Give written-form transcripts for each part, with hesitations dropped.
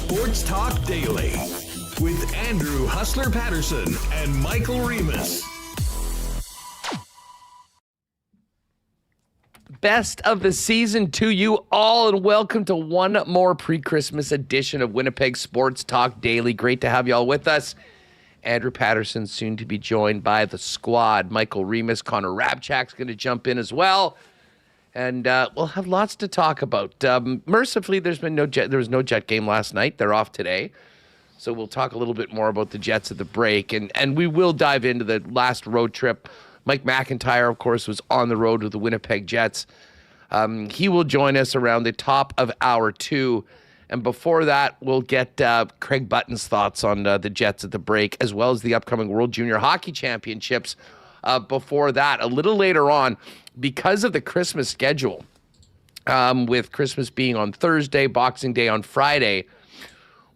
Sports Talk Daily with Andrew Hustler Paterson and Michael Remis. Best of the season to you all, and welcome to one more pre-Christmas edition of Winnipeg Sports Talk Daily. Great to have you all with us. Andrew Paterson soon to be joined by the squad. Michael Remis, Connor Rabchak's going to jump in as well. And we'll have lots to talk about. Mercifully, there was no Jet game last night. They're off today. So we'll talk a little bit more about the Jets at the break. And we will dive into the last road trip. Mike McIntyre, of course, was on the road with the Winnipeg Jets. He will join us around the top of hour 2. And before that, we'll get Craig Button's thoughts on the Jets at the break, as well as the upcoming World Junior Hockey Championships. Before that, a little later on, because of the Christmas schedule, with Christmas being on Thursday, Boxing Day on Friday,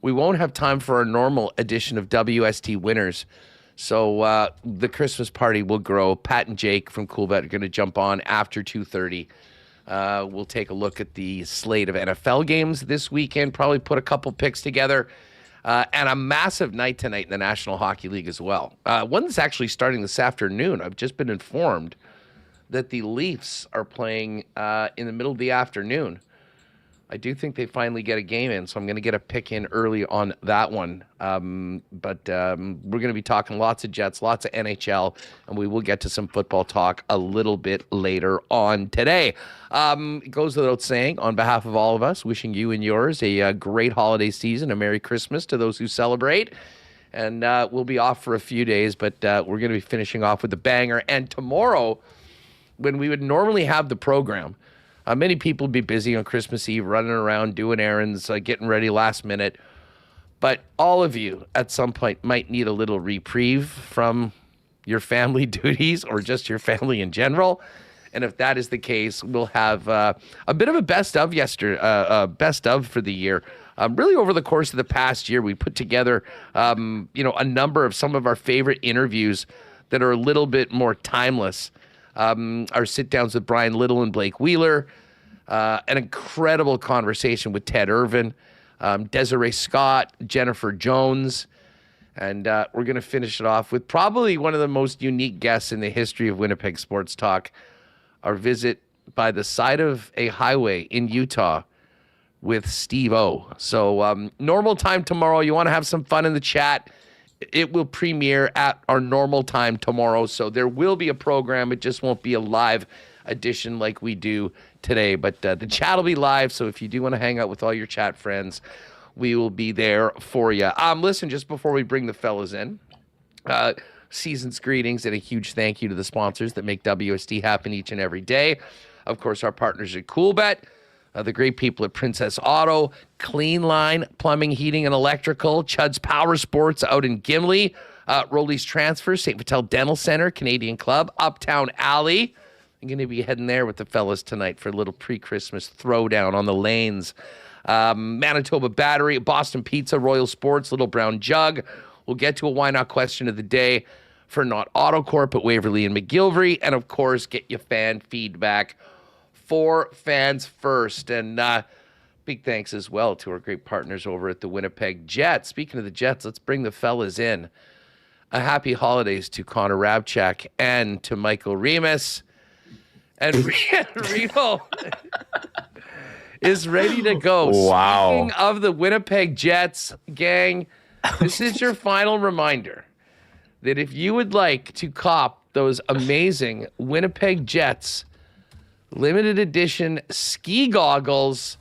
we won't have time for our normal edition of WST Winners. So the Christmas party will grow. Pat and Jake from Coolbet are going to jump on after 2:30. We'll take a look at the slate of NFL games this weekend, probably put a couple picks together, and a massive night tonight in the National Hockey League as well. One that's actually starting this afternoon. I've just been informed that the Leafs are playing in the middle of the afternoon. I do think they finally get a game in, so I'm going to get a pick in early on that one. But we're going to be talking lots of Jets, lots of NHL, and we will get to some football talk a little bit later on today. It goes without saying, on behalf of all of us, wishing you and yours a great holiday season, a Merry Christmas to those who celebrate. And we'll be off for a few days, but we're going to be finishing off with a banger. And tomorrow, when we would normally have the program, many people would be busy on Christmas Eve, running around, doing errands, getting ready last minute. But all of you at some point might need a little reprieve from your family duties or just your family in general. And if that is the case, we'll have a bit of a best of for the year. Really over the course of the past year, we put together, a number of some of our favorite interviews that are a little bit more timeless. Our sit-downs with Brian Little and Blake Wheeler, an incredible conversation with Ted Irvin, Desiree Scott, Jennifer Jones, and we're going to finish it off with probably one of the most unique guests in the history of Winnipeg Sports Talk, our visit by the side of a highway in Utah with Steve O. So normal time tomorrow. You want to have some fun in the chat. It will premiere at our normal time tomorrow, so there will be a program. It just won't be a live edition like we do today, but the chat will be live, so if you do want to hang out with all your chat friends, we will be there for you. Listen, just before we bring the fellas in, season's greetings and a huge thank you to the sponsors that make WST happen each and every day. Of course, our partners at Coolbet, the great people at Princess Auto, Clean Line, Plumbing, Heating, and Electrical, Chud's Power Sports out in Gimli, Rolly's Transfer, St. Vital Dental Center, Canadian Club, Uptown Alley. I'm going to be heading there with the fellas tonight for a little pre-Christmas throwdown on the lanes. Manitoba Battery, Boston Pizza, Royal Sports, Little Brown Jug. We'll get to a Why Not question of the day for Not AutoCorp at Waverly and McGillivray. And, of course, get your fan feedback for Fans First. And big thanks as well to our great partners over at the Winnipeg Jets. Speaking of the Jets, let's bring the fellas in. A happy holidays to Connor Rabchak and to Michael Remis. And Reno is ready to go. Wow. Speaking of the Winnipeg Jets, gang, this is your final reminder that if you would like to cop those amazing Winnipeg Jets limited edition ski goggles,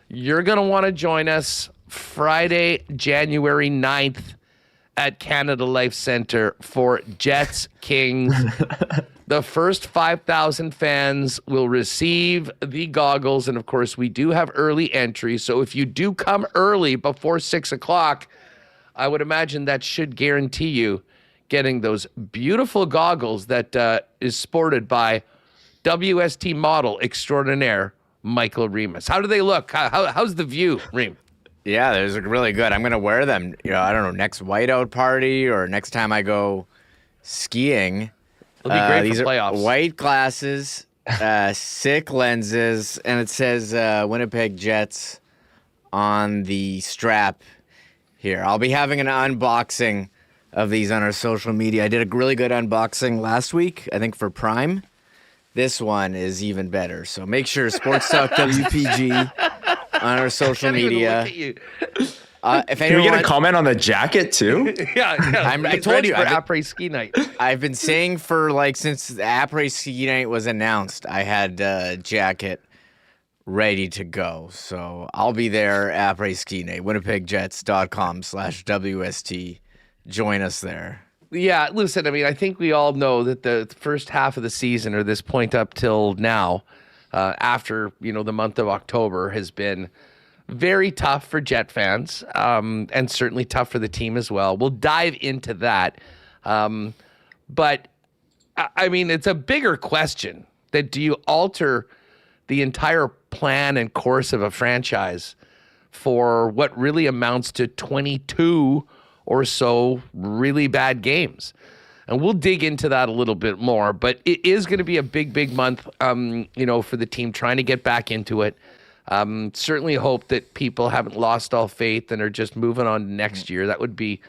you're going to want to join us Friday, January 9th at Canada Life Center for Jets Kings. The first 5,000 fans will receive the goggles. And of course, we do have early entry. So if you do come early before 6 o'clock, I would imagine that should guarantee you getting those beautiful goggles that is sported by WST model extraordinaire Michael Remis. How do they look? How's the view, Reem? Yeah, those look really good. I'm going to wear them, I don't know, next whiteout party or next time I go skiing. It'll be great these for playoffs. Are white glasses, sick lenses, and it says Winnipeg Jets on the strap here. I'll be having an unboxing of these on our social media. I did a really good unboxing last week, I think for Prime. This one is even better. So make sure Sports Talk WPG on our social media. If Can we get a comment on the jacket too? yeah. I told you, for après ski night. I've been saying since the après ski night was announced, I had a jacket ready to go. So I'll be there après ski night. WinnipegJets.com/WST. Join us there. Yeah, listen, I mean, I think we all know that the first half of the season, or this point up till now, after, the month of October, has been very tough for Jet fans, and certainly tough for the team as well. We'll dive into that. But, I mean, it's a bigger question that do you alter the entire plan and course of a franchise for what really amounts to 22 or so really bad games? And we'll dig into that a little bit more, but it is going to be a big month, for the team trying to get back into it. Certainly hope that people haven't lost all faith and are just moving on to next year. That would be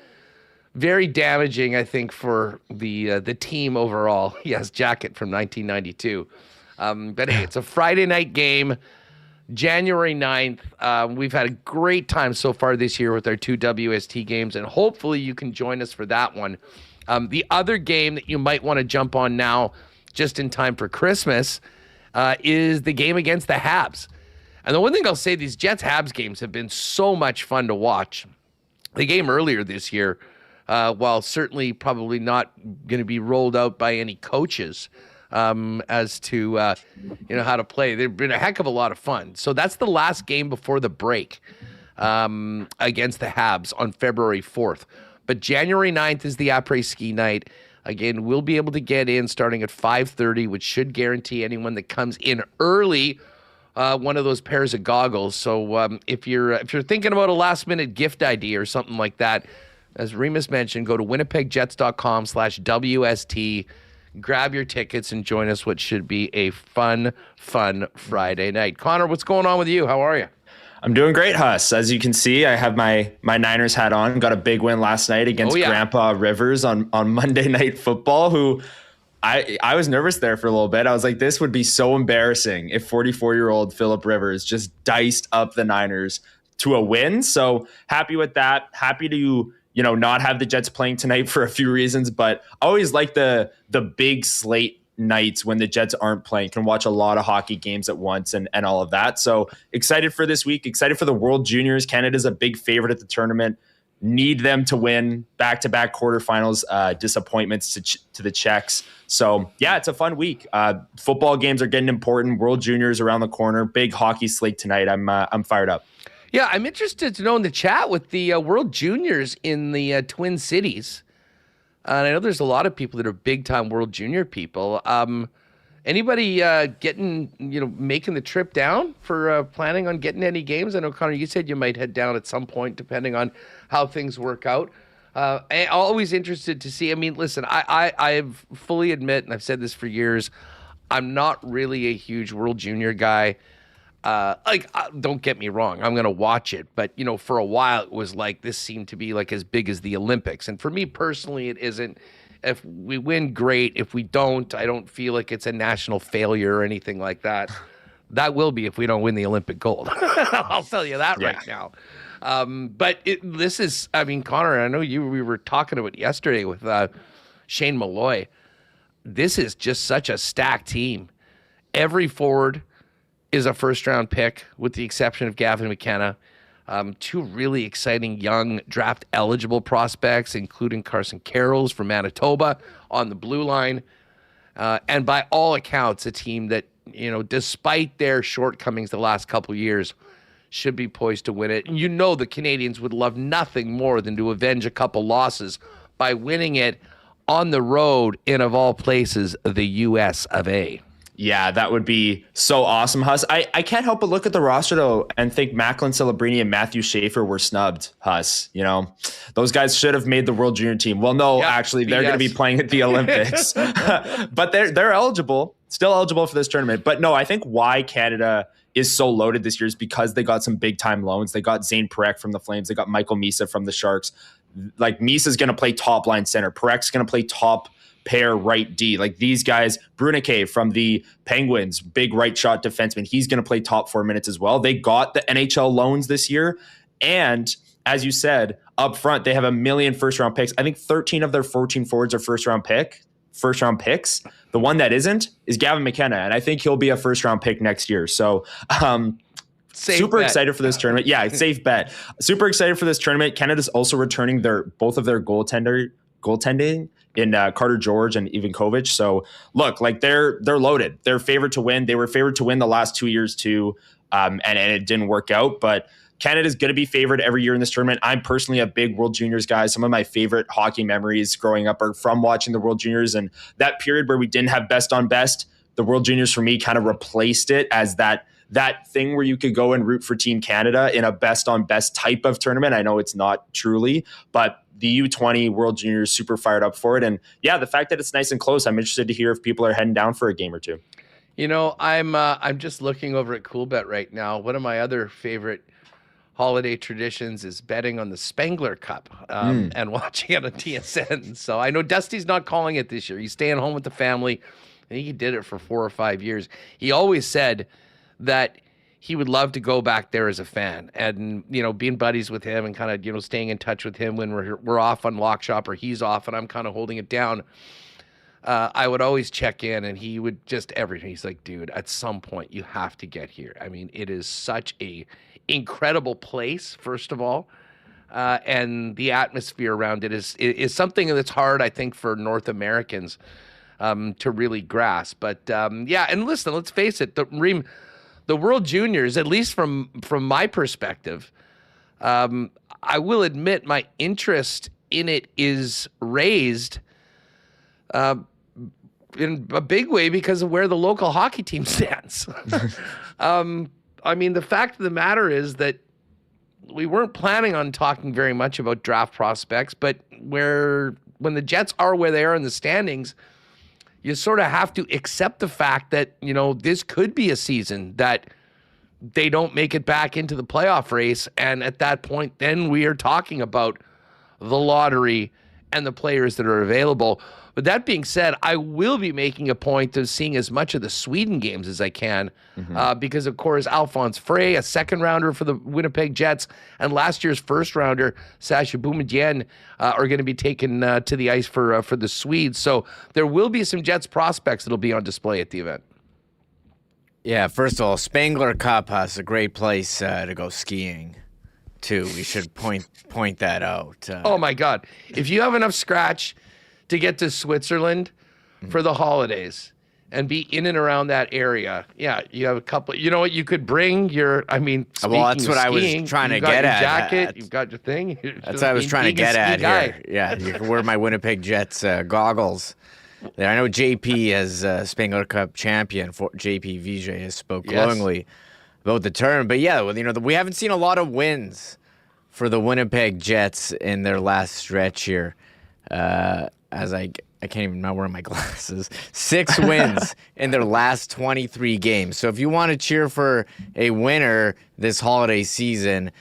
very damaging, I think, for the team overall. Yes, jacket from 1992. But hey, it's a Friday night game, January 9th. We've had a great time so far this year with our 2 WST games, and hopefully you can join us for that one. The other game that you might want to jump on now, just in time for Christmas, is the game against the Habs. And the one thing I'll say, these Jets-Habs games have been so much fun to watch. The game earlier this year, while certainly probably not going to be rolled out by any coaches as to how to play, they've been a heck of a lot of fun. So that's the last game before the break against the Habs on February 4th. But January 9th is the après-ski night. Again, we'll be able to get in starting at 5:30, which should guarantee anyone that comes in early one of those pairs of goggles. So if you're thinking about a last-minute gift idea or something like that, as Remis mentioned, go to winnipegjets.com/WST, grab your tickets, and join us, what should be a fun Friday night. Connor, what's going on with you? How are you? I'm doing great, Huss. As you can see, I have my Niners hat on. Got a big win last night against Grandpa Rivers on Monday Night Football, who I was nervous there for a little bit. I was like, this would be so embarrassing if 44-year-old Phillip Rivers just diced up the Niners to a win. So happy with that. Happy to not have the Jets playing tonight for a few reasons, but I always like the big slate nights when the Jets aren't playing. Can watch a lot of hockey games at once and all of that. So excited for this week. Excited for the World Juniors. Canada's a big favorite at the tournament. Need them to win back-to-back quarterfinals. Disappointments to the Czechs. So yeah, it's a fun week. Football games are getting important. World Juniors around the corner. Big hockey slate tonight. I'm fired up. Yeah, I'm interested to know in the chat with the World Juniors in the Twin Cities. And I know there's a lot of people that are big-time World Junior people. Anybody making the trip down for planning on getting any games? I know, Connor, you said you might head down at some point, depending on how things work out. I'm always interested to see. I mean, listen, I fully admit, and I've said this for years, I'm not really a huge World Junior guy. Don't get me wrong, I'm going to watch it. But, for a while, it was like this seemed to be like as big as the Olympics. And for me personally, it isn't. If we win, great. If we don't, I don't feel like it's a national failure or anything like that. That will be if we don't win the Olympic gold. I'll tell you that right now. But this is, Connor, I know we were talking about it yesterday with Shane Malloy. This is just such a stacked team. Every forward is a first-round pick, with the exception of Gavin McKenna. 2 really exciting young draft-eligible prospects, including Carson Carrolls from Manitoba on the blue line. And by all accounts, a team that, despite their shortcomings the last couple years, should be poised to win it. And the Canadians would love nothing more than to avenge a couple losses by winning it on the road in, of all places, the U.S. of A. Yeah, that would be so awesome, Huss. I can't help but look at the roster, though, and think Macklin Celebrini and Matthew Schaefer were snubbed, Huss. Those guys should have made the World Junior team. Well, no, actually, they're going to be playing at the Olympics. But they're eligible, still eligible for this tournament. But no, I think why Canada is so loaded this year is because they got some big time loans. They got Zane Parekh from the Flames. They got Michael Misa from the Sharks. Like Misa's going to play top line center. Parech's going to play top pair right D. Like these guys, Brunique from the Penguins, big right shot defenseman. He's going to play top 4 minutes as well. They got the NHL loans this year. And as you said, up front, they have 1 million first round picks. I think 13 of their 14 forwards are first round picks. The one that isn't is Gavin McKenna. And I think he'll be a first round pick next year. So, excited for this tournament. Yeah, safe bet. Super excited for this tournament. Canada's also returning both of their goaltending in Carter George and Ivankovic. So look, like they're loaded. They're favored to win. They were favored to win the last 2 years too, and it didn't work out. But Canada's going to be favored every year in this tournament. I'm personally a big World Juniors guy. Some of my favorite hockey memories growing up are from watching the World Juniors, and that period where we didn't have best on best. The World Juniors for me kind of replaced it as that thing where you could go and root for Team Canada in a best on best type of tournament. I know it's not truly, but the U20 World Juniors super fired up for it. And yeah, the fact that it's nice and close, I'm interested to hear if people are heading down for a game or two. You know, I'm just looking over at CoolBet right now. One of my other favorite holiday traditions is betting on the Spengler Cup and watching it on TSN. So I know Dusty's not calling it this year. He's staying home with the family. I think he did it for 4 or 5 years. He always said that he would love to go back there as a fan and, you know, being buddies with him and kind of, you know, staying in touch with him when we're off on Lock Shop or he's off and I'm kind of holding it down. I would always check in and he would just everything. He's like, dude, at some point you have to get here. I mean, it is such a incredible place, first of all. And the atmosphere around it is something that's hard, I think, for North Americans to really grasp. But yeah, and listen, let's face it, the World Juniors, at least from my perspective, I will admit my interest in it is raised in a big way because of where the local hockey team stands. I mean, the fact of the matter is that we weren't planning on talking very much about draft prospects, but when the Jets are where they are in the standings, you sort of have to accept the fact that, you know, this could be a season that they don't make it back into the playoff race. And at that point, then we are talking about the lottery and the players that are available. But that being said, I will be making a point of seeing as much of the Sweden games as I can because, of course, Alphonse Frey, a second-rounder for the Winnipeg Jets, and last year's first-rounder, Sasha Boumedienne, are going to be taken to the ice for the Swedes. So there will be some Jets prospects that will be on display at the event. Yeah, first of all, Spengler Cup is a great place to go skiing, too. We should point that out. Oh, my God. If you have enough scratch to get to Switzerland for the holidays and be in and around that area, yeah, you have a couple. You know what? You could bring your. I mean, well, that's what skiing, I was trying to get at. Jacket, you've got your thing. That's what I was trying to get at here. Yeah, you can wear my Winnipeg Jets goggles. I know JP as Spengler Cup champion. JP Vijay has spoke glowingly about the term, but yeah, you know, we haven't seen a lot of wins for the Winnipeg Jets in their last stretch here. As I can't even remember wearing my glasses. 6 wins in their last 23 games. So if you want to cheer for a winner this holiday season,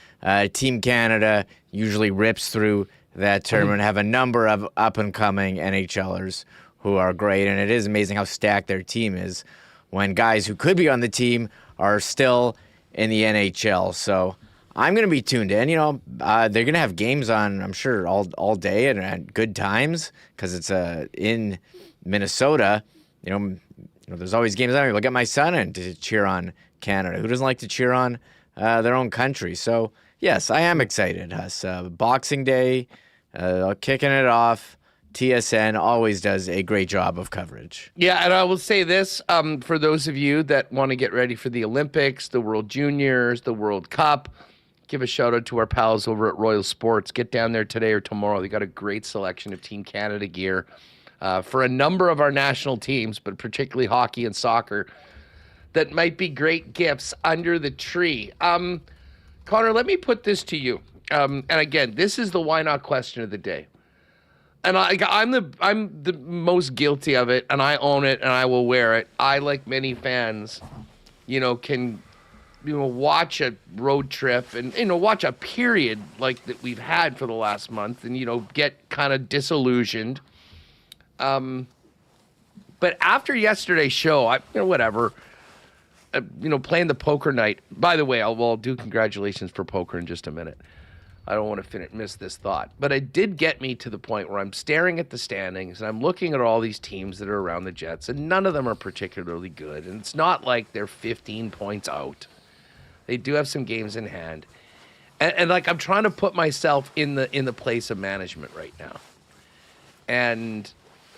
Team Canada usually rips through that tournament, have a number of up-and-coming NHLers who are great, and it is amazing how stacked their team is when guys who could be on the team are still in the NHL. So I'm going to be tuned in. You know, they're going to have games on, I'm sure, all day and at good times because it's in Minnesota. You know, there's always games on. Look at my son and to cheer on Canada. Who doesn't like to cheer on their own country? So, yes, I am excited. Boxing Day, kicking it off. TSN always does a great job of coverage. Yeah, and I will say this, for those of you that want to get ready for the Olympics, the World Juniors, the World Cup, give a shout out to our pals over at Royal Sports. Get down there today or tomorrow. They got a great selection of Team Canada gear for a number of our national teams, but particularly hockey and soccer, that might be great gifts under the tree. Connor, let me put this to you. And again, this is the why not question of the day. And I'm the most guilty of it, and I own it, and I will wear it. I, like many fans, you know, can watch a road trip and, watch a period like that we've had for the last month and, get kind of disillusioned. But after yesterday's show, whatever, playing the poker night. By the way, I'll do congratulations for poker in just a minute. I don't want to miss this thought. But it did get me to the point where I'm staring at the standings and I'm looking at all these teams that are around the Jets, and none of them are particularly good. And it's not like they're 15 points out. They do have some games in hand. And I'm trying to put myself in the place of management right now. And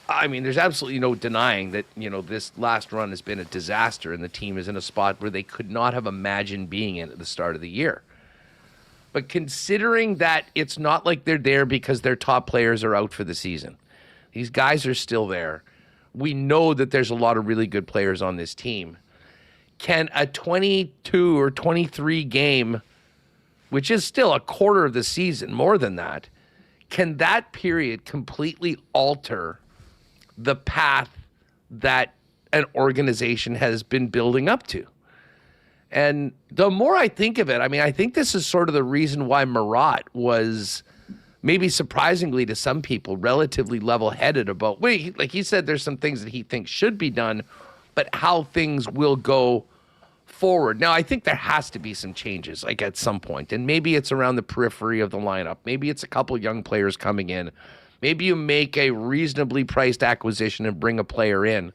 I mean, there's absolutely no denying that, this last run has been a disaster and the team is in a spot where they could not have imagined being in at the start of the year. But considering that it's not like they're there because their top players are out for the season. These guys are still there. We know that there's a lot of really good players on this team. Can a 22 or 23 game, which is still a quarter of the season, more than that, can that period completely alter the path that an organization has been building up to? And the more I think of it, I think this is sort of the reason why Marat was, maybe surprisingly to some people, relatively level-headed about, like he said, there's some things that he thinks should be done, but how things will go forward. Now, I think there has to be some changes, like at some point, and maybe it's around the periphery of the lineup. Maybe it's a couple young players coming in. Maybe you make a reasonably priced acquisition and bring a player in.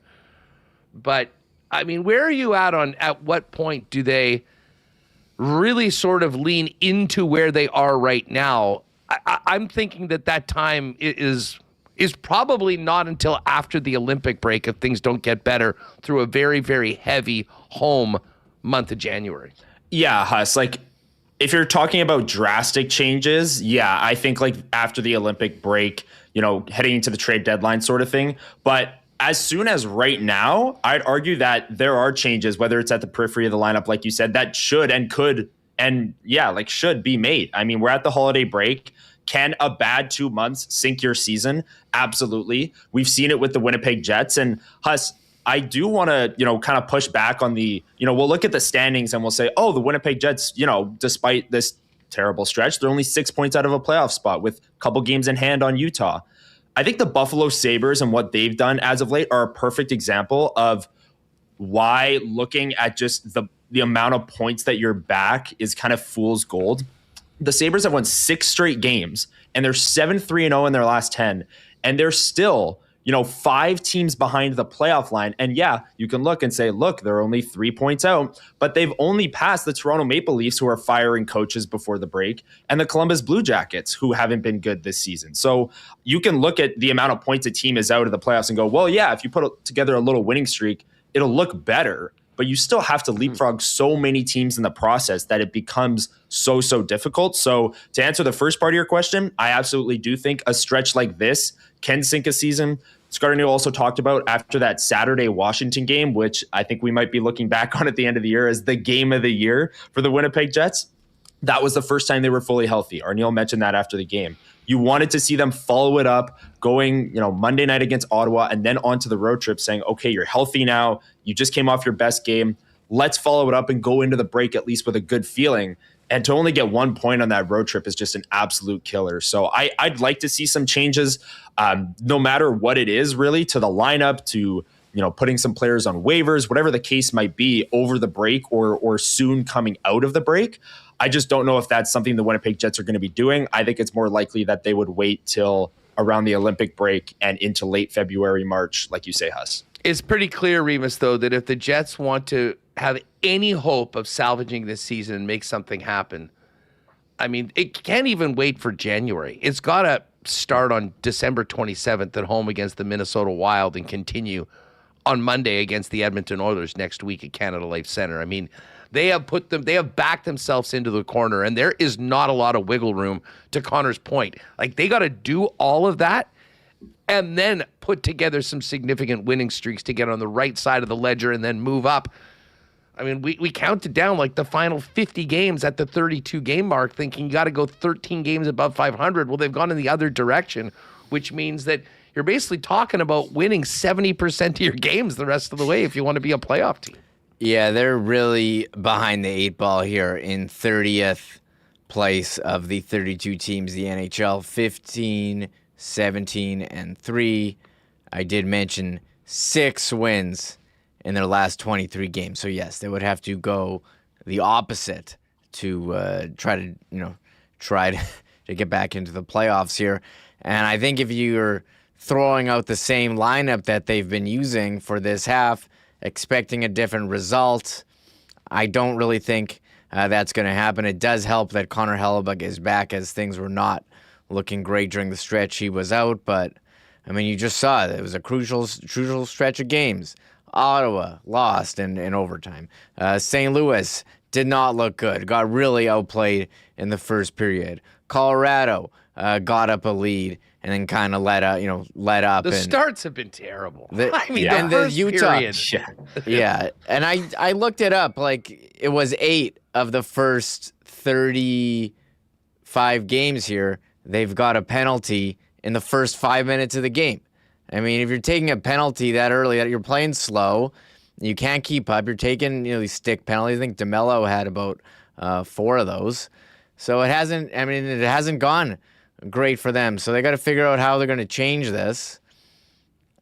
But where are you at what point do they really sort of lean into where they are right now? I'm thinking that time is probably not until after the Olympic break if things don't get better through a very, very heavy home month of January. Yeah, Huss, if you're talking about drastic changes, yeah, I think after the Olympic break, heading into the trade deadline sort of thing. But as soon as right now, I'd argue that there are changes, whether it's at the periphery of the lineup, like you said, that should and could and should be made. We're at the holiday break. Can a bad 2 months sink your season? Absolutely. We've seen it with the Winnipeg Jets. And Huss, I do want to, kind of push back on we'll look at the standings and we'll say, oh, the Winnipeg Jets, despite this terrible stretch, they're only 6 points out of a playoff spot with a couple games in hand on Utah. I think the Buffalo Sabres and what they've done as of late are a perfect example of why looking at just the amount of points that you're back is kind of fool's gold. The Sabres have won 6 straight games, and they're 7-3-0 in their last 10, and they're still 5 teams behind the playoff line. And yeah, you can look and say, look, they're only 3 points out, but they've only passed the Toronto Maple Leafs, who are firing coaches before the break, and the Columbus Blue Jackets, who haven't been good this season. So you can look at the amount of points a team is out of the playoffs and go, well, yeah, if you put together a little winning streak, it'll look better, but you still have to leapfrog so many teams in the process that it becomes so difficult. So to answer the first part of your question, I absolutely do think a stretch like this can sink a season. Scardino also talked about after that Saturday Washington game, which I think we might be looking back on at the end of the year as the game of the year for the Winnipeg Jets. That was the first time they were fully healthy. Arniel mentioned that after the game. You wanted to see them follow it up, going, Monday night against Ottawa and then onto the road trip saying, okay, you're healthy now. You just came off your best game. Let's follow it up and go into the break at least with a good feeling. And to only get 1 point on that road trip is just an absolute killer. So I'd like to see some changes, no matter what it is, really, to the lineup, to putting some players on waivers, whatever the case might be, over the break or soon coming out of the break. I just don't know if that's something the Winnipeg Jets are going to be doing. I think it's more likely that they would wait till around the Olympic break and into late February, March, like you say, Huss. It's pretty clear, Remis, though, that if the Jets want to have any hope of salvaging this season and make something happen, it can't even wait for January. It's got to start on December 27th at home against the Minnesota Wild and continue on Monday against the Edmonton Oilers next week at Canada Life Center. They have backed themselves into the corner, and there is not a lot of wiggle room, to Connor's point. They got to do all of that and then put together some significant winning streaks to get on the right side of the ledger and then move up. We counted down the final 50 games at the 32 game mark, thinking you got to go 13 games above 500. Well, they've gone in the other direction, which means that you're basically talking about winning 70% of your games the rest of the way if you want to be a playoff team. Yeah, they're really behind the 8 ball here in 30th place of the 32 teams, the NHL, 15, 17, and 3. I did mention 6 wins in their last 23 games. So yes, they would have to go the opposite to try to get back into the playoffs here. And I think if you're throwing out the same lineup that they've been using for this half, expecting a different result, I don't really think that's going to happen. It does help that Connor Hellebuyck is back, as things were not looking great during the stretch he was out. But, I mean, you just saw it. It was a crucial stretch of games. Ottawa lost in overtime. St. Louis did not look good. Got really outplayed in the first period. Colorado got up a lead and then kind of let up. The starts have been terrible. The Utah period. Yeah, and I looked it up. Like, it was 8 of the first 35 games here. They've got a penalty in the first 5 minutes of the game. I mean, if you're taking a penalty that early, you're playing slow, you can't keep up. You're taking these stick penalties. I think DeMello had about 4 of those. So it hasn't gone great for them. So they got to figure out how they're going to change this.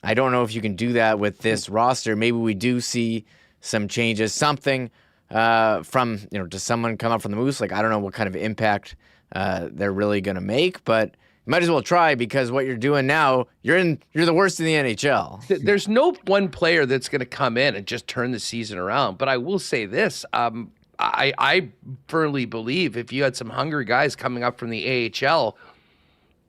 I don't know if you can do that with this roster. Maybe we do see some changes, something from does someone come up from the Moose? Like, I don't know what kind of impact they're really going to make, but you might as well try, because what you're doing now, you're the worst in the NHL. There's no one player that's going to come in and just turn the season around. But I will say this: I firmly believe if you had some hungry guys coming up from the AHL,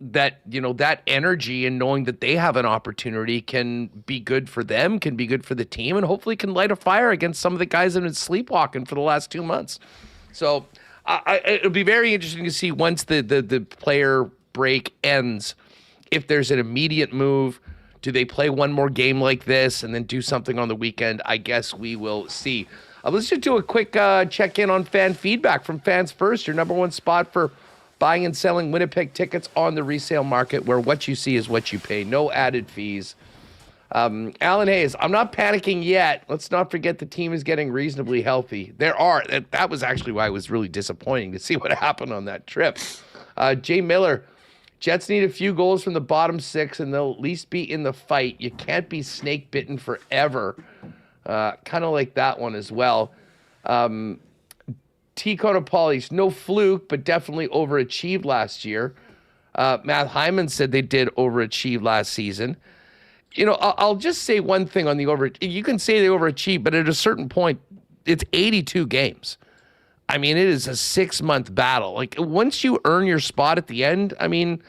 that that energy and knowing that they have an opportunity can be good for them, can be good for the team, and hopefully can light a fire against some of the guys that have been sleepwalking for the last 2 months. So it'll be very interesting to see once the player break ends, if there's an immediate move. Do they play one more game like this and then do something on the weekend? I guess we will see. Let's just do a quick check-in on fan feedback from Fans First, your number one spot for buying and selling Winnipeg tickets on the resale market, where what you see is what you pay. No added fees. Alan Hayes, I'm not panicking yet. Let's not forget the team is getting reasonably healthy. That was actually why it was really disappointing to see what happened on that trip. Jay Miller, Jets need a few goals from the bottom 6, and they'll at least be in the fight. You can't be snake bitten forever. Kind of like that one as well. T. Conapolis, no fluke, but definitely overachieved last year. Matt Hyman said they did overachieve last season. I'll just say one thing on the you can say they overachieved, but at a certain point, it's 82 games. I mean, it is a 6-month battle. Like, once you earn your spot at the end, I mean,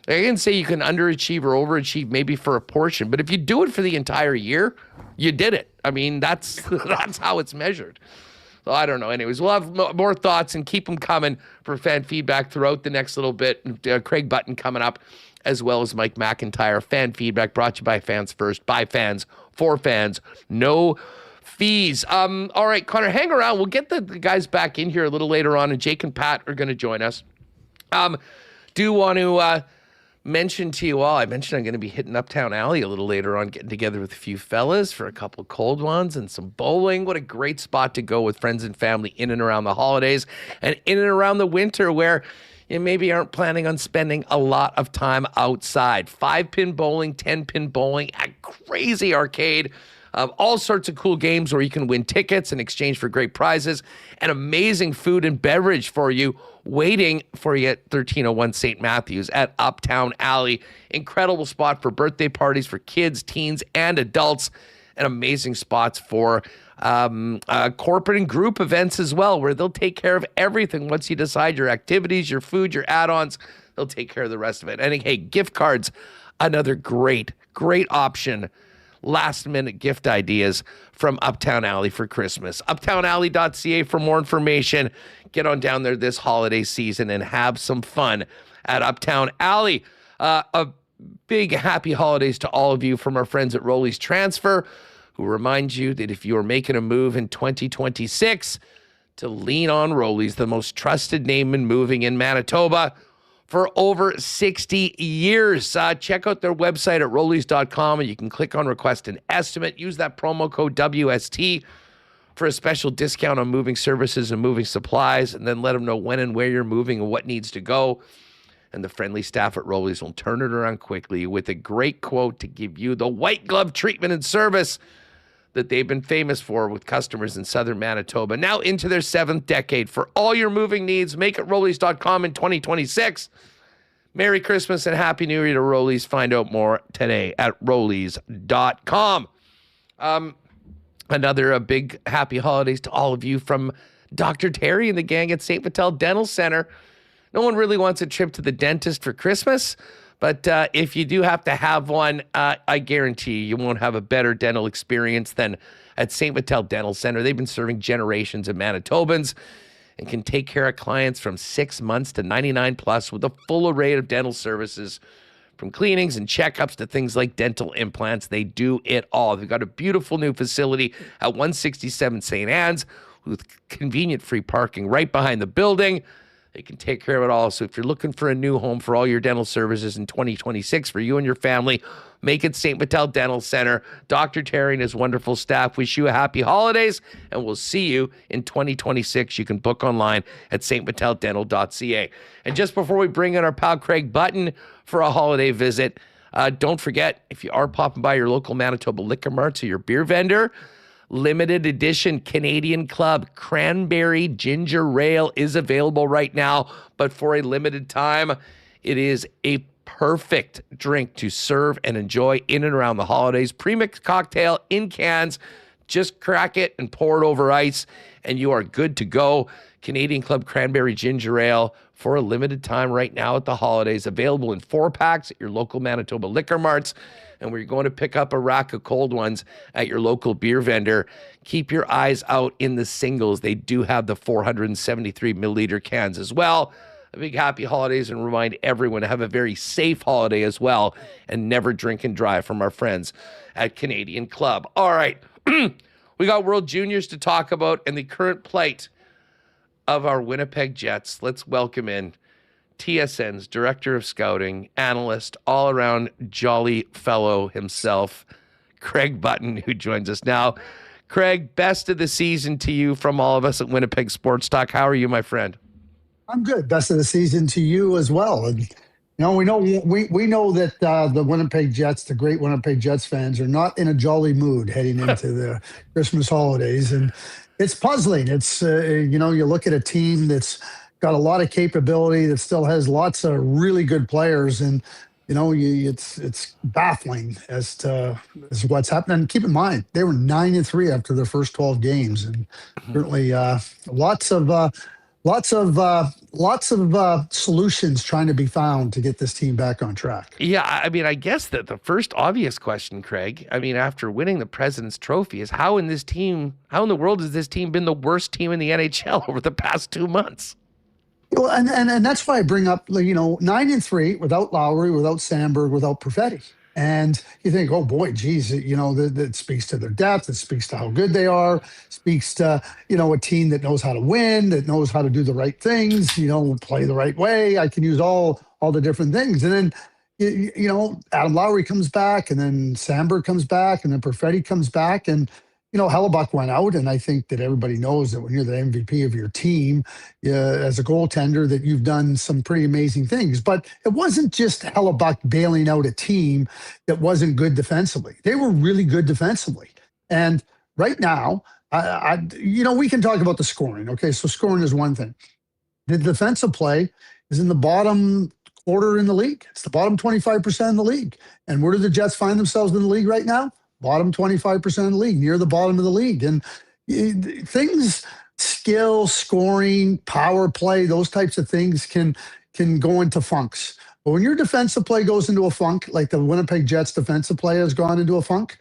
I can say you can underachieve or overachieve maybe for a portion, but if you do it for the entire year, you did it. I mean, that's how it's measured. So I don't know. Anyways, we'll have more thoughts and keep them coming for fan feedback throughout the next little bit. Craig Button coming up, as well as Mike McIntyre. Fan feedback brought to you by Fans First, by fans, for fans, no fees. All right, Connor, hang around. We'll get the guys back in here a little later on, and Jake and Pat are going to join us. Do want to mention to you all, I mentioned I'm going to be hitting Uptown Alley a little later on, getting together with a few fellas for a couple cold ones and some bowling. What a great spot to go with friends and family in and around the holidays and in and around the winter, where you maybe aren't planning on spending a lot of time outside. 5-pin bowling, 10-pin bowling, a crazy arcade. All sorts of cool games where you can win tickets in exchange for great prizes, and amazing food and beverage for you waiting for you at 1301 St. Matthews at Uptown Alley. Incredible spot for birthday parties for kids, teens, and adults, and amazing spots for corporate and group events as well, where they'll take care of everything. Once you decide your activities, your food, your add-ons, they'll take care of the rest of it. And hey, gift cards, another great option. Last-minute gift ideas from Uptown Alley for Christmas. UptownAlley.ca for more information. Get on down there this holiday season and have some fun at Uptown Alley. A big happy holidays to all of you from our friends at Rolly's Transfer, who remind you that if you are making a move in 2026, to lean on Rolly's, the most trusted name in moving in Manitoba for over 60 years. Check out their website at rollies.com, and you can click on request an estimate. Use that promo code WST for a special discount on moving services and moving supplies, and then let them know when and where you're moving and what needs to go. And the friendly staff at Rollies will turn it around quickly with a great quote to give you the white glove treatment and service that they've been famous for with customers in southern Manitoba. Now into their 7th decade. For all your moving needs, make it Rollies.com in 2026. Merry Christmas and Happy New Year to Rollies. Find out more today at Rollies.com. Another big happy holidays to all of you from Dr. Terry and the gang at St. Vital Dental Center. No one really wants a trip to the dentist for Christmas, but if you do have to have one, I guarantee you won't have a better dental experience than at St. Vital Dental Center. They've been serving generations of Manitobans and can take care of clients from 6 months to 99 plus with a full array of dental services. From cleanings and checkups to things like dental implants, they do it all. They've got a beautiful new facility at 167 St. Anne's with convenient free parking right behind the building. They can take care of it all. So if you're looking for a new home for all your dental services in 2026 for you and your family, make it St. Vital Dental Center. Dr. Terry and his wonderful staff wish you a happy holidays, and we'll see you in 2026. You can book online at stvitaldental.ca. And just before we bring in our pal Craig Button for a holiday visit, don't forget, if you are popping by your local Manitoba liquor marts or your beer vendor, limited edition Canadian Club Cranberry Ginger Ale is available right now, but for a limited time. It is a perfect drink to serve and enjoy in and around the holidays. Premixed cocktail in cans. Just crack it and pour it over ice, and you are good to go. Canadian Club Cranberry Ginger Ale for a limited time right now at the holidays. Available in 4-packs at your local Manitoba liquor marts. And we're going to pick up a rack of cold ones at your local beer vendor. Keep your eyes out in the singles. They do have the 473 milliliter cans as well. A big happy holidays, and remind everyone to have a very safe holiday as well, and never drink and drive from our friends at Canadian Club. All right. We got World Juniors to talk about and the current plight of our Winnipeg Jets. Let's welcome in TSN's Director of Scouting, analyst, all-around jolly fellow himself, Craig Button, who joins us now. Craig, best of the season to you from all of us at Winnipeg Sports Talk. How are you, my friend? I'm good. Best of the season to you as well. And we know that the Winnipeg Jets, the great Winnipeg Jets fans, are not in a jolly mood heading into the Christmas holidays, and it's puzzling. It's you look at a team that's got a lot of capability, that still has lots of really good players, and it's baffling as what's happening. And keep in mind, they were 9-3 after their first 12 games, and certainly lots of solutions trying to be found to get this team back on track. Yeah, I mean, I guess that the first obvious question, Craig, I mean, after winning the President's Trophy, is how in the world has this team been the worst team in the NHL over the past 2 months? Well, and that's why I bring up, 9-3 without Lowry, without Sandberg, without Perfetti. And you think, oh boy, geez, that speaks to their depth. It speaks to how good they are. Speaks to, a team that knows how to win, that knows how to do the right things, play the right way. I can use all the different things. And then, Adam Lowry comes back, and then Sandberg comes back, and then Perfetti comes back. And, Hellebuck went out, and I think that everybody knows that when you're the MVP of your team as a goaltender, that you've done some pretty amazing things. But it wasn't just Hellebuck bailing out a team that wasn't good defensively. They were really good defensively. And right now, we can talk about the scoring. Okay, so scoring is one thing. The defensive play is in the bottom quarter in the league. It's the bottom 25% in the league. And where do the Jets find themselves in the league right now? Bottom 25% of the league, near the bottom of the league. And things, skill, scoring, power play, those types of things can go into funks. But when your defensive play goes into a funk, like the Winnipeg Jets defensive play has gone into a funk,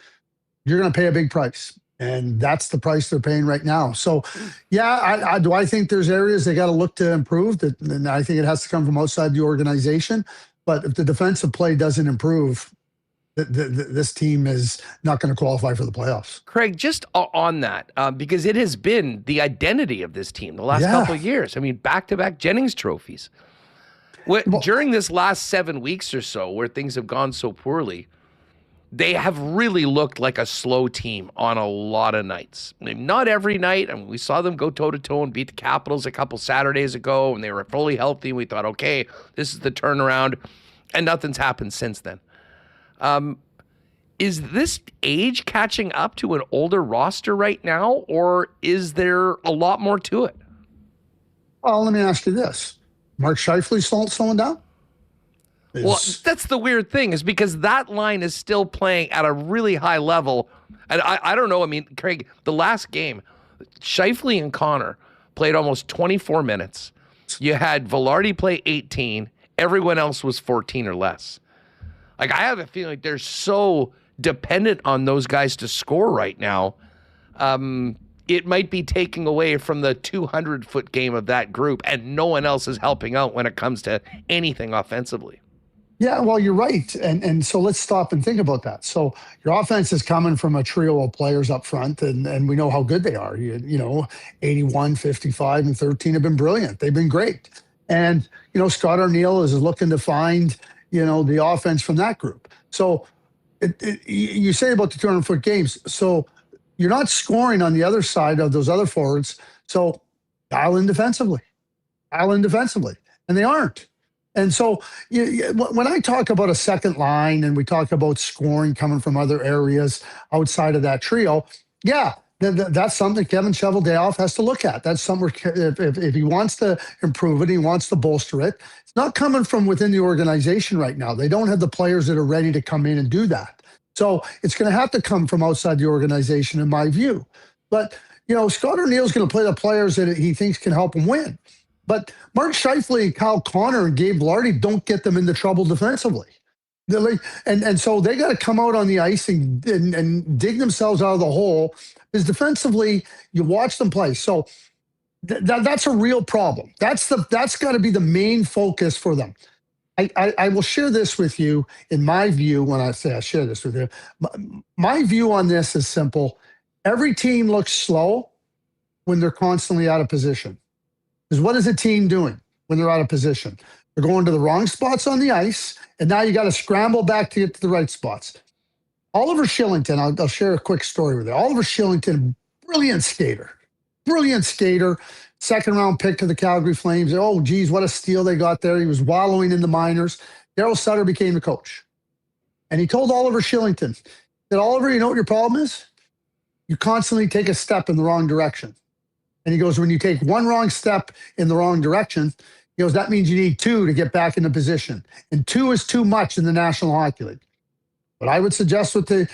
you're going to pay a big price. And that's the price they're paying right now. So, yeah, I think there's areas they got to look to improve. And I think it has to come from outside the organization. But if the defensive play doesn't improve, this team is not going to qualify for the playoffs. Craig, just on that, because it has been the identity of this team the last couple of years. I mean, back-to-back Jennings trophies. During this last 7 weeks or so, where things have gone so poorly, they have really looked like a slow team on a lot of nights. Not every night. I mean, we saw them go toe-to-toe and beat the Capitals a couple Saturdays ago, and they were fully healthy. We thought, okay, this is the turnaround, and nothing's happened since then. Is this age catching up to an older roster right now, or is there a lot more to it? Well, let me ask you this. Mark Scheifele's slowing down? Well, that's the weird thing, is because that line is still playing at a really high level. And I don't know. I mean, Craig, the last game, Scheifele and Connor played almost 24 minutes. You had Velarde play 18. Everyone else was 14 or less. Like, I have a feeling like they're so dependent on those guys to score right now. It might be taking away from the 200-foot game of that group, and no one else is helping out when it comes to anything offensively. Yeah, well, you're right. And so let's stop and think about that. So your offense is coming from a trio of players up front, and we know how good they are. You know, 81, 55, and 13 have been brilliant. They've been great. And, you know, Scott Arniel is looking to find, you know, the offense from that group. So you say about the 200-foot games. So you're not scoring on the other side of those other forwards. So dial in defensively. And they aren't. And so when I talk about a second line and we talk about scoring coming from other areas outside of that trio, yeah, that's something Kevin Cheveldayoff has to look at. That's something if he wants to improve it, he wants to bolster it. It's not coming from within the organization right now. They don't have the players that are ready to come in and do that. So it's going to have to come from outside the organization, in my view. But, you know, Scott Arniel's going to play the players that he thinks can help him win. But Mark Scheifele and Kyle Connor and Gabe Velarde don't get them into trouble defensively. And so they got to come out on the ice and dig themselves out of the hole, because defensively, you watch them play. So that's a real problem. That's got to be the main focus for them. I will share this with you. In my view, when I say I share this with you, my view on this is simple. Every team looks slow when they're constantly out of position. Because what is a team doing when they're out of position? They're going to the wrong spots on the ice, and now you got to scramble back to get to the right spots. Oliver Shillington, I'll share a quick story with you. Oliver Shillington, brilliant skater, second-round pick to the Calgary Flames. Oh, geez, what a steal they got there. He was wallowing in the minors. Darryl Sutter became the coach. And he told Oliver Shillington that, Oliver, you know what your problem is? You constantly take a step in the wrong direction. And he goes, when you take one wrong step in the wrong direction, he goes, that means you need two to get back into position. And two is too much in the National Hockey League. But I would suggest with the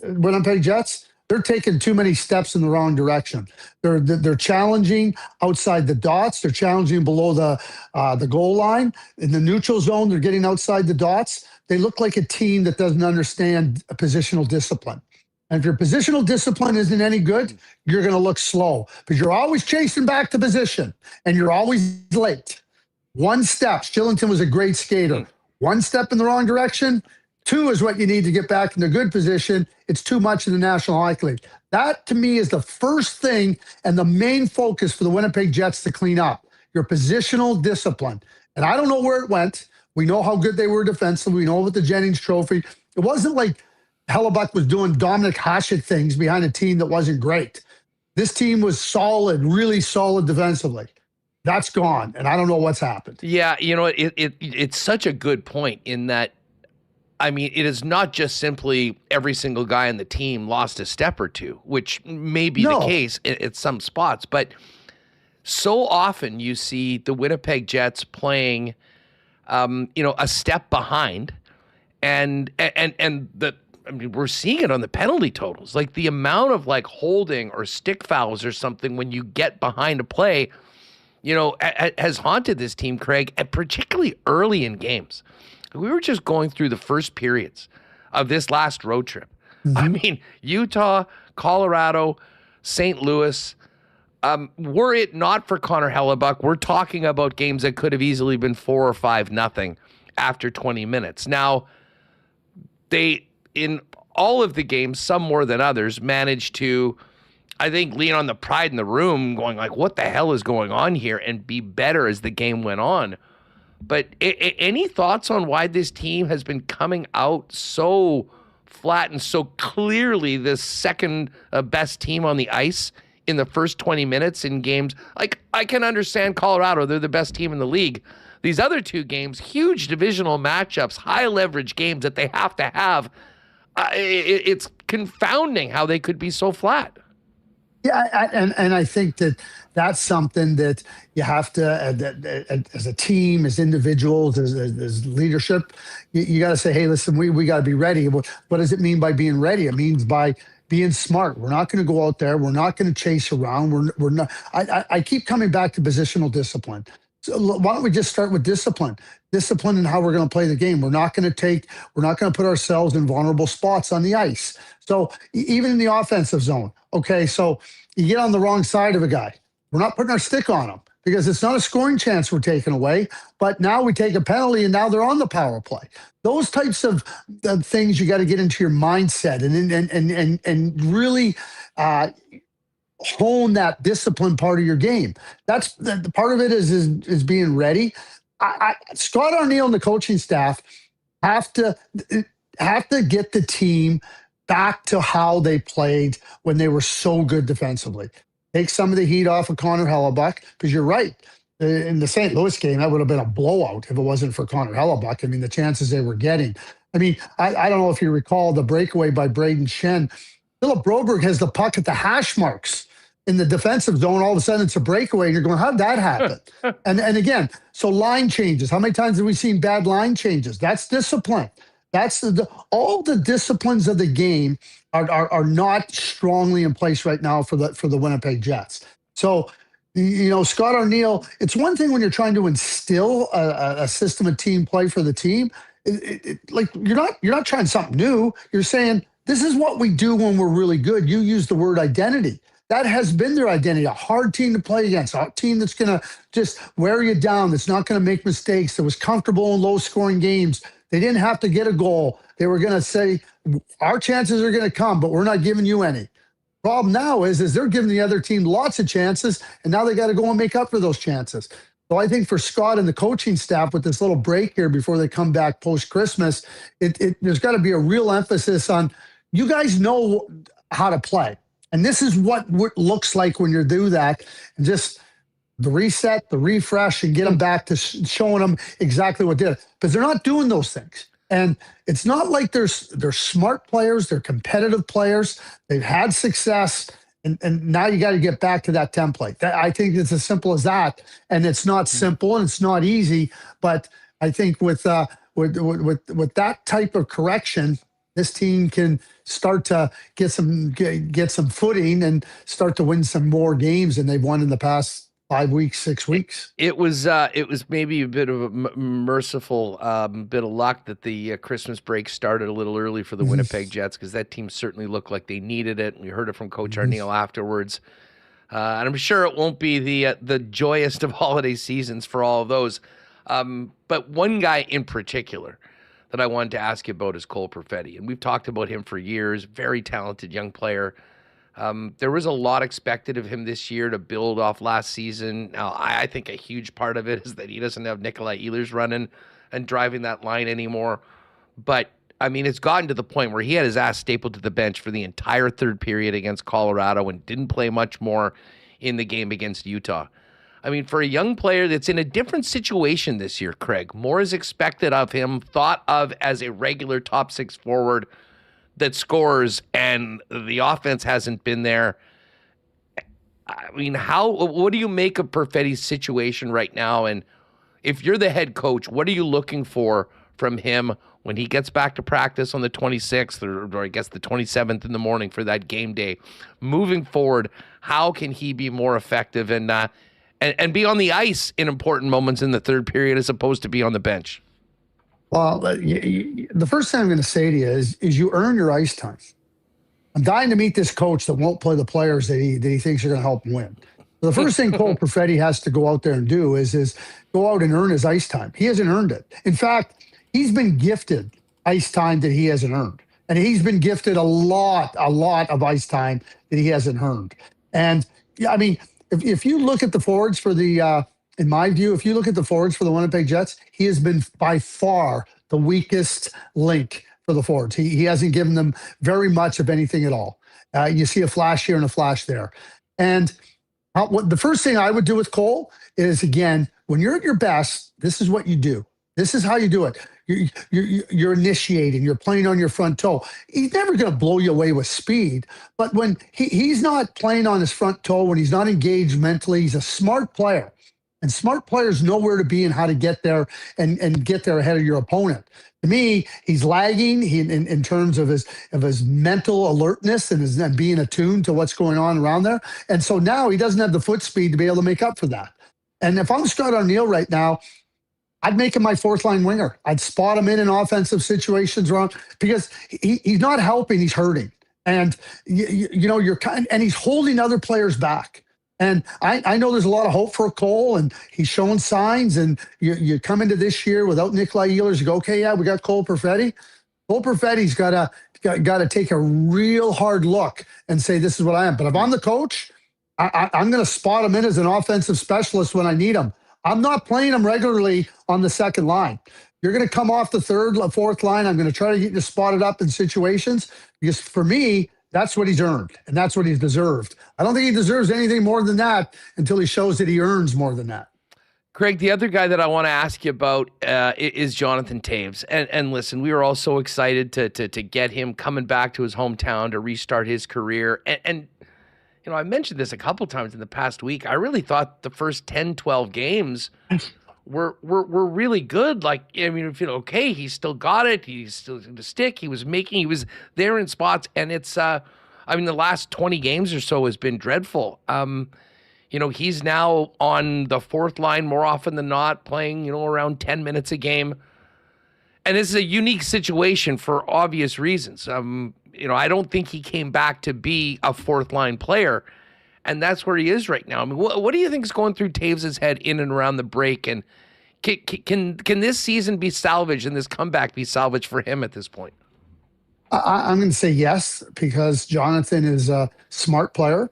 Winnipeg Jets, they're taking too many steps in the wrong direction. They're challenging outside the dots. They're challenging below the goal line. In the neutral zone, they're getting outside the dots. They look like a team that doesn't understand positional discipline. And if your positional discipline isn't any good, you're going to look slow, because you're always chasing back to position and you're always late. One step. Shillington was a great skater. One step in the wrong direction. Two is what you need to get back in a good position. It's too much in the National Hockey League. That, to me, is the first thing and the main focus for the Winnipeg Jets to clean up, your positional discipline. And I don't know where it went. We know how good they were defensively. We know with the Jennings Trophy. It wasn't like Hellebuck was doing Dominic Hasek things behind a team that wasn't great. This team was solid, really solid defensively. That's gone, and I don't know what's happened. Yeah, you know, it's such a good point in that, I mean, it is not just simply every single guy on the team lost a step or two, which may be the case at some spots, but so often you see the Winnipeg Jets playing, a step behind, and I mean, we're seeing it on the penalty totals. Like the amount of like holding or stick fouls or something when you get behind a play, has haunted this team, Craig, and particularly early in games. We were just going through the first periods of this last road trip. Mm-hmm. I mean, Utah, Colorado, St. Louis. Were it not for Connor Hellebuck, we're talking about games that could have easily been 4 or 5-0 after 20 minutes. Now, they, in all of the games, some more than others, managed to, I think, lean on the pride in the room, going like, what the hell is going on here, and be better as the game went on. But any thoughts on why this team has been coming out so flat and so clearly the second best team on the ice in the first 20 minutes in games. Like, I can understand Colorado. They're the best team in the league. These other two games, huge divisional matchups, high leverage games that they have to have. It's confounding how they could be so flat. Yeah, and I think that's something that you have to, as a team, as individuals, as leadership, you got to say, hey, listen, we got to be ready. What does it mean by being ready? It means by being smart. We're not going to go out there. We're not going to chase around. We're not. I keep coming back to positional discipline. So why don't we just start with discipline? Discipline in how we're going to play the game. We're not going to put ourselves in vulnerable spots on the ice. So even in the offensive zone, okay, so you get on the wrong side of a guy. We're not putting our stick on him because it's not a scoring chance we're taking away, but now we take a penalty and now they're on the power play. Those types of things you got to get into your mindset and really hone that discipline part of your game. That's the part of it is being ready. Scott Arniel and the coaching staff have to get the team back to how they played when they were so good defensively. Take some of the heat off of Connor Hellebuck, because you're right. In the St. Louis game, that would have been a blowout if it wasn't for Connor Hellebuck. I mean, the chances they were getting. I mean, I don't know if you recall the breakaway by Braden Shen. Philip Broberg has the puck at the hash marks in the defensive zone. All of a sudden, it's a breakaway, and you're going, how did that happen? and again, so line changes. How many times have we seen bad line changes? That's discipline. That's all the disciplines of the game are not strongly in place right now for the Winnipeg Jets. So, Scott Arniel, it's one thing when you're trying to instill a system of team play for the team. Like you're not trying something new. You're saying this is what we do when we're really good. You use the word identity. That has been their identity, a hard team to play against, a team that's going to just wear you down, that's not going to make mistakes, that was comfortable in low-scoring games. They didn't have to get a goal. They were going to say, our chances are going to come, but we're not giving you any. Problem now is they're giving the other team lots of chances, and now they got to go and make up for those chances. So I think for Scott and the coaching staff with this little break here before they come back post-Christmas, there's got to be a real emphasis on, you guys know how to play. And this is what it looks like when you do that. And just the reset, the refresh, and get them back to showing them exactly what did. Because they're not doing those things. And it's not like they're smart players. They're competitive players. They've had success. And now you got to get back to that template. I think it's as simple as that. And it's not simple and it's not easy. But I think with that type of correction, this team can start to get some footing and start to win some more games than they've won in the past 5 weeks, 6 weeks. It was maybe a bit of a merciful bit of luck that the Christmas break started a little early for the Winnipeg Jets, because that team certainly looked like they needed it. We heard it from Coach Arniel afterwards, and I'm sure it won't be the joyous of holiday seasons for all of those. But one guy in particular that I wanted to ask you about is Cole Perfetti, and we've talked about him for years. Very talented young player. There was a lot expected of him this year to build off last season. Now, I think a huge part of it is that he doesn't have Nikolai Ehlers running and driving that line anymore. But, I mean, it's gotten to the point where he had his ass stapled to the bench for the entire third period against Colorado and didn't play much more in the game against Utah. I mean, for a young player that's in a different situation this year, Craig, more is expected of him, thought of as a regular top six forward that scores, and the offense hasn't been there. I mean, what do you make of Perfetti's situation right now? And if you're the head coach, what are you looking for from him when he gets back to practice on the 26th or I guess the 27th in the morning for that game day? Moving forward, how can he be more effective and be on the ice in important moments in the third period as opposed to be on the bench? Well, the first thing I'm going to say to you is you earn your ice time. I'm dying to meet this coach that won't play the players that he thinks are going to help win. So the first thing Cole Perfetti has to go out there and do is go out and earn his ice time. He hasn't earned it. In fact, he's been gifted ice time that he hasn't earned. And he's been gifted a lot of ice time that he hasn't earned. And, yeah, I mean, if you look at the forwards for the in my view, if you look at the forwards for the Winnipeg Jets, he has been by far the weakest link for the forwards. He hasn't given them very much of anything at all. You see a flash here and a flash there. And the first thing I would do with Cole is, again, when you're at your best, this is what you do. This is how you do it. You're initiating. You're playing on your front toe. He's never going to blow you away with speed. But when he's not playing on his front toe, when he's not engaged mentally, he's a smart player. And smart players know where to be and how to get there and get there ahead of your opponent. To me, he's lagging in terms of his mental alertness and being attuned to what's going on around there. And so now he doesn't have the foot speed to be able to make up for that. And if I'm Scott O'Neill right now, I'd make him my fourth line winger. I'd spot him in offensive situations around, because he's not helping, he's hurting. And and he's holding other players back. And I know there's a lot of hope for Cole, and he's showing signs. And you come into this year without Nikolai Ehlers, you go, okay, yeah, we got Cole Perfetti. Cole Perfetti's got to take a real hard look and say, this is what I am. But if I'm the coach, I'm going to spot him in as an offensive specialist when I need him. I'm not playing him regularly on the second line. You're going to come off the third, fourth line. I'm going to try to get you spotted up in situations, because for me, that's what he's earned, and that's what he's deserved. I don't think he deserves anything more than that until he shows that he earns more than that. Craig, the other guy that I want to ask you about is Jonathan Toews. And listen, we were all so excited to get him coming back to his hometown to restart his career. And I mentioned this a couple times in the past week. I really thought the first 10, 12 games were really good. Like, I mean, okay, he still got it. He's still the stick. He was there in spots. And it's, the last 20 games or so has been dreadful. He's now on the fourth line more often than not, playing, around 10 minutes a game. And this is a unique situation for obvious reasons. I don't think he came back to be a fourth line player. And that's where he is right now. I mean, what do you think is going through Toews' head in and around the break? And can this season be salvaged and this comeback be salvaged for him at this point? I'm going to say yes, because Jonathan is a smart player.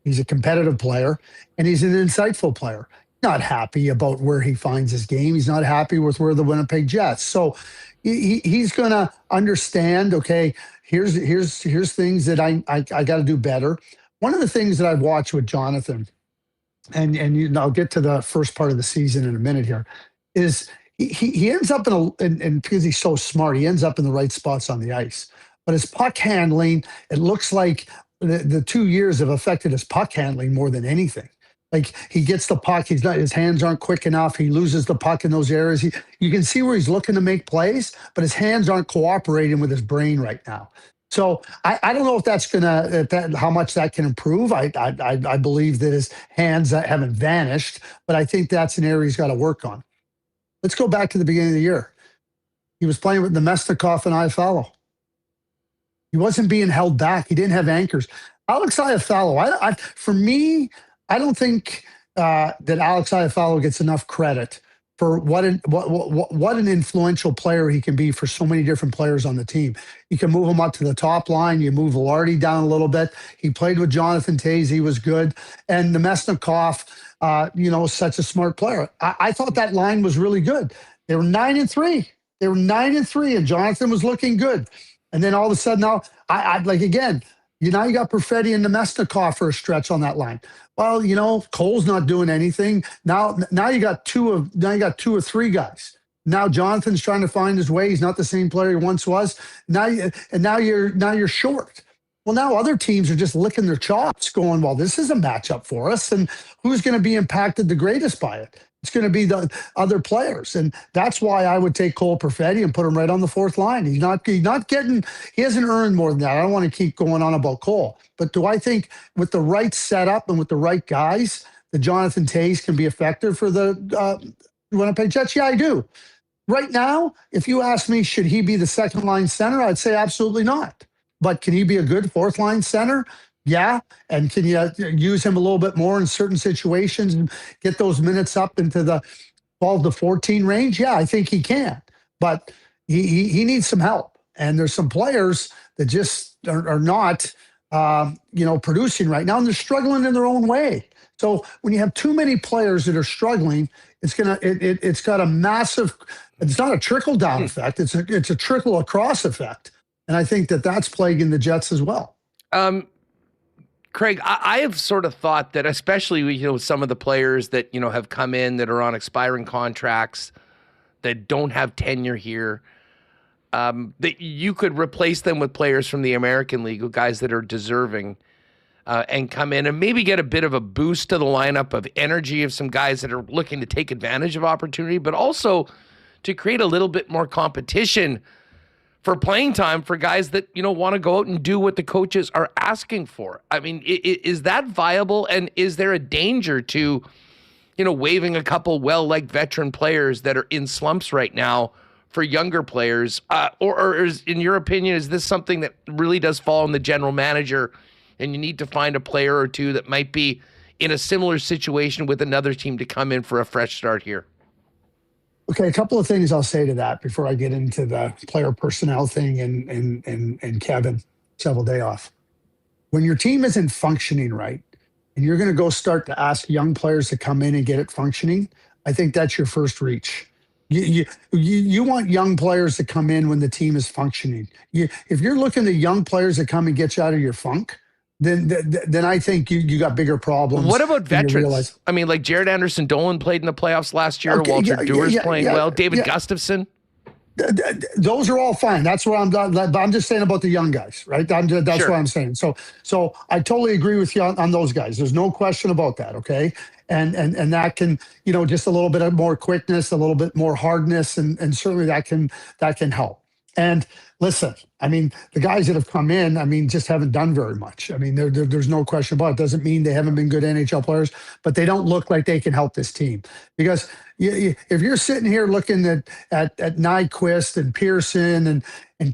He's a competitive player, and he's an insightful player. Not happy about where he finds his game. He's not happy with where the Winnipeg Jets. So he's going to understand, okay, here's things that I got to do better. One of the things that I've watched with Jonathan, and I'll get to the first part of the season in a minute here, is he ends up and because he's so smart, he ends up in the right spots on the ice. But his puck handling, it looks like the 2 years have affected his puck handling more than anything. Like, he gets the puck, his hands aren't quick enough. He loses the puck in those areas. You can see where he's looking to make plays, but his hands aren't cooperating with his brain right now. So I don't know if that's how much that can improve. I believe that his hands haven't vanished, but I think that's an area he's got to work on. Let's go back to the beginning of the year. He was playing with Nemesnikov and Iafallo. He wasn't being held back. He didn't have anchors. Alex Iafallo, for me, I don't think that Alex Iafallo gets enough credit for what an influential player he can be for so many different players on the team. You can move him up to the top line. You move Velarde down a little bit. He played with Jonathan Toews. He was good. And Nemesnikov, such a smart player. I thought that line was really good. They were 9-3. They were 9-3, and Jonathan was looking good. And then all of a sudden now, you got Perfetti and Nemesnikov for a stretch on that line. Well, Cole's not doing anything. Now you got two or three guys. Now Jonathan's trying to find his way. He's not the same player he once was. Now you're short. Well, now other teams are just licking their chops, going, well, this is a matchup for us, and who's going to be impacted the greatest by it? It's going to be the other players. And that's why I would take Cole Perfetti and put him right on the fourth line. He hasn't earned more than that. I don't want to keep going on about Cole. But do I think with the right setup and with the right guys, that Jonathan Toews can be effective for the Winnipeg Jets? Yeah, I do. Right now, if you ask me, should he be the second line center? I'd say absolutely not. But can he be a good fourth line center? Yeah, and can you use him a little bit more in certain situations and get those minutes up into the 12 to 14 range? Yeah, I think he can, but he needs some help. And there's some players that just are not, producing right now, and they're struggling in their own way. So when you have too many players that are struggling, it's got a massive. It's not a trickle down effect. It's a trickle across effect, and I think that's plaguing the Jets as well. Craig, I have sort of thought that, especially some of the players that have come in that are on expiring contracts that don't have tenure here, that you could replace them with players from the American League, guys that are deserving. And come in and maybe get a bit of a boost to the lineup of energy of some guys that are looking to take advantage of opportunity, but also to create a little bit more competition for playing time for guys that, want to go out and do what the coaches are asking for. I mean, is that viable? And is there a danger to, waiving a couple well-liked veteran players that are in slumps right now for younger players? Or is, in your opinion, is this something that really does fall on the general manager, and you need to find a player or two that might be in a similar situation with another team to come in for a fresh start here? Okay, a couple of things I'll say to that before I get into the player personnel thing and Kevin Cheveldayoff. When your team isn't functioning right, and you're going to go start to ask young players to come in and get it functioning, I think that's your first reach. You want young players to come in when the team is functioning. If you're looking at young players that come and get you out of your funk, then I think you got bigger problems. What about veterans? I mean, like Jared Anderson Dolan played in the playoffs last year. Okay, Walter Duehr's playing well. David Gustafson. Those are all fine. That's what I'm just saying about the young guys, right? That's sure. what I'm saying. So I totally agree with you on those guys. There's no question about that. Okay. And that can, just a little bit of more quickness, a little bit more hardness, and certainly that can help. And listen, I mean, the guys that have come in, just haven't done very much. I mean, there's no question about it. Doesn't mean they haven't been good NHL players, but they don't look like they can help this team. Because if you're sitting here looking at Nyquist and Pearson and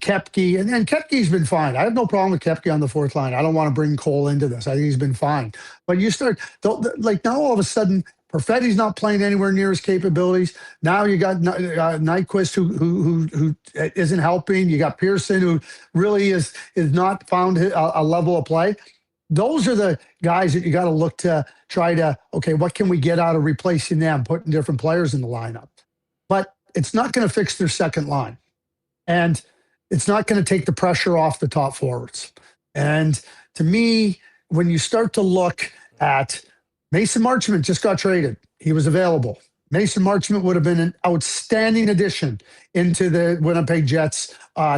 Koepke, and Koepke's been fine. I have no problem with Koepke on the fourth line. I don't want to bring Cole into this. I think he's been fine. But you start, now all of a sudden, Perfetti's not playing anywhere near his capabilities. Now you got Nyquist who isn't helping. You got Pearson who really is not found a level of play. Those are the guys that you got to look to try to, okay, what can we get out of replacing them, putting different players in the lineup? But it's not going to fix their second line. And it's not going to take the pressure off the top forwards. And to me, when you start to look at Mason Marchment just got traded. He was available. Mason Marchment would have been an outstanding addition into the Winnipeg Jets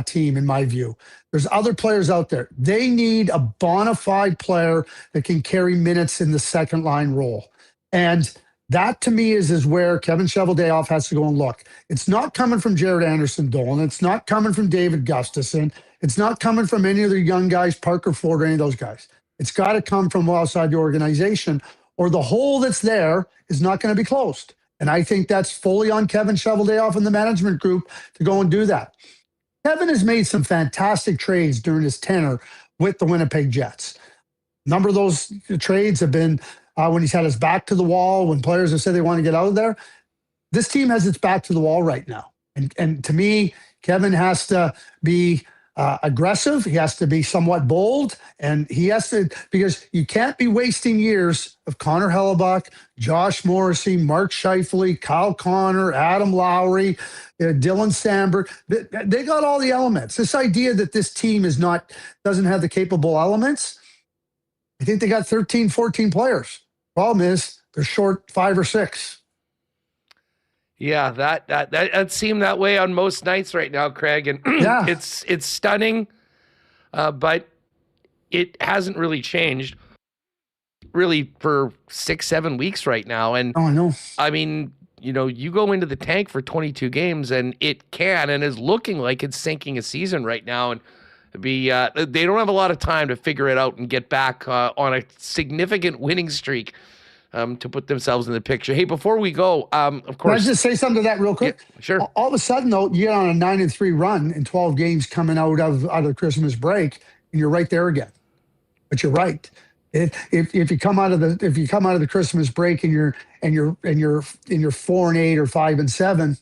team, in my view. There's other players out there. They need a bona fide player that can carry minutes in the second line role. And that, to me, is where Kevin Cheveldayoff has to go and look. It's not coming from Jared Anderson Dolan. It's not coming from David Gustafson. It's not coming from any of the young guys, Parker Ford, or any of those guys. It's got to come from outside the organization, or the hole that's there is not going to be closed. And I think that's fully on Kevin Cheveldayoff and the management group to go and do that. Kevin has made some fantastic trades during his tenure with the Winnipeg Jets. A number of those trades have been when he's had his back to the wall, when players have said they want to get out of there. This team has its back to the wall right now. And to me, Kevin has to be aggressive. He has to be somewhat bold, and he has to, because you can't be wasting years of Connor Hellebuck, Josh Morrissey, Mark Scheifele, Kyle Connor, Adam Lowry, Dylan Sandberg. They got all the elements. This idea that this team doesn't have the capable elements, I think they got 13, 14 players. Problem is they're short 5 or 6. Yeah, that seemed that way on most nights right now, Craig, and yeah. it's stunning, but it hasn't really changed really for 6-7 weeks right now. And I know. I mean, you go into the tank for 22 games, and it can and is looking like it's sinking a season right now, and they don't have a lot of time to figure it out and get back on a significant winning streak. To put themselves in the picture. Hey, before we go, of course. Can I just say something to that real quick? Yeah, sure. All of a sudden, though, you get on a 9-3 run in 12 games coming out of the Christmas break, and you're right there again. But you're right. If you come out of the Christmas break and you're 4-8 or 5-7,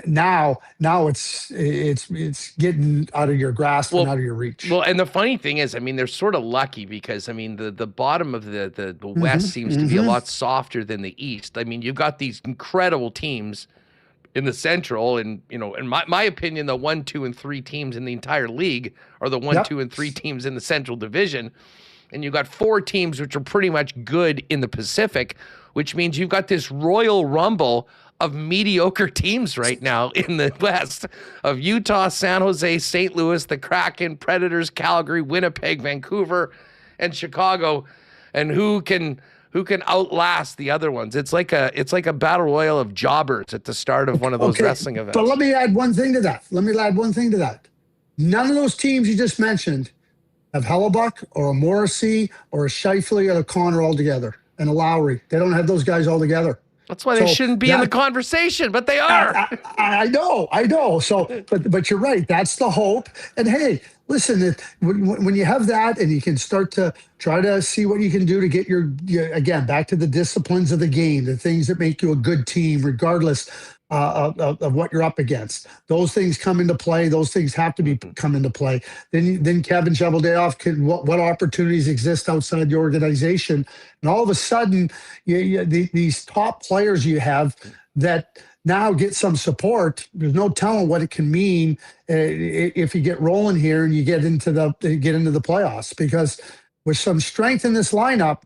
now it's getting out of your grasp and out of your reach. Well, and the funny thing is, I mean, they're sort of lucky because I mean the bottom of the West seems to be a lot softer than the East. I mean, you've got these incredible teams in the Central, and in my opinion, the 1, 2, and 3 teams in the entire league are the 1, 2, and 3 teams in the Central Division, and you've got 4 teams which are pretty much good in the Pacific, which means you've got this Royal Rumble of mediocre teams right now in the West of Utah, San Jose, St. Louis, the Kraken, Predators, Calgary, Winnipeg, Vancouver, and Chicago, and who can outlast the other ones. It's like a battle royal of jobbers at the start of one of those wrestling events. But let me add one thing to that. None of those teams you just mentioned have Hellebuck or a Morrissey or a Scheifele or a Connor all together, and a Lowry. They don't have those guys all together. That's why they shouldn't be in the conversation, but they are. I know. So, but you're right. That's the hope. And hey, listen, when you have that, and you can start to try to see what you can do to get your again back to the disciplines of the game, the things that make you a good team, regardless of what you're up against. Those things come into play. Those things have to come into play. Then Kevin Cheveldayoff can what opportunities exist outside the organization, and all of a sudden, these top players you have that now get some support. There's no telling what it can mean if you get rolling here and you get into the playoffs, because with some strength in this lineup,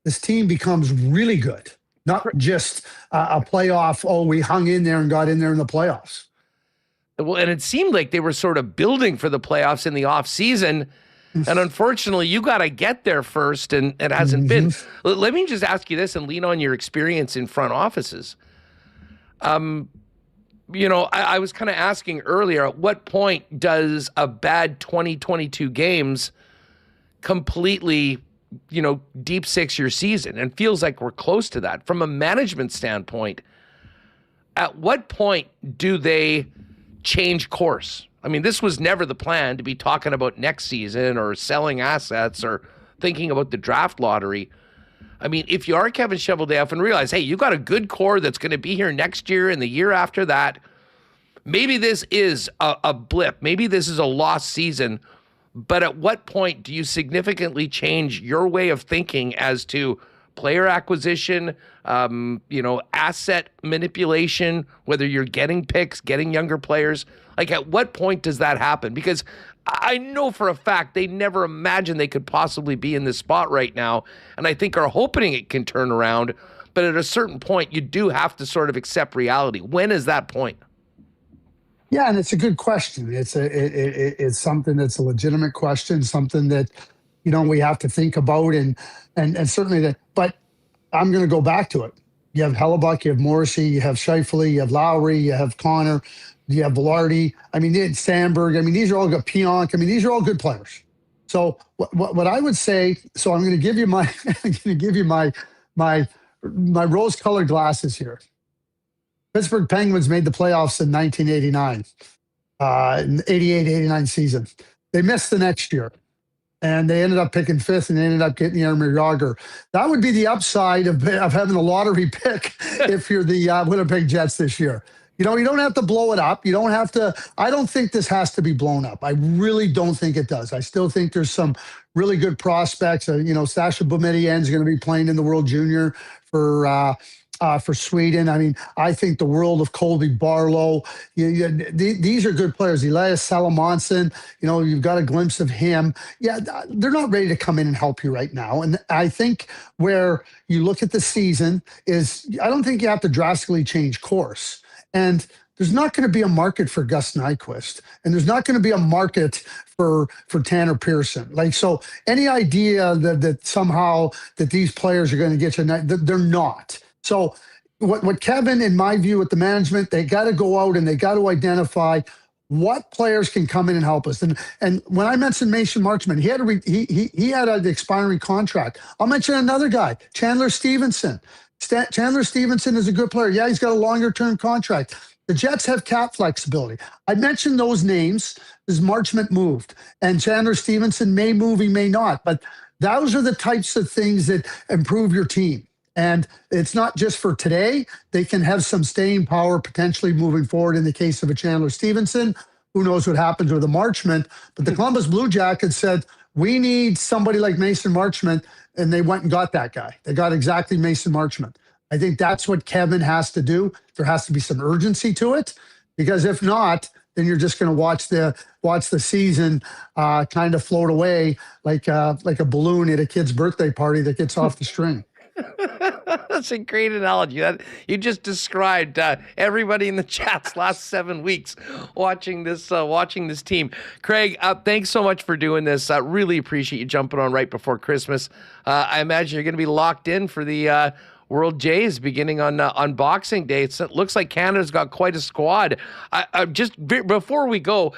this team becomes really good. Not just a playoff, we hung in there and got in there in the playoffs. Well, and it seemed like they were sort of building for the playoffs in the off season. And unfortunately, you got to get there first, and it hasn't been. Let me just ask you this and lean on your experience in front offices. I was kind of asking earlier, at what point does a bad 2022 games completely deep 6-year season? And feels like we're close to that. From a management standpoint, at what point do they change course? I mean, this was never the plan to be talking about next season or selling assets or thinking about the draft lottery. I mean, if you are Kevin Cheveldayoff and realize, hey, you got a good core that's going to be here next year and the year after that, maybe this is a blip. Maybe this is a lost season. But at what point do you significantly change your way of thinking as to player acquisition, asset manipulation, whether you're getting picks, getting younger players? Like, at what point does that happen? Because I know for a fact they never imagined they could possibly be in this spot right now, and I think are hoping it can turn around. But at a certain point, you do have to sort of accept reality. When is that point? Yeah, and it's a good question. It's something that's a legitimate question, something that we have to think about, and certainly that. But I'm going to go back to it. You have Hellebuck, you have Morrissey, you have Scheifele, you have Lowry, you have Connor, you have Velarde. I mean, Sandberg. I mean, these are all good. Pionk. I mean, these are all good players. So what I would say. So I'm going to give you my rose-colored glasses here. Pittsburgh Penguins made the playoffs in 1989, 88-89 season. They missed the next year, and they ended up picking 5th, and they ended up getting Jaromir Jagr. That would be the upside of having a lottery pick if you're the Winnipeg Jets this year. You don't have to blow it up. You don't have to. I don't think this has to be blown up. I really don't think it does. I still think there's some really good prospects. Sasha Boumedienne is going to be playing in the World Junior for Sweden. I mean, I think the world of Colby Barlow. These are good players. Elias Salamonson, you've got a glimpse of him. Yeah, they're not ready to come in and help you right now. And I think where you look at the season is, I don't think you have to drastically change course. And there's not going to be a market for Gus Nyquist, and there's not going to be a market for Tanner Pearson. So any idea that somehow that these players are going to get you, they're not. So what Kevin, in my view, with the management, they got to go out and they got to identify what players can come in and help us. And when I mentioned Mason Marchment, he had an expiring contract. I'll mention another guy, Chandler Stevenson. Chandler Stevenson is a good player. Yeah, he's got a longer-term contract. The Jets have cap flexibility. I mentioned those names as Marchment moved, and Chandler Stevenson may move, he may not. But those are the types of things that improve your team. And it's not just for today. They can have some staying power potentially moving forward in the case of a Chandler Stevenson. Who knows what happens with a Marchment. But the Columbus Blue Jackets said, we need somebody like Mason Marchment, and they went and got that guy. They got exactly Mason Marchment. I think that's what Kevin has to do. There has to be some urgency to it, because if not, then you're just going to watch the season kind of float away like a balloon at a kid's birthday party that gets off the string. That's a great analogy. That you just described everybody in the chat's last 7 weeks watching this team. Craig, thanks so much for doing this. Really appreciate you jumping on right before Christmas. I imagine you're going to be locked in for the World Jays beginning on Boxing Day. It looks like Canada's got quite a squad. Before we go,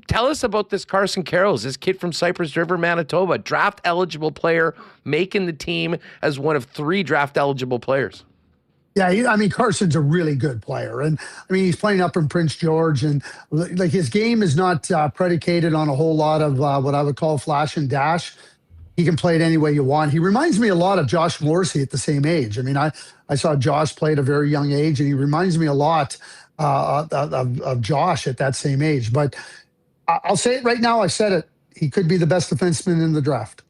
tell us about this Carson Carrolls, this kid from Cypress River, Manitoba, draft-eligible player, making the team as one of 3 draft-eligible players. Yeah, Carson's a really good player. And, he's playing up in Prince George. And, his game is not predicated on a whole lot of what I would call flash and dash. He can play it any way you want. He reminds me a lot of Josh Morrissey at the same age. I saw Josh play at a very young age, and he reminds me a lot of Josh at that same age. But I'll say it right now. I said it. He could be the best defenseman in the draft.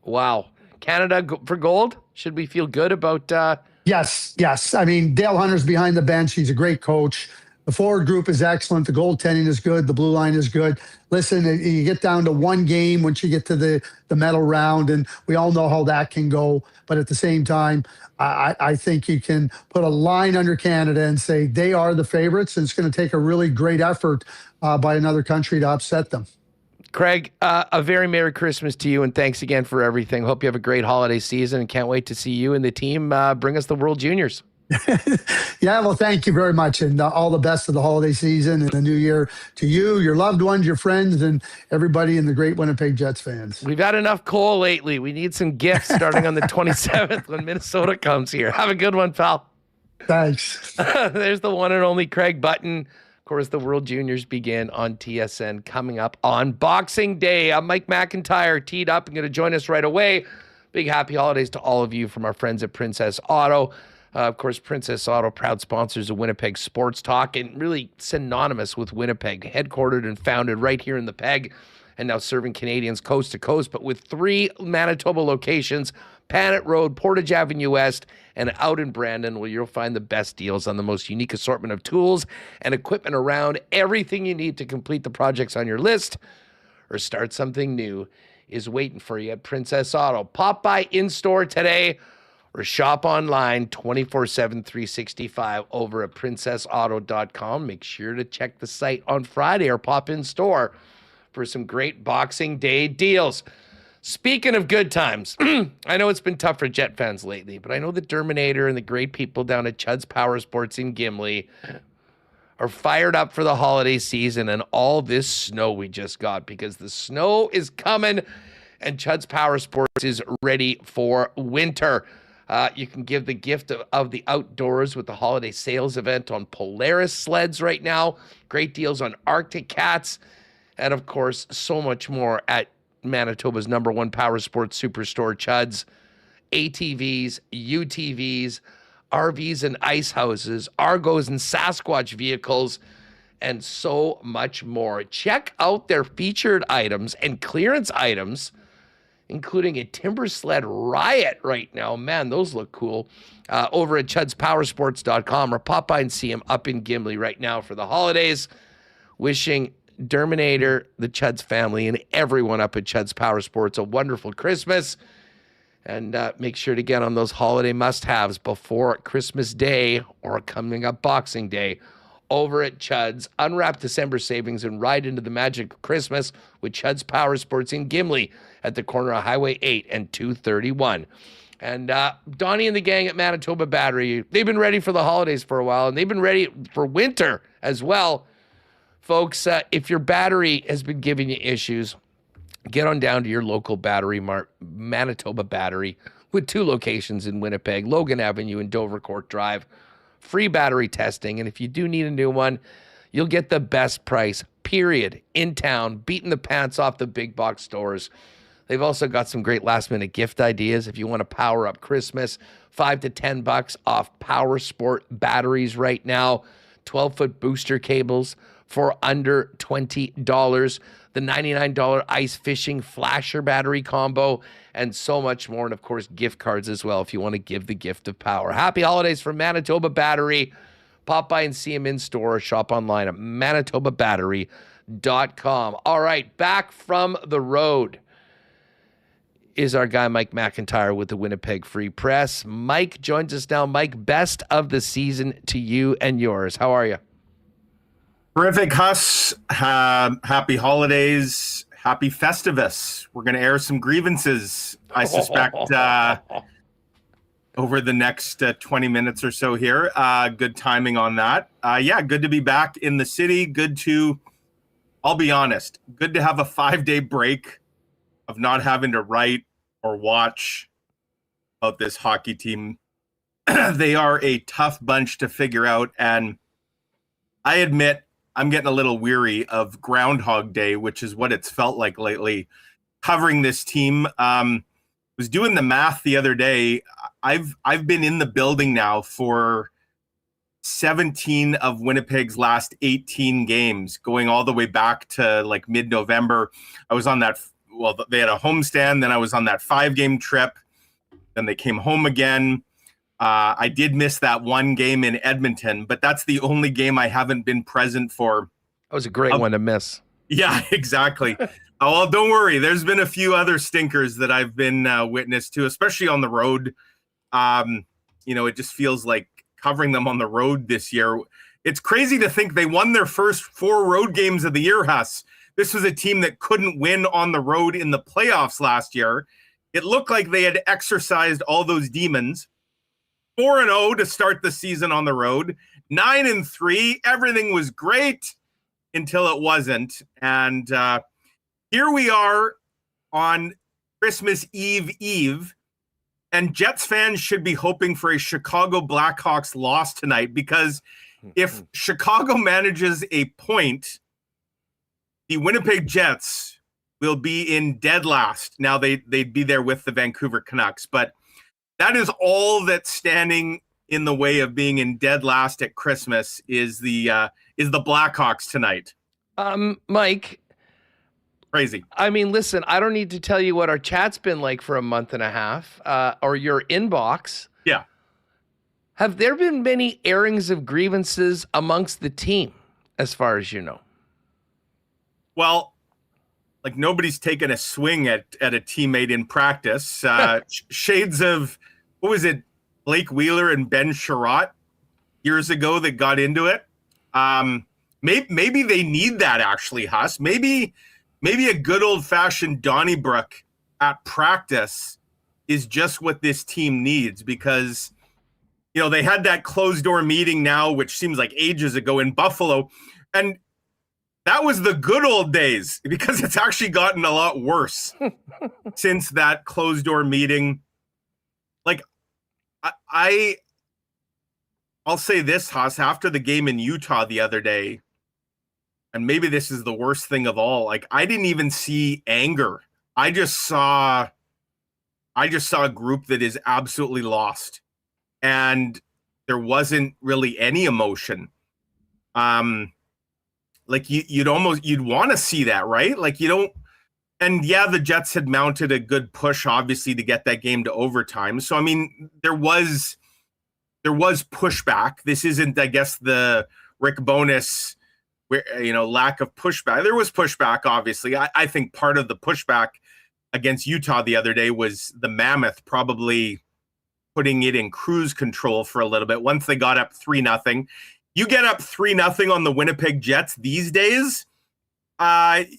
Wow. Canada for gold? Should we feel good about... Yes. Dale Hunter's behind the bench. He's a great coach. The forward group is excellent. The goaltending is good. The blue line is good. Listen, you get down to one game once you get to the medal round, and we all know how that can go. But at the same time, I think you can put a line under Canada and say they are the favorites, and it's going to take a really great effort by another country to upset them. Craig, a very Merry Christmas to you, and thanks again for everything. Hope you have a great holiday season, and can't wait to see you and the team bring us the World Juniors. Yeah, well, thank you very much, and all the best of the holiday season and the new year to you, your loved ones, your friends, and everybody in the great Winnipeg Jets fans. We've had enough coal lately. We need some gifts starting on the 27th when Minnesota comes here. Have a good one, pal. Thanks. There's the one and only Craig Button. Of course, the World Juniors begin on TSN coming up on Boxing Day. I'm Mike McIntyre, teed up and going to join us right away. Big happy holidays to all of you from our friends at Princess Auto. Of course, Princess Auto, proud sponsors of Winnipeg Sports Talk, and really synonymous with Winnipeg, headquartered and founded right here in the Peg, and now serving Canadians coast to coast, but with 3 Manitoba locations, Panet Road, Portage Avenue West, and out in Brandon, where you'll find the best deals on the most unique assortment of tools and equipment around. Everything you need to complete the projects on your list or start something new is waiting for you at Princess Auto. Pop by in-store today, or shop online 24/7, 365 over at princessauto.com. Make sure to check the site on Friday or pop in store for some great Boxing Day deals. Speaking of good times, I know it's been tough for Jet fans lately, but I know the Terminator and the great people down at Chud's Power Sports in Gimli are fired up for the holiday season and all this snow we just got, because the snow is coming and Chud's Power Sports is ready for winter. You can give the gift of the outdoors with the holiday sales event on Polaris sleds right now. Great deals on Arctic Cats. And, of course, so much more at Manitoba's #1 power sports superstore, Chud's. ATVs, UTVs, RVs and ice houses, Argos and Sasquatch vehicles, and so much more. Check out their featured items and clearance items, including a timber sled Riot right now. Man, those look cool. Over at chudspowersports.com, or pop by and see him up in Gimli right now for the holidays. Wishing Derminator, the Chuds family, and everyone up at Chud's Power Sports a wonderful Christmas. And make sure to get on those holiday must-haves before Christmas Day or coming up Boxing Day. Over at Chud's, unwrap December savings and ride into the magic of Christmas with Chud's Power Sports in Gimli at the corner of Highway 8 and 231. And Donnie and the gang at Manitoba Battery, they've been ready for the holidays for a while, and they've been ready for winter as well. Folks, if your battery has been giving you issues, get on down to your local battery mart, Manitoba Battery, with 2 locations in Winnipeg, Logan Avenue and Dovercourt Drive. Free battery testing, and if you do need a new one, you'll get the best price, period, in town, beating the pants off the big box stores. They've also got some great last-minute gift ideas. If you want to power up Christmas, $5 to $10 off Power Sport batteries right now. 12-foot booster cables for under $20. The $99 ice fishing flasher battery combo, and so much more. And of course, gift cards as well if you want to give the gift of power. Happy holidays from Manitoba Battery. Pop by and see them in store or shop online at manitobabattery.com. All right, back from the road is our guy Mike McIntyre with the Winnipeg Free Press. Mike joins us now. Mike, best of the season to you and yours. How are you? Terrific, Huss. Happy holidays. Happy Festivus. We're going to air some grievances, I suspect, over the next 20 minutes or so here. Good timing on that. Good to be back in the city. I'll be honest, good to have a 5-day break of not having to write or watch about this hockey team. They are a tough bunch to figure out, and I admit I'm getting a little weary of Groundhog Day, which is what it's felt like lately, covering this team. Was doing the math the other day. I've been in the building now for 17 of Winnipeg's last 18 games, going all the way back to like mid-November. I was on that. Well, they had a homestand. Then I was on that 5-game trip. Then they came home again. I did miss that one game in Edmonton, but that's the only game I haven't been present for. That was a great one to miss. Yeah, exactly. Well, don't worry. There's been a few other stinkers that I've been witness to, especially on the road. It just feels like covering them on the road this year. It's crazy to think they won their first 4 road games of the year, Huss. This was a team that couldn't win on the road in the playoffs last year. It looked like they had exercised all those demons. 4-0 to start the season on the road. 9-3. Everything was great until it wasn't. And here we are on Christmas Eve. And Jets fans should be hoping for a Chicago Blackhawks loss tonight, because if Chicago manages a point, the Winnipeg Jets will be in dead last. Now they'd be there with the Vancouver Canucks, but that is all that's standing in the way of being in dead last at Christmas is the Blackhawks tonight. Mike, crazy. I mean, listen, I don't need to tell you what our chat's been like for a month and a half, or your inbox. Yeah. Have there been many airings of grievances amongst the team, as far as you know? Well, like nobody's taken a swing at a teammate in practice. Shades of, what was it, Blake Wheeler and Ben Sherratt years ago that got into it. Maybe they need that, actually, Huss. Maybe a good old-fashioned Donnybrook at practice is just what this team needs, because, they had that closed-door meeting now, which seems like ages ago in Buffalo, and that was the good old days, because it's actually gotten a lot worse since that closed-door meeting. Like, I'll say this, Haas, after the game in Utah the other day, and maybe this is the worst thing of all, like, I didn't even see anger. I just saw a group that is absolutely lost, and there wasn't really any emotion. Like you'd want to see that, right? Like you don't. And yeah, the Jets had mounted a good push, obviously, to get that game to overtime. So I mean, there was pushback. This isn't, I guess, the Rick Bowness, lack of pushback. There was pushback, obviously. I think part of the pushback against Utah the other day was the Mammoth probably putting it in cruise control for a little bit. Once they got up 3-0, you get up 3-0 on the Winnipeg Jets these days,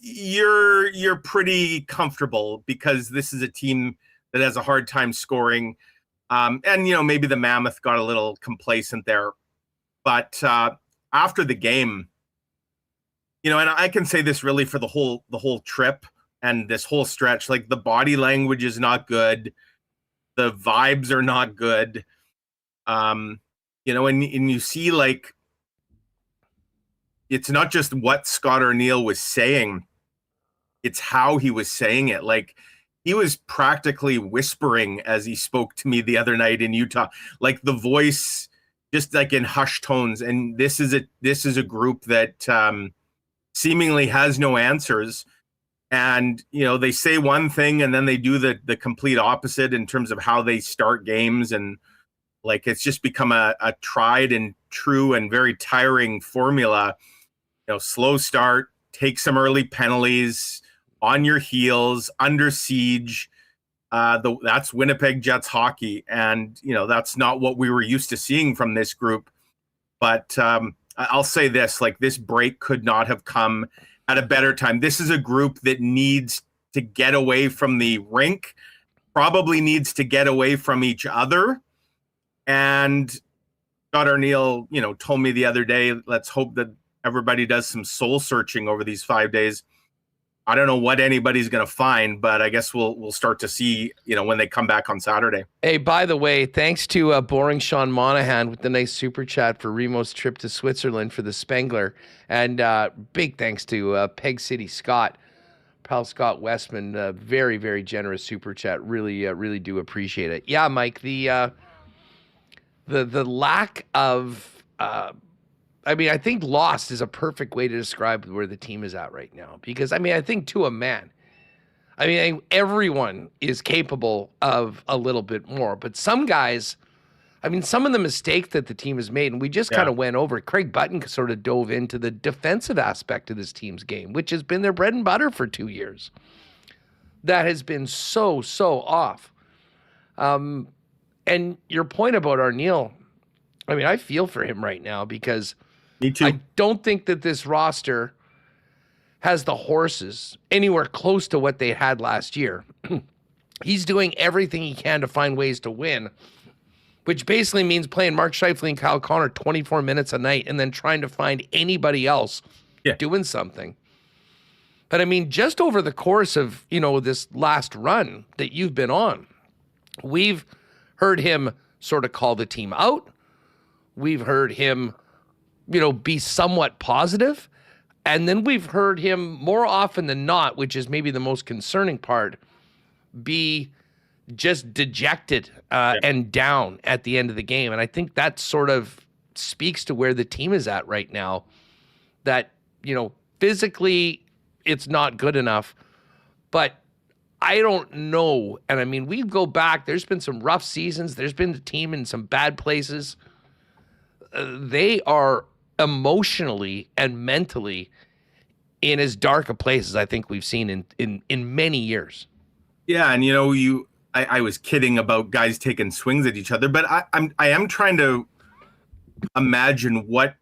you're pretty comfortable, because this is a team that has a hard time scoring. And maybe the Mammoth got a little complacent there. But after the game, and I can say this really for the whole trip and this whole stretch, like the body language is not good. The vibes are not good. And you see, like, it's not just what Scott Arniel was saying, it's how he was saying it. Like, he was practically whispering as he spoke to me the other night in Utah, like the voice just like in hushed tones. And this is a group that seemingly has no answers. And, they say one thing and then they do the complete opposite in terms of how they start games. And like, it's just become a tried and true and very tiring formula. Slow start, take some early penalties, on your heels, under siege. That's Winnipeg Jets hockey. And, that's not what we were used to seeing from this group. But I'll say this, like, this break could not have come at a better time. This is a group that needs to get away from the rink, probably needs to get away from each other. And Scott Arniel, told me the other day, let's hope that everybody does some soul searching over these 5 days. I don't know what anybody's going to find, but I guess we'll start to see, when they come back on Saturday. Hey, by the way, thanks to Boring Sean Monahan with the nice super chat for Remo's trip to Switzerland for the Spengler. And big thanks to Peg City Scott, pal Scott Westman. Very, very generous super chat. Really do appreciate it. Yeah, Mike, the lack of... I think lost is a perfect way to describe where the team is at right now. Because, I think to a man, everyone is capable of a little bit more. But some guys, some of the mistakes that the team has made, and we just kind of went over, Craig Button sort of dove into the defensive aspect of this team's game, which has been their bread and butter for 2 years. That has been so off. And your point about Arniel, I feel for him right now because... Me too. I don't think that this roster has the horses anywhere close to what they had last year. He's doing everything he can to find ways to win, which basically means playing Mark Scheifele and Kyle Connor 24 minutes a night and then trying to find anybody else doing something. But just over the course of, this last run that you've been on, we've heard him sort of call the team out. We've heard him be somewhat positive. And then we've heard him more often than not, which is maybe the most concerning part, be just dejected and down at the end of the game. And I think that sort of speaks to where the team is at right now, that, physically it's not good enough, but I don't know. And we go back, there's been some rough seasons. There's been the team in some bad places. They are emotionally and mentally in as dark a place as I think we've seen in many years. Yeah, and I was kidding about guys taking swings at each other, but I am trying to imagine what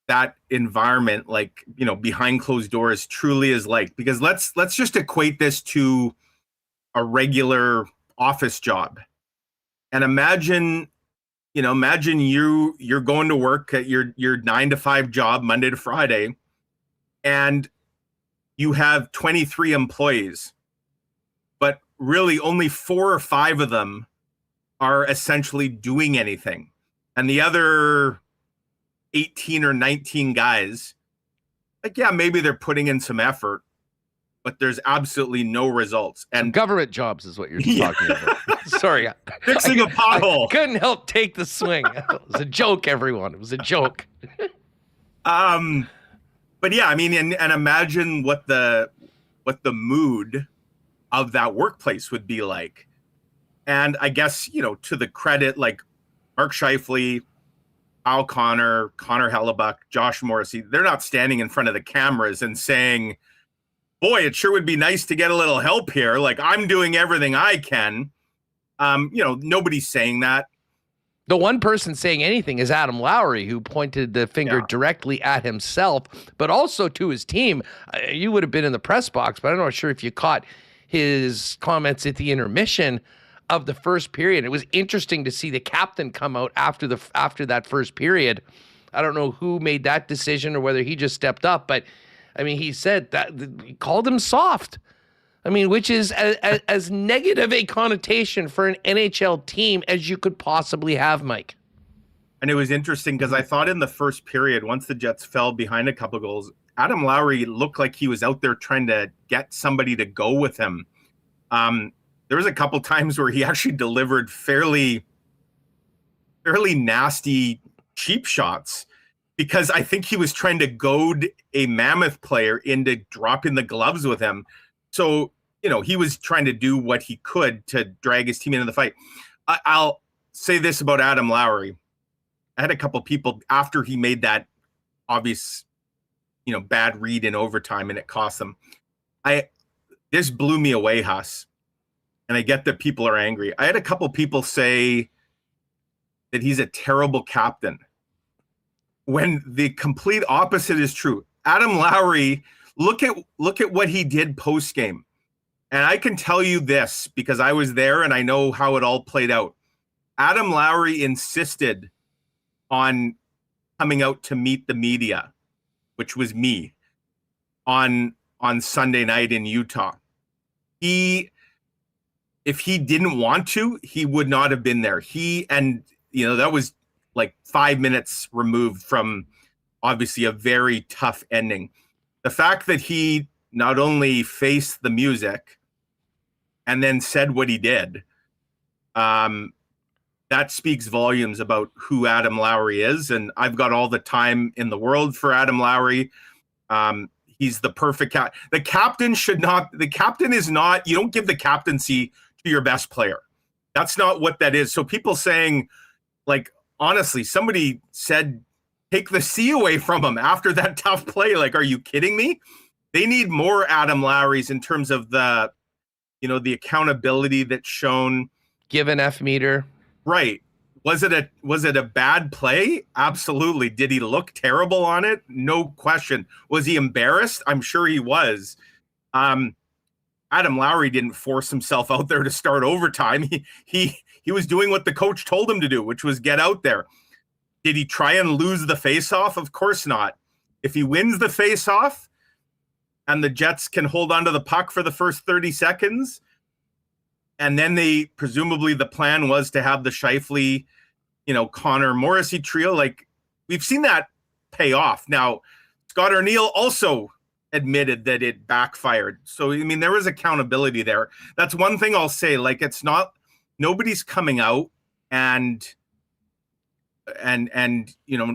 that environment, like, behind closed doors truly is like, because let's just equate this to a regular office job. And imagine you're going to work at your 9-to-5 job Monday to Friday, and you have 23 employees, but really only 4 or 5 of them are essentially doing anything. And the other 18 or 19 guys, like, maybe they're putting in some effort, but there's absolutely no results. And government jobs is what you're talking about. Sorry. Fixing a pothole. I couldn't help take the swing. It was a joke, everyone. It was a joke. But yeah, and imagine what the mood of that workplace would be like. And I guess, to the credit, like Mark Scheifele, Kyle Connor Hellebuck, Josh Morrissey, they're not standing in front of the cameras and saying, boy, it sure would be nice to get a little help here. Like, I'm doing everything I can. Nobody's saying that. The one person saying anything is Adam Lowry, who pointed the finger directly at himself, but also to his team. You would have been in the press box, but I'm not sure if you caught his comments at the intermission of the first period. It was interesting to see the captain come out after that first period. I don't know who made that decision or whether he just stepped up, but he said that he called him soft. Which is as negative a connotation for an NHL team as you could possibly have, Mike. And it was interesting because I thought in the first period, once the Jets fell behind a couple goals, Adam Lowry looked like he was out there trying to get somebody to go with him. There was a couple times where he actually delivered fairly nasty cheap shots, because I think he was trying to goad a Mammoth player into dropping the gloves with him. So, he was trying to do what he could to drag his team into the fight. I'll say this about Adam Lowry. I had a couple people after he made that obvious, bad read in overtime and it cost them. This blew me away, Huss. And I get that people are angry. I had a couple people say that he's a terrible captain, when the complete opposite is true. Adam Lowry, look at what he did post game. And I can tell you this because I was there and I know how it all played out. Adam Lowry insisted on coming out to meet the media, which was me, on Sunday night in Utah. If he didn't want to, he would not have been there. That was like 5 minutes removed from obviously a very tough ending. The fact that he not only faced the music and then said what he did, that speaks volumes about who Adam Lowry is. And I've got all the time in the world for Adam Lowry. He's the perfect The captain is not, you don't give the captaincy to your best player. That's not what that is. So people saying, like, honestly, somebody said, take the C away from him after that tough play. Like, are you kidding me? They need more Adam Lowrys in terms of the accountability that's shown. Give an F meter. Right. Was it a bad play? Absolutely. Did he look terrible on it? No question. Was he embarrassed? I'm sure he was. Adam Lowry didn't force himself out there to start overtime. He was doing what the coach told him to do, which was get out there. Did he try and lose the faceoff? Of course not. If he wins the faceoff and the Jets can hold onto the puck for the first 30 seconds, and then presumably the plan was to have the Scheifele, Connor Morrissey trio, like, we've seen that pay off. Now, Scott Arniel also admitted that it backfired. So, there was accountability there. That's one thing I'll say. Like, it's not, nobody's coming out and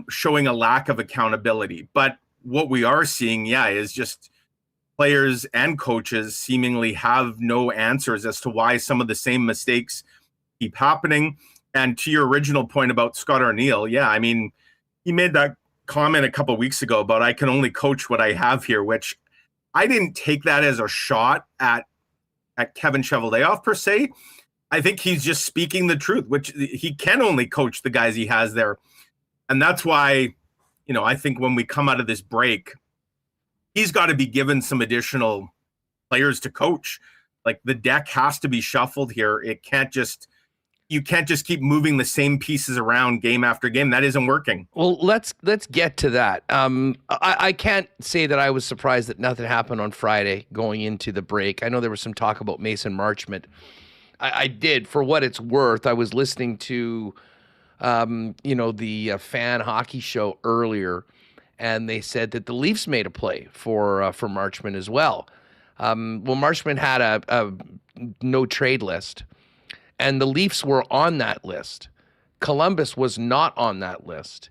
showing a lack of accountability. But what we are seeing, is just players and coaches seemingly have no answers as to why some of the same mistakes keep happening. And to your original point about Scott Arniel, he made that comment a couple of weeks ago about I can only coach what I have here, which I didn't take that as a shot at Kevin Cheveldayoff per se. I think he's just speaking the truth, which he can only coach the guys he has there. And that's why, I think when we come out of this break, he's got to be given some additional players to coach. Like, the deck has to be shuffled here. You can't just keep moving the same pieces around game after game. That isn't working. Well, let's get to that. I can't say that I was surprised that nothing happened on Friday going into the break. I know there was some talk about Mason Marchment. I did, for what it's worth. I was listening to, the fan hockey show earlier, and they said that the Leafs made a play for Marchment as well. Marchment had a no trade list, and the Leafs were on that list. Columbus was not on that list.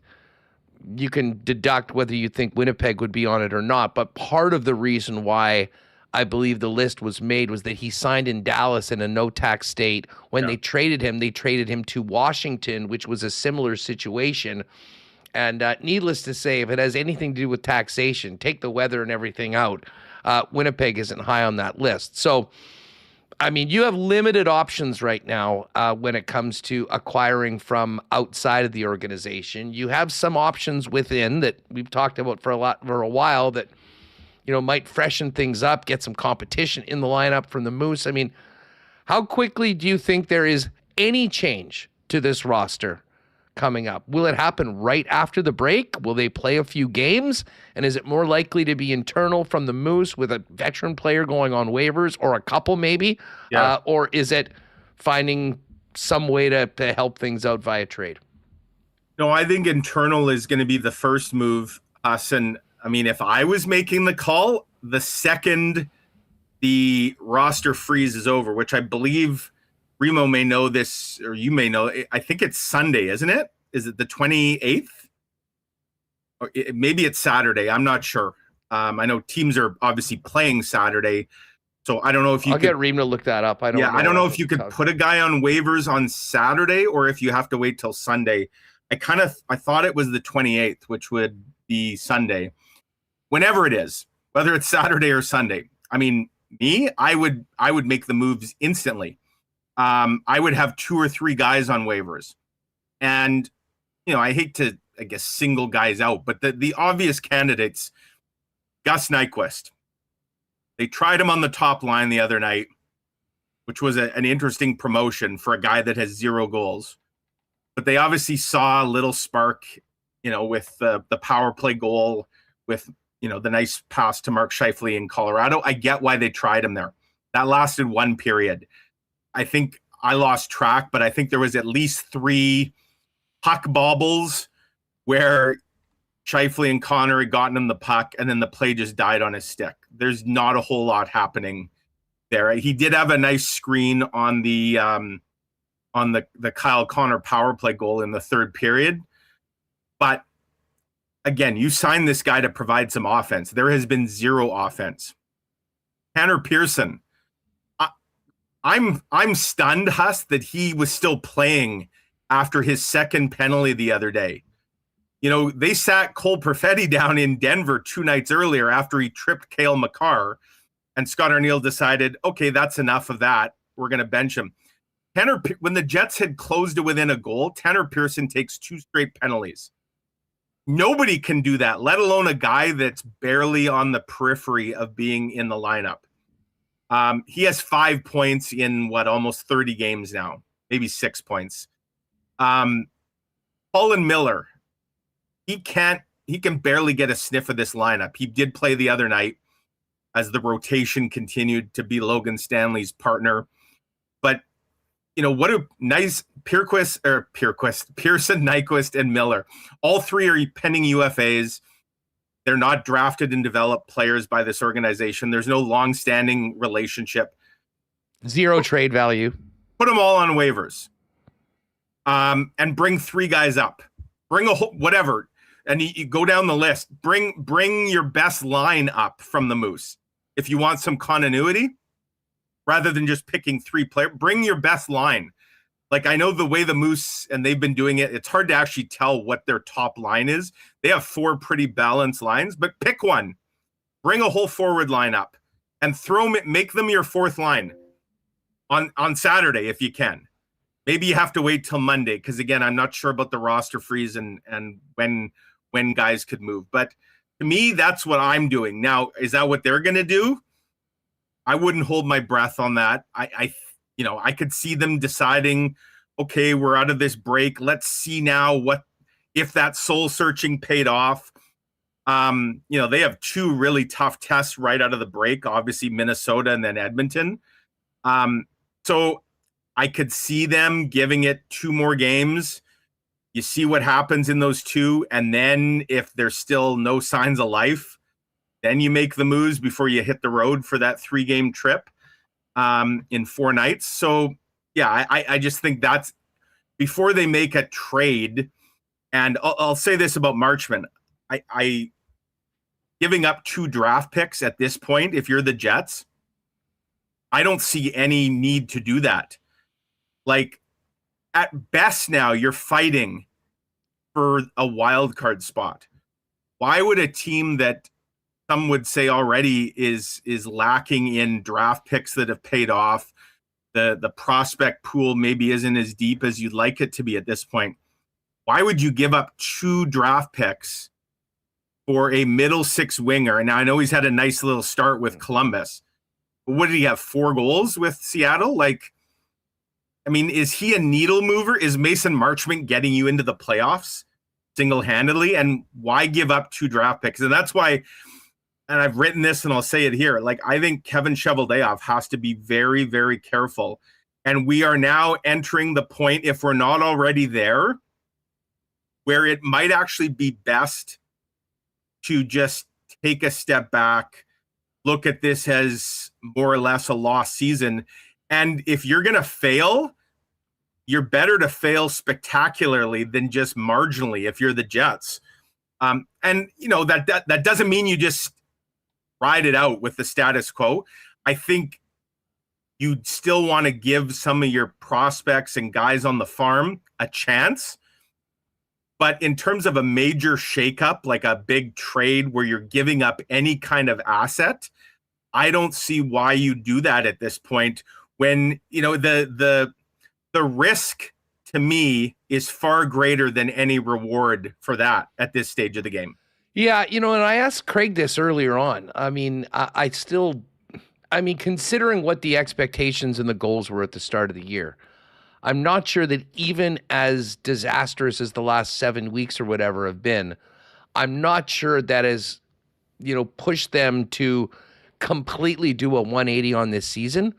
You can deduct whether you think Winnipeg would be on it or not, but part of the reason why I believe the list was made was that he signed in Dallas in a no-tax state. When they traded him to Washington, which was a similar situation. And needless to say, if it has anything to do with taxation, take the weather and everything out, Winnipeg isn't high on that list. So, you have limited options right now when it comes to acquiring from outside of the organization. You have some options within that we've talked about for a while that, might freshen things up, get some competition in the lineup from the Moose. How quickly do you think there is any change to this roster coming up? Will it happen right after the break? Will they play a few games? And is it more likely to be internal from the Moose with a veteran player going on waivers, or a couple maybe? Yeah. Or is it finding some way to help things out via trade? No, I think internal is going to be the first move, us. And if I was making the call, the second the roster freeze is over, which I believe Remo may know this, or you may know. I think it's Sunday, isn't it? Is it the 28th? Or maybe it's Saturday. I'm not sure. I know teams are obviously playing Saturday, so I don't know if you I'll get Reem to look that up. I don't know if you could put a guy on waivers on Saturday or if you have to wait till Sunday. I thought it was the 28th, which would be Sunday. Whenever it is, whether it's Saturday or Sunday. I mean, I would make the moves instantly. I would have 2 or 3 guys on waivers. And, I hate to, I guess, single guys out, but the obvious candidates, Gus Nyquist. They tried him on the top line the other night, which was an interesting promotion for a guy that has 0 goals. But they obviously saw a little spark, with the power play goal, with, the nice pass to Mark Scheifele in Colorado. I get why they tried him there. That lasted 1 period. I think I lost track, but I think there was at least 3 puck bobbles where Scheifele and Connor had gotten him the puck, and then the play just died on his stick. There's not a whole lot happening there. He did have a nice screen on the Kyle Connor power play goal in the 3rd period. But again, you signed this guy to provide some offense. There has been 0 offense. Tanner Pearson. I'm stunned, Huss, that he was still playing after his 2nd penalty the other day. They sat Cole Perfetti down in Denver 2 nights earlier after he tripped Cale Makar, and Scott Arniel decided, okay, that's enough of that. We're going to bench him. When the Jets had closed it within a goal, Tanner Pearson takes 2 straight penalties. Nobody can do that, let alone a guy that's barely on the periphery of being in the lineup. He has 5 points in almost 30 games now, maybe 6 points. Colin Miller. He can barely get a sniff of this lineup. He did play the other night as the rotation continued to be Logan Stanley's partner. But, what a nice Pearson, Nyquist, and Miller. All 3 are pending UFAs. They're not drafted and developed players by this organization. There's no long-standing relationship. 0 trade value. Put them all on waivers. And bring 3 guys up. Bring a whole, whatever. And you go down the list. Bring your best line up from the Moose. If you want some continuity, rather than just picking 3 players, bring your best line. Like, I know the way the Moose, and they've been doing it, it's hard to actually tell what their top line is. They have 4 pretty balanced lines, but pick one. Bring a whole forward line up and make them your 4th line on Saturday if you can. Maybe you have to wait till Monday because, again, I'm not sure about the roster freeze and when guys could move. But to me, that's what I'm doing. Now, is that what they're going to do? I wouldn't hold my breath on that. I could see them deciding, okay, we're out of this break. Let's see now if that soul searching paid off. They have 2 really tough tests right out of the break, obviously Minnesota and then Edmonton. So I could see them giving it 2 more games. You see what happens in those 2. And then if there's still no signs of life, then you make the moves before you hit the road for that 3-game trip in 4 nights. So, yeah, I just think that's before they make a trade. And I'll say this about Marchment. I giving up 2 draft picks at this point, if you're the Jets, I don't see any need to do that. Like, at best now, you're fighting for a wild card spot. Why would a team that some would say already is lacking in draft picks that have paid off, the prospect pool maybe isn't as deep as you'd like it to be at this point, why would you give up 2 draft picks for a middle 6 winger? And now I know he's had a nice little start with Columbus. But what did he have, 4 goals with Seattle? Like, I mean, is he a needle mover? Is Mason Marchment getting you into the playoffs single-handedly? And why give up 2 draft picks? And that's why, and I've written this and I'll say it here, like, I think Kevin Cheveldayoff has to be very, very careful. And we are now entering the point, if we're not already there, where it might actually be best to just take a step back, look at this as more or less a lost season. And if you're going to fail, you're better to fail spectacularly than just marginally if you're the Jets. And that doesn't mean you just ride it out with the status quo. I think you'd still want to give some of your prospects and guys on the farm a chance. But in terms of a major shakeup, like a big trade where you're giving up any kind of asset, I don't see why you do that at this point when, the risk to me is far greater than any reward for that at this stage of the game. Yeah, and I asked Craig this earlier on. I mean, considering what the expectations and the goals were at the start of the year, I'm not sure that even as disastrous as the last 7 weeks or whatever have been, I'm not sure that has, pushed them to completely do a 180 on this season.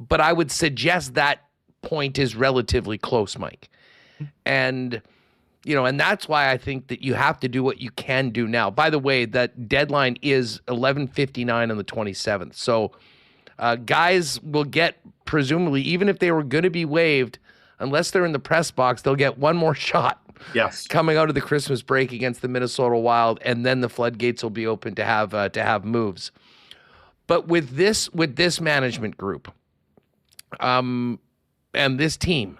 But I would suggest that point is relatively close, Mike. And, and that's why I think that you have to do what you can do now. By the way, that deadline is 11:59 on the 27th. So guys will get, presumably, even if they were going to be waived, unless they're in the press box, they'll get one more shot. Yes. Coming out of the Christmas break against the Minnesota Wild, and then the floodgates will be open to have moves. But with this management group, and this team,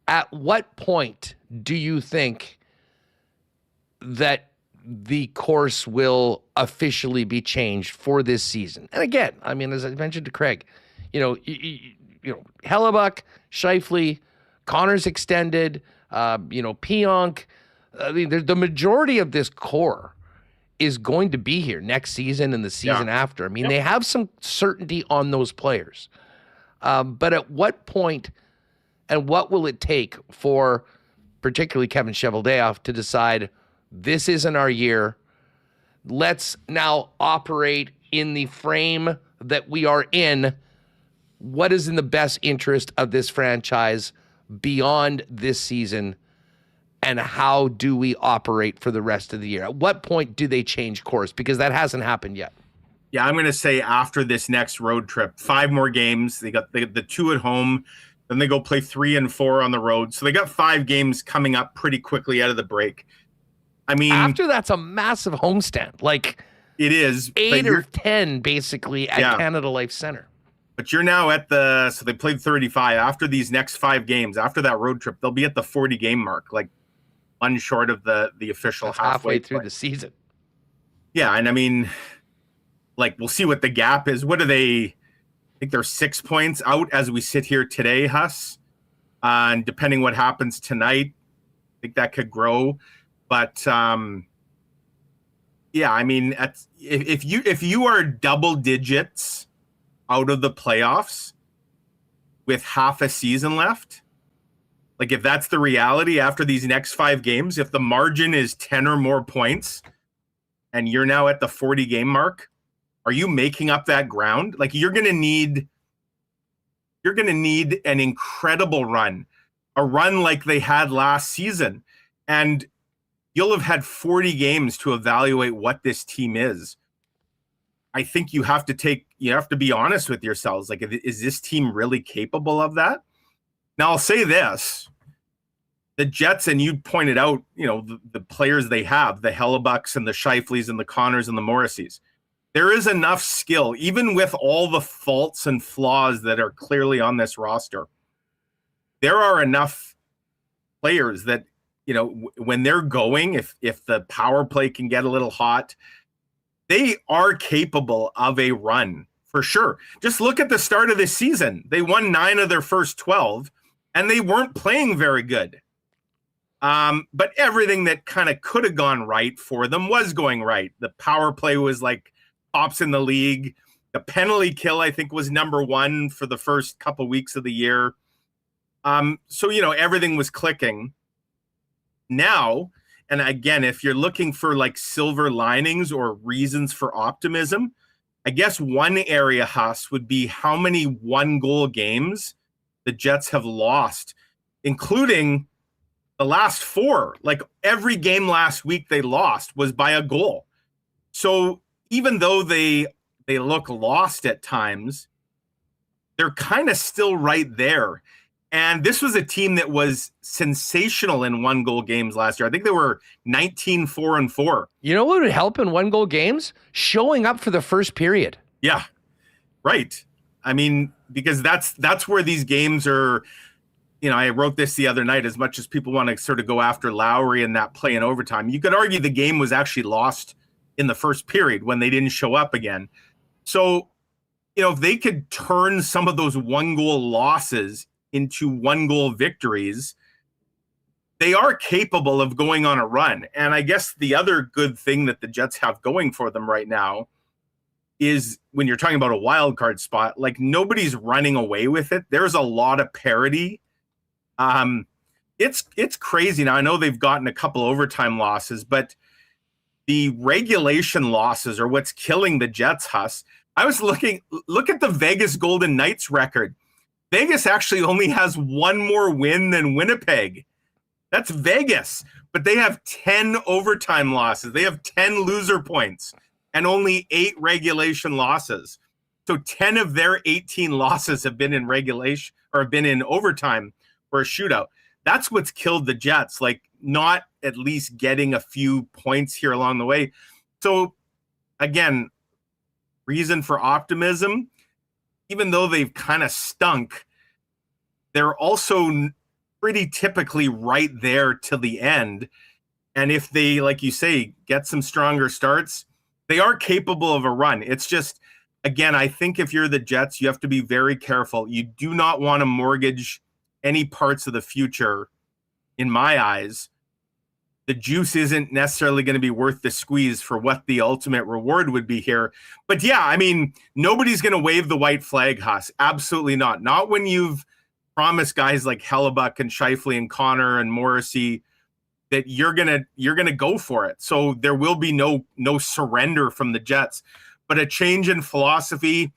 at what point do you think that the course will officially be changed for this season? And again, I mean, as I mentioned to Craig, Hellebuck, Scheifele, Connor's extended, Pionk. I mean, the majority of this core is going to be here next season and the season after. I mean, they have some certainty on those players. But at what point and what will it take for particularly Kevin Cheveldayoff to decide this isn't our year? Let's now operate in the frame that we are in. What is in the best interest of this franchise beyond this season? And how do we operate for the rest of the year? At what point do they change course? Because that hasn't happened yet. Yeah, I'm going to say after this next road trip, 5 more games. They got the 2 at home. Then they go play 3 and 4 on the road. So they got 5 games coming up pretty quickly out of the break. I mean, after that's a massive homestand. Like, it is 8 or 10 basically at Canada Life Center. But you're now at so they played 35. After these next 5 games, after that road trip, they'll be at the 40 game mark, like one short of the official halfway through the season. Yeah, and I mean, like, we'll see what the gap is. What are they? I think they're 6 points out as we sit here today, Huss. And depending what happens tonight, I think that could grow. But yeah, I mean, if you are double digits out of the playoffs with half a season left, like if that's the reality after these next 5 games, if the margin is 10 or more points and you're now at the 40 game mark, are you making up that ground? Like you're going to need an incredible run, a run like they had last season. And you'll have had 40 games to evaluate what this team is. I think you have to be honest with yourselves. Like, is this team really capable of that? Now, I'll say this. The Jets, and you pointed out, the players they have, the Hellebucks and the Scheifeles and the Connors and the Morrisseys. There is enough skill, even with all the faults and flaws that are clearly on this roster. There are enough players that, when they're going, if the power play can get a little hot, they are capable of a run for sure. Just look at the start of this season. They won 9 of their first 12 and they weren't playing very good. But everything that kind of could have gone right for them was going right. The power play was like tops in the league. The penalty kill, I think, was number 1 for the first couple weeks of the year. So, everything was clicking. Now, and again, if you're looking for like silver linings or reasons for optimism, I guess one area, Huss, would be how many 1-goal games the Jets have lost, including the last 4. Like every game last week they lost was by a goal. So even though they they look lost at times, they're kind of still right there. And this was a team that was sensational in 1-goal games last year. I think they were 19-4-4. You know what would help in 1-goal games? Showing up for the first period. Yeah, right. I mean, because that's where these games are. You know, I wrote this the other night. As much as people want to sort of go after Lowry and that play in overtime, you could argue the game was actually lost in the first period when they didn't show up again. So, you know, if they could turn some of those 1-goal losses into 1-goal victories, they are capable of going on a run. And I guess the other good thing that the Jets have going for them right now is when you're talking about a wild card spot, like nobody's running away with it. There's a lot of parity. It's crazy. Now I know they've gotten a couple overtime losses, but the regulation losses are what's killing the Jets, Huss. I was look at the Vegas Golden Knights record. Vegas actually only has one more win than Winnipeg. That's Vegas, but they have 10 overtime losses. They have 10 loser points and only 8 regulation losses. So 10 of their 18 losses have been in regulation or have been in overtime for a shootout. That's what's killed the Jets, like not at least getting a few points here along the way. So again, reason for optimism. Even though they've kind of stunk, they're also pretty typically right there till the end. And if they, like you say, get some stronger starts, they are capable of a run. It's just, again, I think if you're the Jets, you have to be very careful. You do not want to mortgage any parts of the future, in my eyes. The juice isn't necessarily going to be worth the squeeze for what the ultimate reward would be here. But yeah, I mean, nobody's going to wave the white flag, Huss. Absolutely not. Not when you've promised guys like Hellebuck and Scheifele and Connor and Morrissey that you're gonna go for it. So there will be no surrender from the Jets, but a change in philosophy,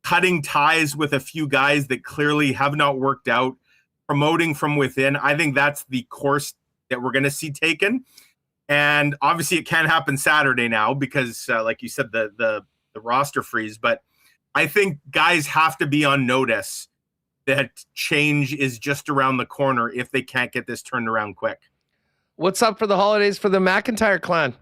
cutting ties with a few guys that clearly have not worked out, promoting from within. I think that's the course that we're going to see taken. And obviously it can't happen Saturday now because like you said, the roster freeze, but I think guys have to be on notice that change is just around the corner if they can't get this turned around quick. What's up for the holidays for the McIntyre clan?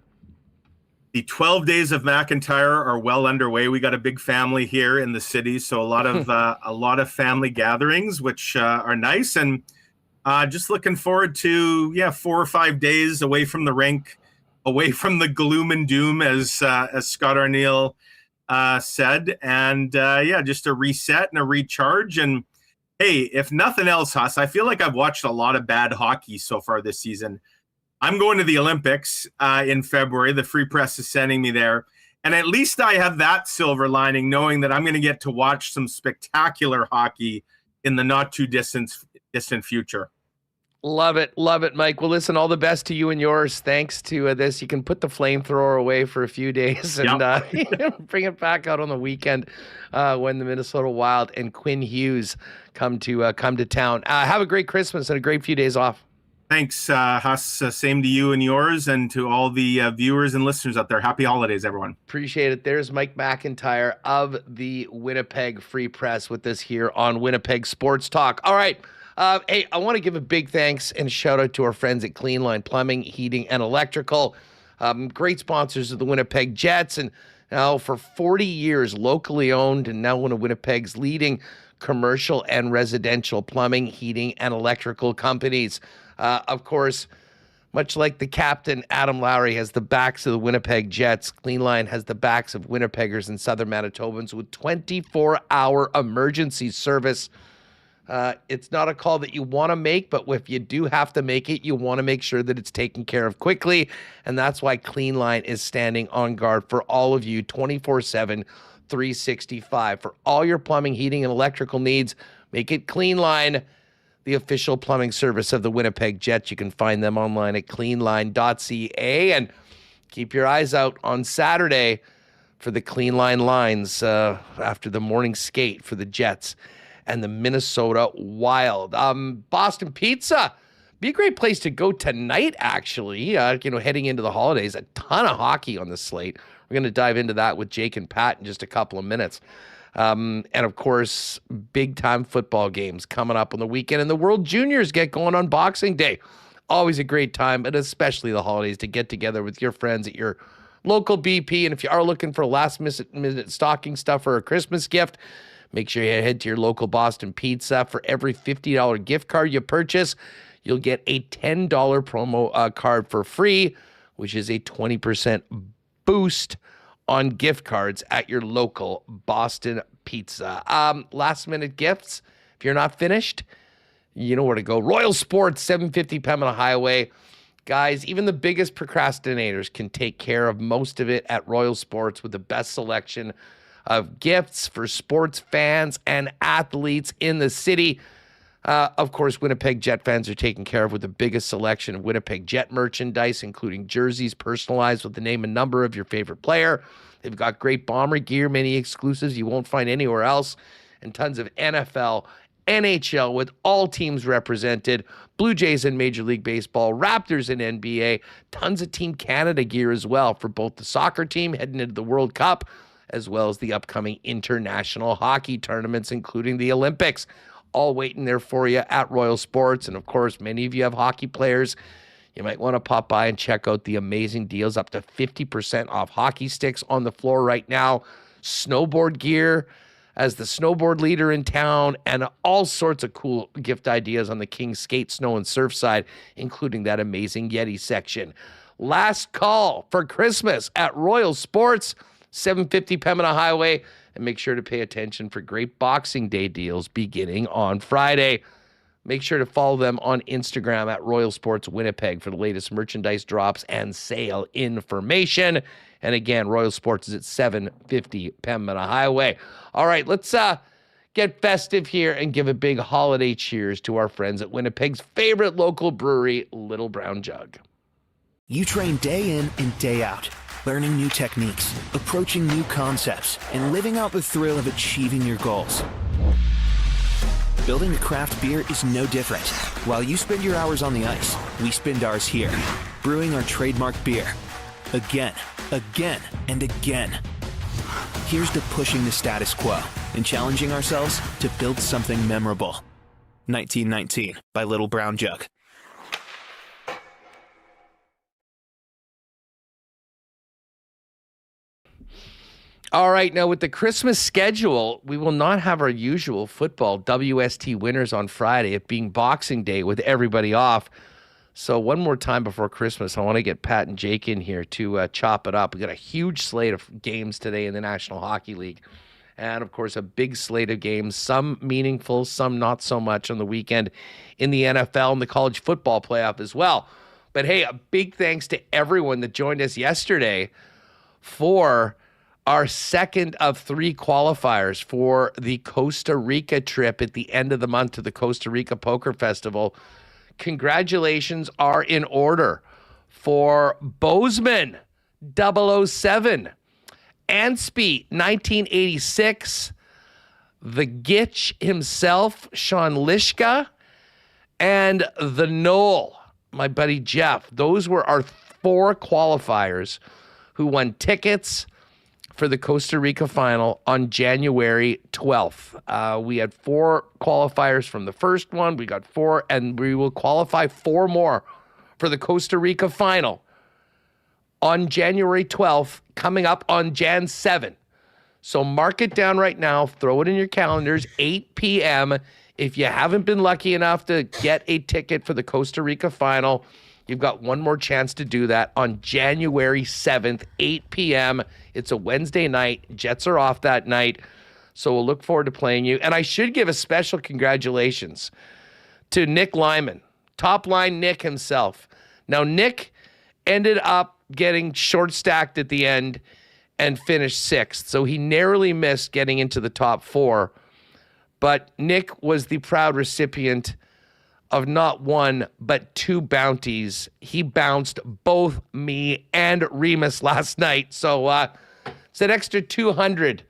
The 12 days of McIntyre are well underway. We got a big family here in the city, so a lot of family gatherings, which are nice, and just looking forward to 4 or 5 days away from the rink, away from the gloom and doom, as Scott Arniel said, and just a reset and a recharge. And hey, if nothing else, Huss, I feel like I've watched a lot of bad hockey so far this season. I'm going to the Olympics in February. The Free Press is sending me there. And at least I have that silver lining, knowing that I'm going to get to watch some spectacular hockey in the not too distant future. Love it, Mike. Well, listen, all the best to you and yours. Thanks to this, you can put the flamethrower away for a few days and bring it back out on the weekend when the Minnesota Wild and Quinn Hughes come to town. Have a great Christmas and a great few days off. Thanks, Huss. Same to you and yours, and to all the viewers and listeners out there. Happy holidays, everyone. Appreciate it. There's Mike McIntyre of the Winnipeg Free Press with us here on Winnipeg Sports Talk. All right. Hey, I want to give a big thanks and shout out to our friends at Clean Line Plumbing, Heating, and Electrical. Great sponsors of the Winnipeg Jets, and now for 40 years, locally owned, and now one of Winnipeg's leading commercial and residential plumbing, heating, and electrical companies. Of course, much like the captain, Adam Lowry has the backs of the Winnipeg Jets, Clean Line has the backs of Winnipeggers and Southern Manitobans with 24-hour emergency service. It's not a call that you want to make, but if you do have to make it, you want to make sure that it's taken care of quickly. And that's why Clean Line is standing on guard for all of you 24/7, 365. For all your plumbing, heating, and electrical needs, make it Clean Line, the official plumbing service of the Winnipeg Jets. You can find them online at cleanline.ca, and keep your eyes out on Saturday for the Clean Line lines after the morning skate for the Jets and the Minnesota Wild. Boston Pizza, be a great place to go tonight, actually. Heading into the holidays, a ton of hockey on the slate. We're We're going to dive into that with Jake and Pat in just a couple of minutes. And of course, big time football games coming up on the weekend, and the World Juniors get going on Boxing Day. Always a great time, but especially the holidays, to get together with your friends at your local BP. And if you are looking for last minute stocking stuff or a Christmas gift, make sure you head to your local Boston Pizza. For every $50 gift card you purchase, you'll get a $10 promo card for free, which is a 20% boost on gift cards at your local Boston Pizza. Last minute gifts, if you're not finished, you know where to go. Royal Sports, 750 Pembina Highway. Guys, even the biggest procrastinators can take care of most of it at Royal Sports with the best selection of gifts for sports fans and athletes in the city. Of course, Winnipeg Jet fans are taken care of with the biggest selection of Winnipeg Jet merchandise, including jerseys personalized with the name and number of your favorite player. They've got great bomber gear, many exclusives you won't find anywhere else, and tons of NFL, NHL with all teams represented, Blue Jays in Major League Baseball, Raptors in NBA, tons of Team Canada gear as well for both the soccer team heading into the World Cup, as well as the upcoming international hockey tournaments, including the Olympics. All waiting there for you at Royal Sports. And of course, many of you have hockey players. You might want to pop by and check out the amazing deals, up to 50% off hockey sticks on the floor right now, snowboard gear as the snowboard leader in town, and all sorts of cool gift ideas on the King Skate, Snow, and Surf side, including that amazing Yeti section. Last call for Christmas at Royal Sports, 750 Pembina Highway. And make sure to pay attention for great Boxing Day deals beginning on Friday. Make sure to follow them on Instagram at Royal Sports Winnipeg for the latest merchandise drops and sale information. And again, Royal Sports is at 750 Pembina Highway. All right, let's get festive here and give a big holiday cheers to our friends at Winnipeg's favorite local brewery, Little Brown Jug. You train day in and day out, learning new techniques, approaching new concepts, and living out the thrill of achieving your goals. Building a craft beer is no different. While you spend your hours on the ice, we spend ours here, brewing our trademark beer. Again, and again. Here's to pushing the status quo and challenging ourselves to build something memorable. 1919 by Little Brown Jug. All right, now with the Christmas schedule, we will not have our usual football WST winners on Friday, it being Boxing Day with everybody off. So one more time before Christmas, I want to get Pat and Jake in here to chop it up. We got a huge slate of games today in the National Hockey League. And, of course, a big slate of games, some meaningful, some not so much on the weekend in the NFL and the college football playoff as well. But, hey, a big thanks to everyone that joined us yesterday for our second of 3 qualifiers for the Costa Rica trip at the end of the month to the Costa Rica Poker Festival. Congratulations are in order for Bozeman 007, Anspey 1986, the Gitch himself, Sean Lishka, and the Knoll, my buddy Jeff. Those were our 4 qualifiers who won tickets for the Costa Rica final on January 12th. We had 4 qualifiers from the first one. We got 4, and we will qualify 4 more for the Costa Rica final on January 12th, coming up on Jan 7. So mark it down right now. Throw it in your calendars, 8 p.m. If you haven't been lucky enough to get a ticket for the Costa Rica final, you've got one more chance to do that on January 7th, 8 p.m. It's a Wednesday night. Jets are off that night. So we'll look forward to playing you. And I should give a special congratulations to Nick Lyman, top line Nick himself. Now, Nick ended up getting short stacked at the end and finished 6th. So he narrowly missed getting into the top 4. But Nick was the proud recipient of not 1, but 2 bounties. He bounced both me and Remis last night. So it's an extra 200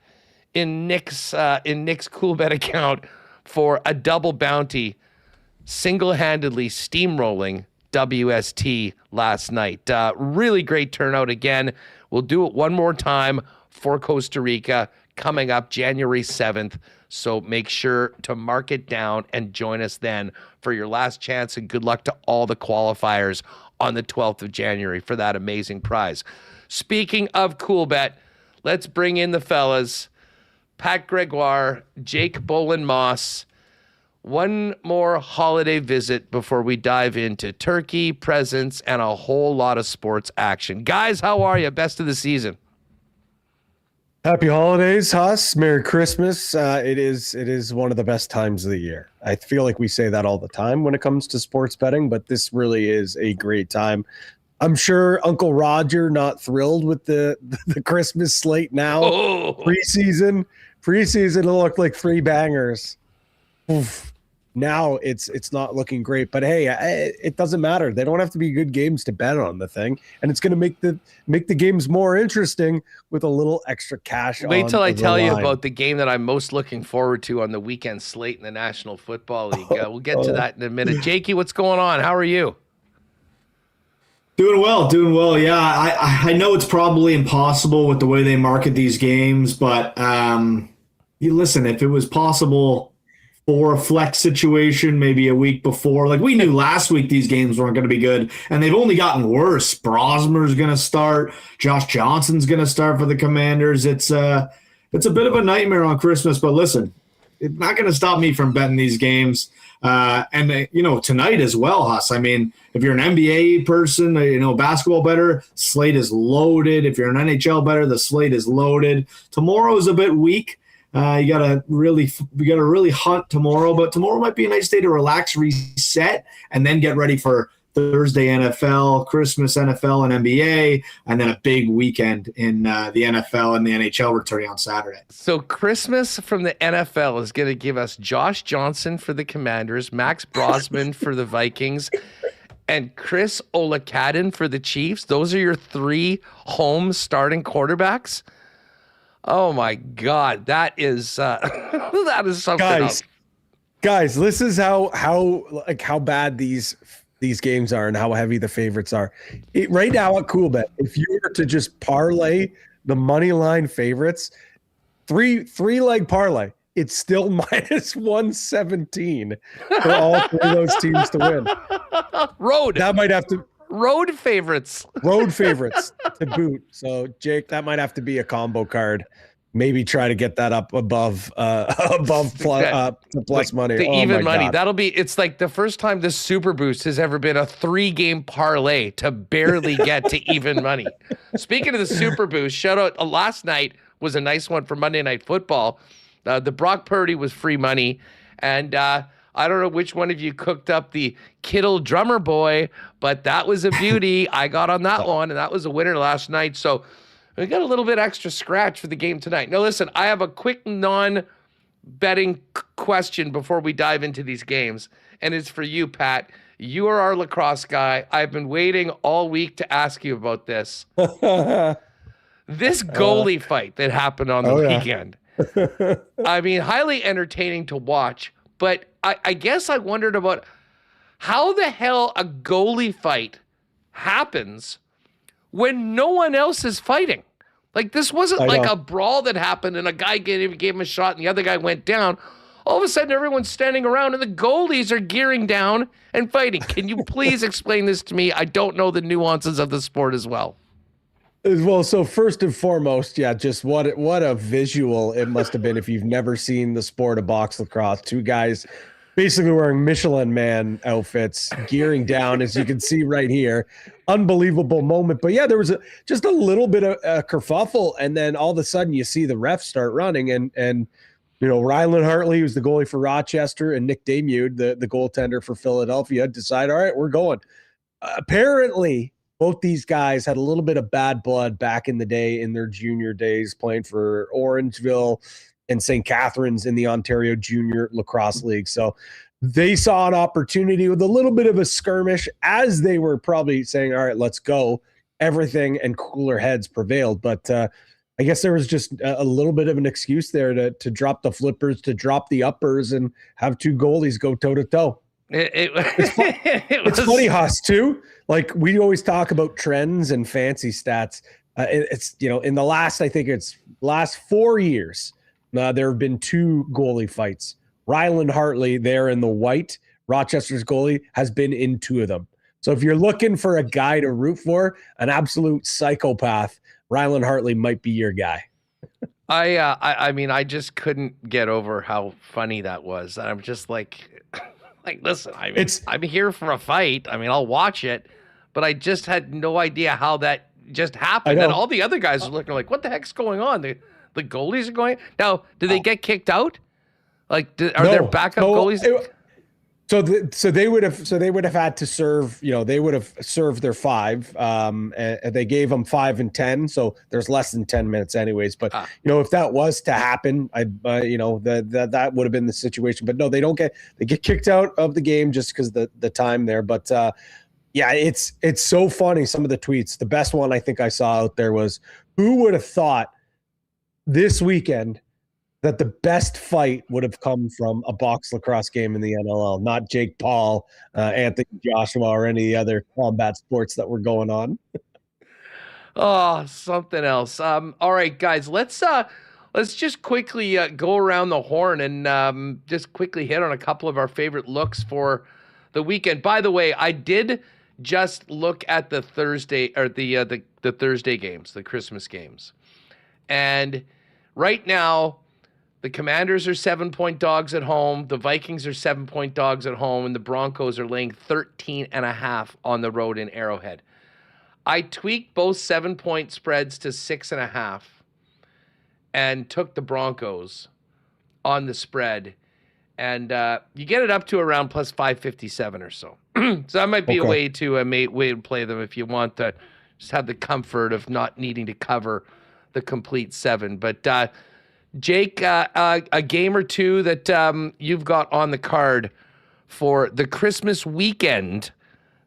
in Nick's Coolbet account for a double bounty, single-handedly steamrolling WST last night. Really great turnout again We'll do it one more time for Costa Rica coming up January 7th. So make sure to mark it down and join us then for your last chance, and good luck to all the qualifiers on the 12th of January for that amazing prize. Speaking of Cool Bet, let's bring in the fellas. Pat Gregoire, Jake Boland-Moss. One more holiday visit before we dive into turkey, presents, and a whole lot of sports action. Guys, how are you? Best of the season. Happy holidays, Huss. Merry Christmas. It is one of the best times of the year. I feel like we say that all the time when it comes to sports betting, but this really is a great time. I'm sure Uncle Roger not thrilled with the Christmas slate now. Oh. Preseason it looked like 3 bangers. Oof. Now it's not looking great, but hey, it doesn't matter. They don't have to be good games to bet on the thing, and it's going to make the games more interesting with a little extra cash. Wait till I tell you about the game that I'm most looking forward to on the weekend slate in the National Football League. We'll get to that in a minute. Jakey, what's going on? How are you? Doing well. Yeah, I know it's probably impossible with the way they market these games, but you listen, if it was possible for a flex situation maybe a week before, like we knew last week these games weren't going to be good, and they've only gotten worse. Brosmer's going to start. Josh Johnson's going to start for the Commanders. It's a bit of a nightmare on Christmas, but listen, it's not going to stop me from betting these games. And tonight as well, Huss. I mean, if you're an NBA person, basketball bettor, slate is loaded. If you're an NHL bettor, the slate is loaded. Tomorrow is a bit weak. You gotta really hunt tomorrow, but tomorrow might be a nice day to relax, reset, and then get ready for Thursday NFL, Christmas NFL and NBA, and then a big weekend in the NFL and the NHL returning on Saturday. So Christmas from the NFL is going to give us Josh Johnson for the Commanders, Max Brosman for the Vikings, and Chris Olakadin for the Chiefs. Those are your 3 home starting quarterbacks. Oh my God, that is that is something else. Guys, this is how bad these games are and how heavy the favorites are. Right now at Coolbet, if you were to just parlay the money line favorites, three leg parlay, it's still minus 117 for all 3 of those teams to win. Road favorites to boot. So Jake, that might have to be a combo card. Maybe try to get that up above plus money. The even money. God. It's like the first time the Super Boost has ever been a 3-game parlay to barely get to even money. Speaking of the Super Boost, shout out, last night was a nice one for Monday Night Football. The Brock Purdy was free money, and I don't know which one of you cooked up the Kittle drummer boy, but that was a beauty. I got on that one, and that was a winner last night. So we got a little bit extra scratch for the game tonight. Now, listen, I have a quick non-betting question before we dive into these games, and it's for you, Pat. You are our lacrosse guy. I've been waiting all week to ask you about this. This goalie fight that happened on the weekend. I mean, highly entertaining to watch, but I guess I wondered about how the hell a goalie fight happens when no one else is fighting. Like, this wasn't like a brawl that happened and a guy gave him a shot and the other guy went down. All of a sudden, everyone's standing around and the goalies are gearing down and fighting. Can you please explain this to me? I don't know the nuances of the sport as well. Well, so first and foremost, just what a visual it must have been if you've never seen the sport of box lacrosse. 2 guys basically wearing Michelin Man outfits, gearing down, as you can see right here. Unbelievable moment. But yeah, there was just a little bit of a kerfuffle, and then all of a sudden you see the refs start running, and Ryland Hartley, who's the goalie for Rochester, and Nick Damude, the goaltender for Philadelphia, decide, all right, we're going. Apparently, both these guys had a little bit of bad blood back in the day in their junior days playing for Orangeville and St. Catharines in the Ontario Junior Lacrosse League. So they saw an opportunity with a little bit of a skirmish as they were probably saying, all right, let's go. Everything and cooler heads prevailed. But I guess there was just a little bit of an excuse there to drop the flippers, to drop the uppers, and have 2 goalies go toe-to-toe. It's funny, Huss, too. Like, we always talk about trends and fancy stats. It's, in the last, I think it's last 4 years, there have been 2 goalie fights. Ryland Hartley there in the white, Rochester's goalie, has been in 2 of them. So if you're looking for a guy to root for, an absolute psychopath, Ryland Hartley might be your guy. I mean, I just couldn't get over how funny that was. I'm just like, listen, I'm here for a fight. I mean, I'll watch it, but I just had no idea how that just happened. And all the other guys are looking like, what the heck's going on? The goalies are going now. Did they get kicked out? Like, are there backup goalies? So they would have had to serve. They would have served their 5. And they gave them 5 and 10. So there's less than 10 minutes, anyways. But if that was to happen, that would have been the situation. But no, they get kicked out of the game just because the time there. But yeah, it's so funny. Some of the tweets. The best one I think I saw out there was, who would have thought this weekend that the best fight would have come from a box lacrosse game in the NLL, not Jake Paul, Anthony Joshua, or any of the other combat sports that were going on. Oh, something else. All right, guys, let's just quickly go around the horn and just quickly hit on a couple of our favorite looks for the weekend. By the way, I did just look at the Thursday or the Thursday games, the Christmas games, and right now, the Commanders are 7-point dogs at home. The Vikings are 7-point dogs at home. And the Broncos are laying 13.5 on the road in Arrowhead. I tweaked both 7-point spreads to 6.5 and took the Broncos on the spread. And you get it up to around plus 557 or so. So that might be a way to play them if you want to just have the comfort of not needing to cover the complete 7. But Jake, a game or two that you've got on the card for the Christmas weekend,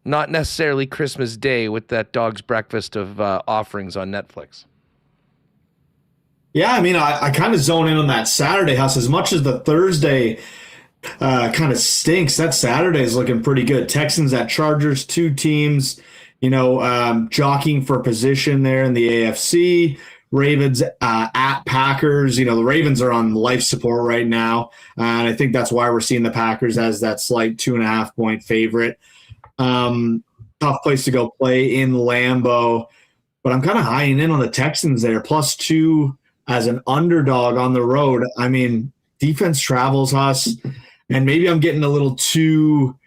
not necessarily Christmas Day, with that dog's breakfast of offerings on Netflix. Yeah, I mean, I kind of zone in on that Saturday, Huss. As much as the Thursday kind of stinks, that Saturday is looking pretty good. Texans at Chargers, 2 teams, jockeying for position there in the AFC. Ravens at Packers. The Ravens are on life support right now. And I think that's why we're seeing the Packers as that slight 2.5-point favorite. Tough place to go play in Lambeau. But I'm kind of high-ing in on the Texans there. +2 as an underdog on the road. I mean, defense travels us. And maybe I'm getting a little too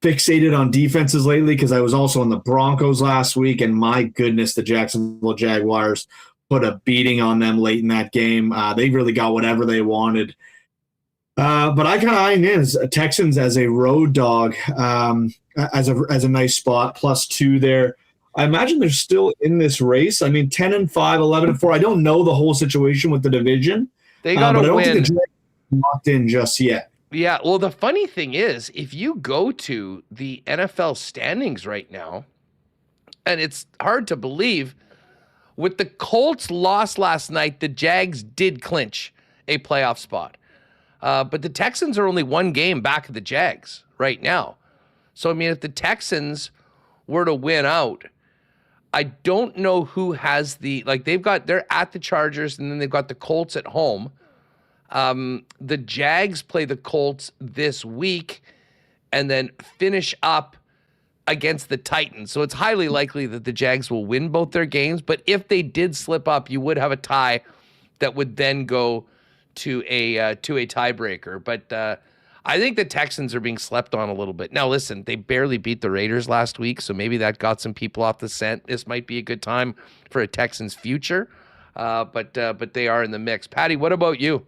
fixated on defenses lately because I was also on the Broncos last week. And my goodness, the Jacksonville Jaguars put a beating on them late in that game. They really got whatever they wanted. But I kind of eyeing in as Texans as a road dog, as a nice spot, +2 there. I imagine they're still in this race. I mean, 10-5, 11-4. I don't know the whole situation with the division. They got to win. But I don't think the Jaguars are locked in just yet. Yeah, well, the funny thing is, if you go to the NFL standings right now, and it's hard to believe, with the Colts' loss last night, the Jags did clinch a playoff spot. But the Texans are only 1 game back of the Jags right now. So, I mean, if the Texans were to win out, I don't know who has they're at the Chargers, and then they've got the Colts at home. The Jags play the Colts this week and then finish up against the Titans. So it's highly likely that the Jags will win both their games. But if they did slip up, you would have a tie that would then go to a tiebreaker. But I think the Texans are being slept on a little bit. Now, listen, they barely beat the Raiders last week, so maybe that got some people off the scent. This might be a good time for a Texans future, but they are in the mix. Patty, what about you?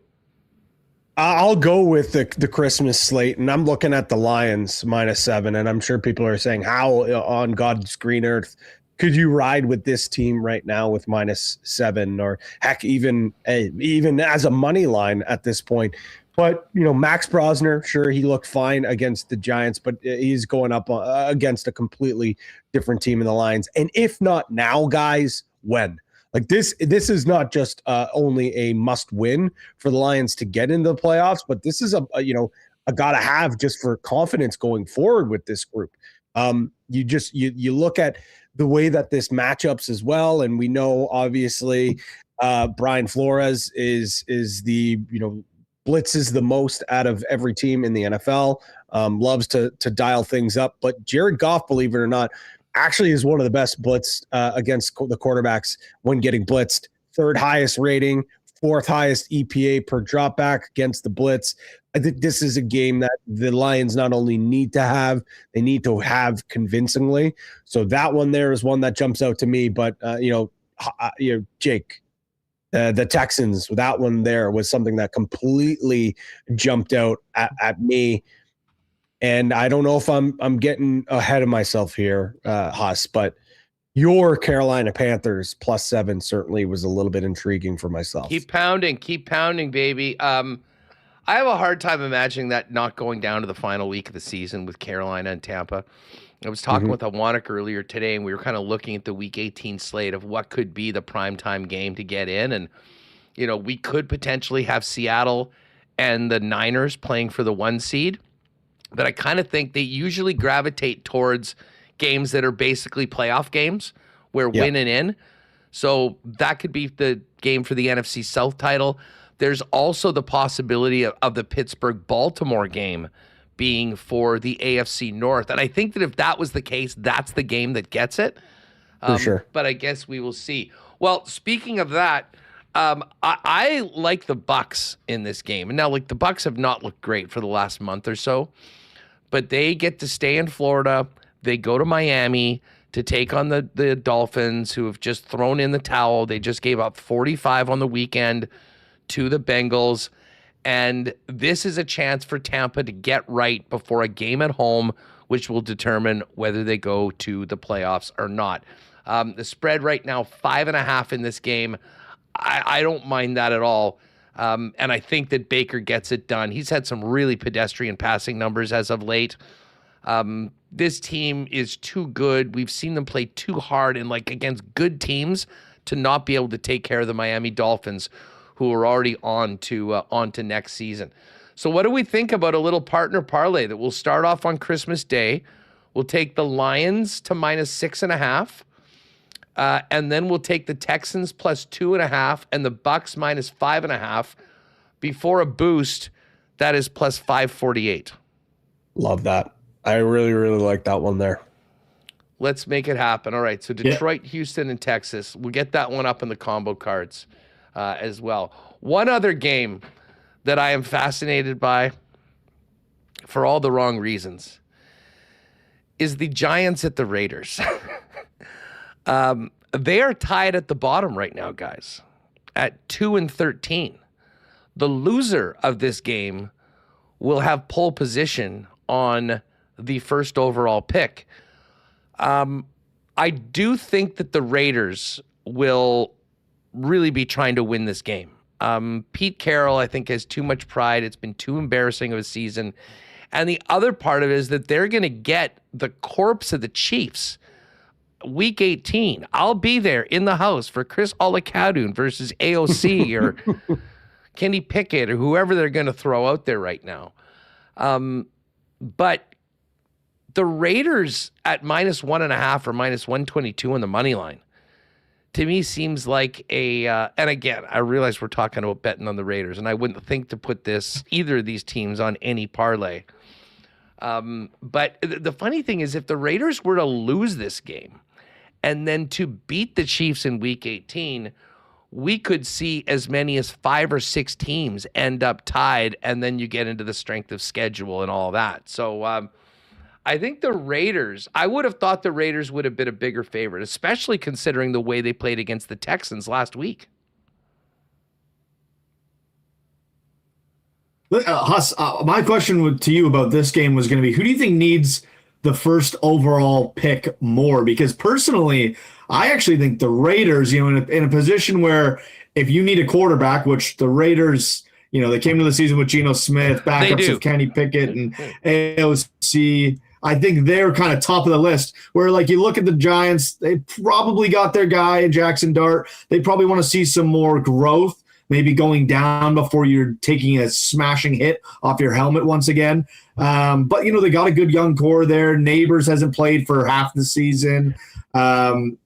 I'll go with the Christmas slate, and I'm looking at the Lions -7, and I'm sure people are saying, how on God's green earth could you ride with this team right now with -7, or heck, even as a money line at this point? But, Max Brosner, sure, he looked fine against the Giants, but he's going up against a completely different team in the Lions. And if not now, guys, when? Like this is not just only a must win for the Lions to get into the playoffs, but this is a gotta have just for confidence going forward with this group. You look at the way that this matchups as well, and we know obviously Brian Flores is the blitzes the most out of every team in the NFL. Loves to dial things up, but Jared Goff, believe it or not, actually is one of the best blitz against the quarterbacks when getting blitzed. Third highest rating, fourth highest EPA per dropback against the blitz. I think this is a game that the Lions not only need to have, they need to have convincingly. So that one there is one that jumps out to me. But Jake, the Texans, that one there was something that completely jumped out at me. And I don't know if I'm getting ahead of myself here, Huss, but your Carolina Panthers +7 certainly was a little bit intriguing for myself. Keep pounding, baby. I have a hard time imagining that not going down to the final week of the season with Carolina and Tampa. I was talking with Awanik earlier today, and we were kind of looking at the Week 18 slate of what could be the primetime game to get in. And, we could potentially have Seattle and the Niners playing for the 1 seed. But I kind of think they usually gravitate towards games that are basically playoff games where win and in. So that could be the game for the NFC South title. There's also the possibility of the Pittsburgh-Baltimore game being for the AFC North. And I think that if that was the case, that's the game that gets it. For sure. But I guess we will see. Well, speaking of that, I like the Bucks in this game. And now, the Bucks have not looked great for the last month or so, but they get to stay in Florida. They go to Miami to take on the Dolphins, who have just thrown in the towel. They just gave up 45 on the weekend to the Bengals. And this is a chance for Tampa to get right before a game at home, which will determine whether they go to the playoffs or not. The spread right now, 5.5 in this game. I don't mind that at all. And I think that Baker gets it done. He's had some really pedestrian passing numbers as of late. This team is too good. We've seen them play too hard and against good teams to not be able to take care of the Miami Dolphins, who are already on to next season. So what do we think about a little partner parlay that will start off on Christmas Day? We'll take the Lions to -6.5. And then we'll take the Texans +2.5 and the Bucks -5.5 before a boost that is +548. Love that. I really, really like that one there. Let's make it happen. All right. So Detroit, Houston, and Texas. We'll get that one up in the combo cards as well. One other game that I am fascinated by for all the wrong reasons is the Giants at the Raiders. They are tied at the bottom right now, guys, at 2-13. The loser of this game will have pole position on the first overall pick. I do think that the Raiders will really be trying to win this game. Pete Carroll, I think, has too much pride. It's been too embarrassing of a season. And the other part of it is that they're going to get the corpse of the Chiefs. Week 18, I'll be there in the house for Chris Olakadun versus AOC or Kenny Pickett or whoever they're going to throw out there right now. But the Raiders at -1.5 or -122 on the money line, to me seems like and again, I realize we're talking about betting on the Raiders, and I wouldn't think to put either of these teams on any parlay. But the funny thing is, if the Raiders were to lose this game and then to beat the Chiefs in Week 18, we could see as many as 5 or 6 teams end up tied, and then you get into the strength of schedule and all that. So I think I would have thought the Raiders would have been a bigger favorite, especially considering the way they played against the Texans last week. Huss, my question to you about this game was going to be, who do you think needs the first overall pick more? Because personally, I actually think the Raiders, in a position where if you need a quarterback, which the Raiders, they came to the season with Geno Smith, backups of Kenny Pickett and AOC. I think they're kind of top of the list, where you look at the Giants, they probably got their guy in Jackson Dart. They probably want to see some more growth. maybe going down before you're taking a smashing hit off your helmet once again. But, they got a good young core there. Neighbors hasn't played for half the season. And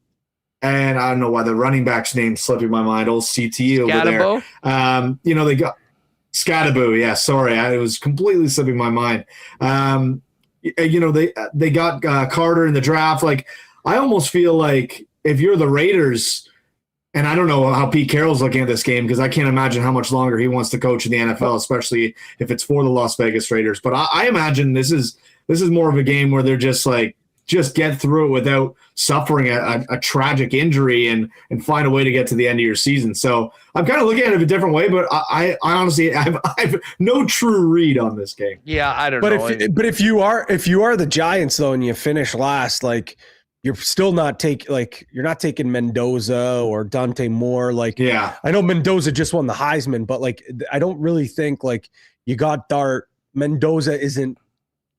I don't know why the running back's name slipping my mind. Old CT over there. They got Scadaboo. Yeah, sorry. It was completely slipping my mind. They got Carter in the draft. Like, I almost feel like if you're the Raiders, and I don't know how Pete Carroll's looking at this game because I can't imagine how much longer he wants to coach in the NFL, especially if it's for the Las Vegas Raiders. But I imagine this is more of a game where they're just get through it without suffering a tragic injury and find a way to get to the end of your season. So I'm kind of looking at it a different way, but I honestly I have no true read on this game. Yeah, I don't know. But if you are the Giants though, and you finish last, like, you're still not you're not taking Mendoza or Dante Moore. Like, yeah, I know Mendoza just won the Heisman, but like, I don't really think like you got Dart. Mendoza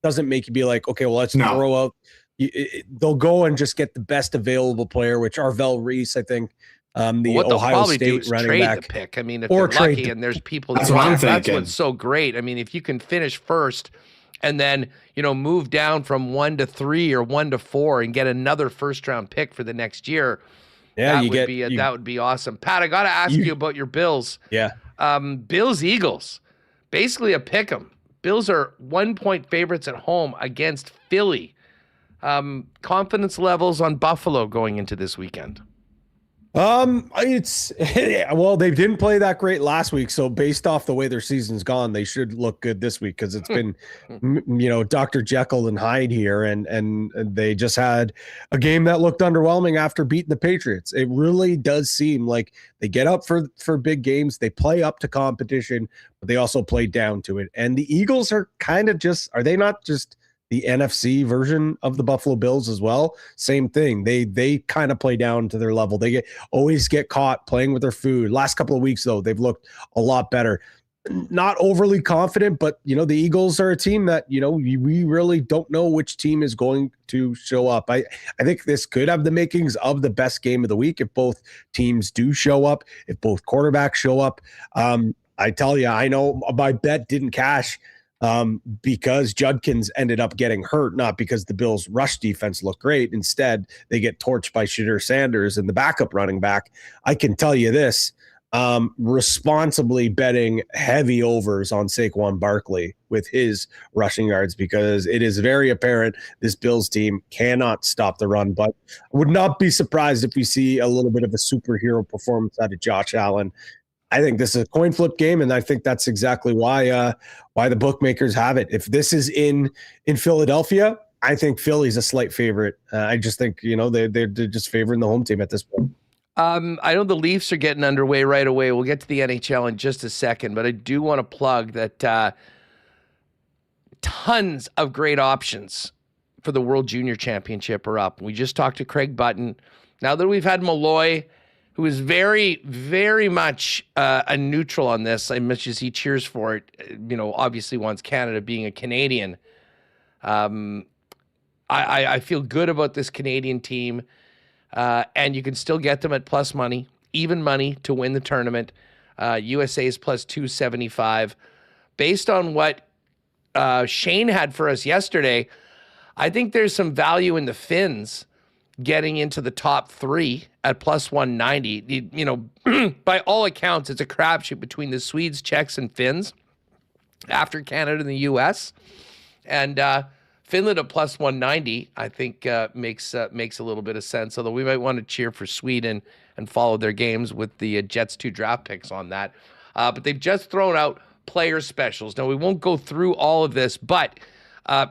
doesn't make you be like, okay, well, let's throw out. They'll go and just get the best available player, which Arvell Reese, I think, the Ohio State running back. The pick. I mean, if they're lucky and there's people that that's what's so great. I mean, if you can finish first and then, move down from 1 to 3 or 1 to 4 and get another first round pick for the next year. Yeah, that would be awesome. Pat, I got to ask you about your Bills. Yeah. Bills Eagles, basically a pick 'em. Bills are 1-point favorites at home against Philly. Confidence levels on Buffalo going into this weekend. It's well, they didn't play that great last week, so based off the way their season's gone, they should look good this week because it's been, Dr. Jekyll and Hyde here, and they just had a game that looked underwhelming after beating the Patriots. It really does seem like they get up for big games, they play up to competition, but they also play down to it. And the Eagles are kind of are they not just the NFC version of the Buffalo Bills as well? Same thing. They kind of play down to their level. They always get caught playing with their food. Last couple of weeks, though, they've looked a lot better. Not overly confident, but, the Eagles are a team that, we really don't know which team is going to show up. I think this could have the makings of the best game of the week if both teams do show up, if both quarterbacks show up. I tell you, I know my bet didn't cash because Judkins ended up getting hurt, not because the Bills' rush defense looked great. Instead, they get torched by Shadur Sanders and the backup running back. I can tell you this, responsibly betting heavy overs on Saquon Barkley with his rushing yards because it is very apparent this Bills team cannot stop the run. But I would not be surprised if we see a little bit of a superhero performance out of Josh Allen. I think this is a coin flip game, and I think that's exactly why the bookmakers have it. If this is in Philadelphia, I think Philly's a slight favorite. I just think they're just favoring the home team at this point. I know the Leafs are getting underway right away. We'll get to the NHL in just a second, but I do want to plug that tons of great options for the World Junior Championship are up. We just talked to Craig Button. Now that we've had Malloy, who is very, very much a neutral on this, as much as he cheers for it, obviously wants Canada being a Canadian. I feel good about this Canadian team, and you can still get them at plus money, even money to win the tournament. USA is plus 275. Based on what Shane had for us yesterday, I think there's some value in the Finns getting into the top 3 at plus 190. By all accounts, it's a crapshoot between the Swedes, Czechs, and Finns after Canada and the U.S. And Finland at plus 190, I think makes a little bit of sense, although we might want to cheer for Sweden and follow their games with the Jets 2 draft picks on that. But they've just thrown out player specials. Now, we won't go through all of this, but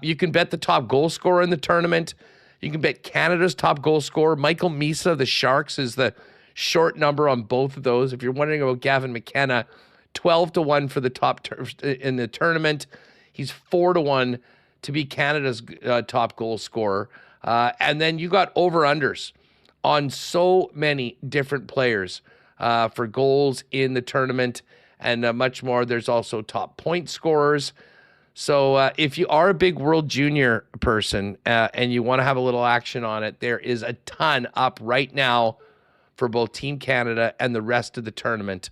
you can bet the top goal scorer in the tournament. You can bet Canada's top goal scorer. Michael Misa of the Sharks is the short number on both of those. If you're wondering about Gavin McKenna, 12-1 for the top in the tournament. He's 4-1 to be Canada's top goal scorer. And then you got over-unders on so many different players for goals in the tournament and much more. There's also top point scorers. So if you are a big World Junior person and you want to have a little action on it, there is a ton up right now for both Team Canada and the rest of the tournament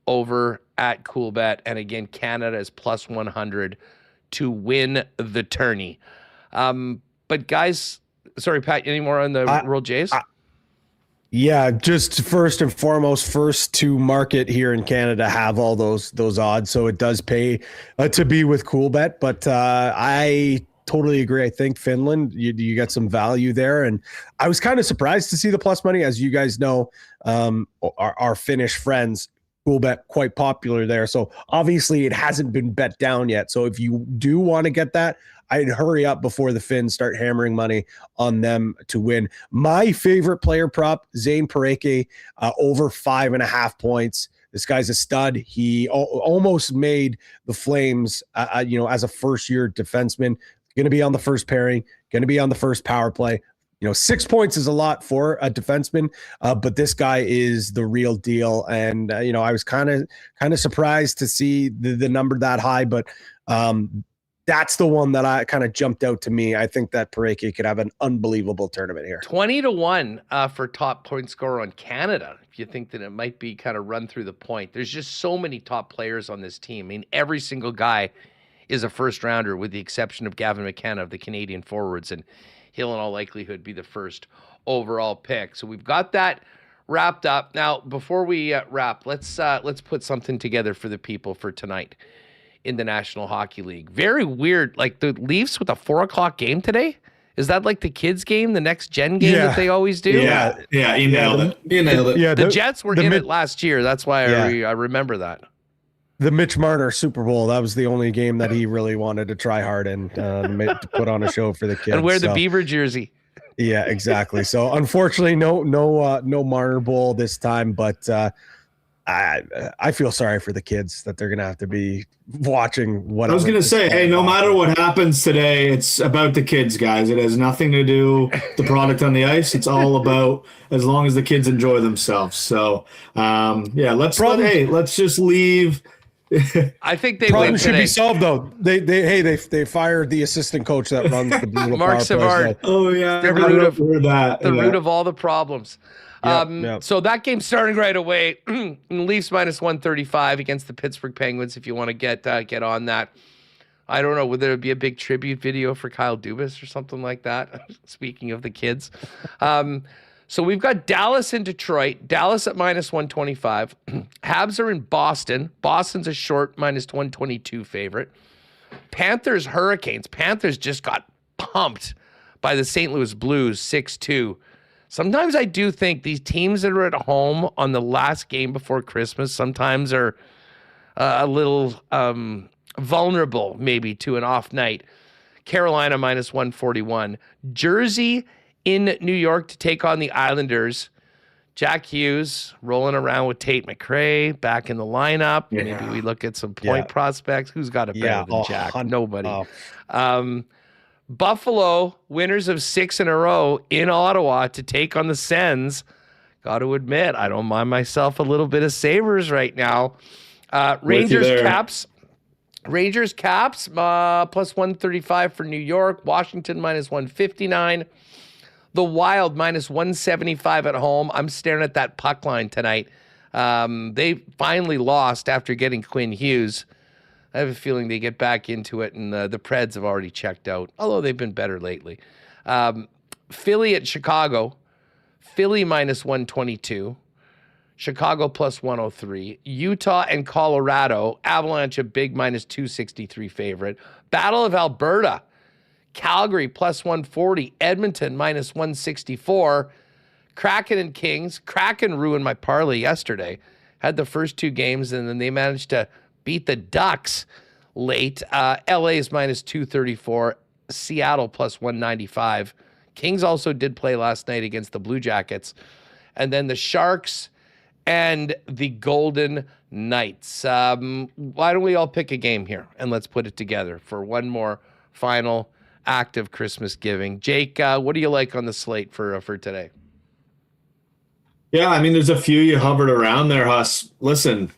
over at Coolbet. And again, Canada is plus 100 to win the tourney. But guys, sorry, Pat, any more on the World Jays? Yeah, just first and foremost, first to market here in Canada have all those odds, so it does pay to be with Coolbet. But I totally agree. I think Finland, you get some value there, and I was kind of surprised to see the plus money. As you guys know, our Finnish friends, Coolbet quite popular there. So obviously it hasn't been bet down yet. So if you do want to get that, I'd hurry up before the Finns start hammering money on them to win. My favorite player prop, Zane Parekh, over 5.5 points. This guy's a stud. He almost made the Flames, as a first-year defenseman. Going to be on the first pairing, going to be on the first power play. 6 points is a lot for a defenseman, but this guy is the real deal. And, I was kind of surprised to see the number that high, but that's the one that I kind of jumped out to me. I think that Parekh could have an unbelievable tournament here. 20-1 for top point scorer on Canada. If you think that it might be kind of run through the point, there's just so many top players on this team. I mean, every single guy is a first rounder with the exception of Gavin McKenna of the Canadian forwards, and he'll in all likelihood be the first overall pick. So we've got that wrapped up. Now, before we wrap, let's put something together for the people for tonight in the National Hockey League. Very weird, like the Leafs with a 4:00 game today. Is that like the kids game, the next gen game that they always do? Yeah, you nailed it. You nailed it. Yeah, the Jets were in it last year. That's why I remember that. The Mitch Marner Super Bowl, that was the only game that he really wanted to try hard and to put on a show for the kids. And wear the Beaver jersey. Yeah, exactly. So unfortunately, no Marner Bowl this time, but I feel sorry for the kids that they're going to have to be watching what I was going to say. Hey, no matter what happens today, it's about the kids, guys. It has nothing to do with the product on the ice. It's all about as long as the kids enjoy themselves. So, let's just leave. I think they problem win should today. be solved though. They fired the assistant coach that runs the brutal Mark power Savard. Oh yeah, The root of all the problems. Yep. So that game's starting right away. Leafs minus 135 against the Pittsburgh Penguins. If you want to get on that, I don't know. Would there be a big tribute video for Kyle Dubas or something like that? Speaking of the kids, so we've got Dallas and Detroit. Dallas at minus 125. Habs are in Boston. Boston's a short minus 122 favorite. Panthers Hurricanes. Panthers just got pumped by the St. Louis Blues 6-2. Sometimes I do think these teams that are at home on the last game before Christmas sometimes are a little vulnerable maybe to an off night. Carolina minus 141. Jersey in New York to take on the Islanders. Jack Hughes rolling around with Tate McRae back in the lineup. Yeah. Maybe we look at some point prospects. Who's got it better than Jack? Nobody. Buffalo, winners of 6 in a row in Ottawa to take on the Sens. Got to admit, I don't mind myself a little bit of Sabres right now. Rangers Caps plus 135 for New York. Washington minus 159. The Wild minus 175 at home. I'm staring at that puck line tonight. They finally lost after getting Quinn Hughes. I have a feeling they get back into it, and the Preds have already checked out, although they've been better lately. Philly at Chicago. Philly minus 122. Chicago plus 103. Utah and Colorado. Avalanche a big minus 263 favorite. Battle of Alberta. Calgary plus 140. Edmonton minus 164. Kraken and Kings. Kraken ruined my parlay yesterday. Had the first 2 games, and then they managed to beat the Ducks late. LA's minus 234. Seattle plus 195. Kings also did play last night against the Blue Jackets. And then the Sharks and the Golden Knights. Why don't we all pick a game here and let's put it together for one more final act of Christmas giving. Jake, what do you like on the slate for today? Yeah, I mean, there's a few you hovered around there, Huss. Listen,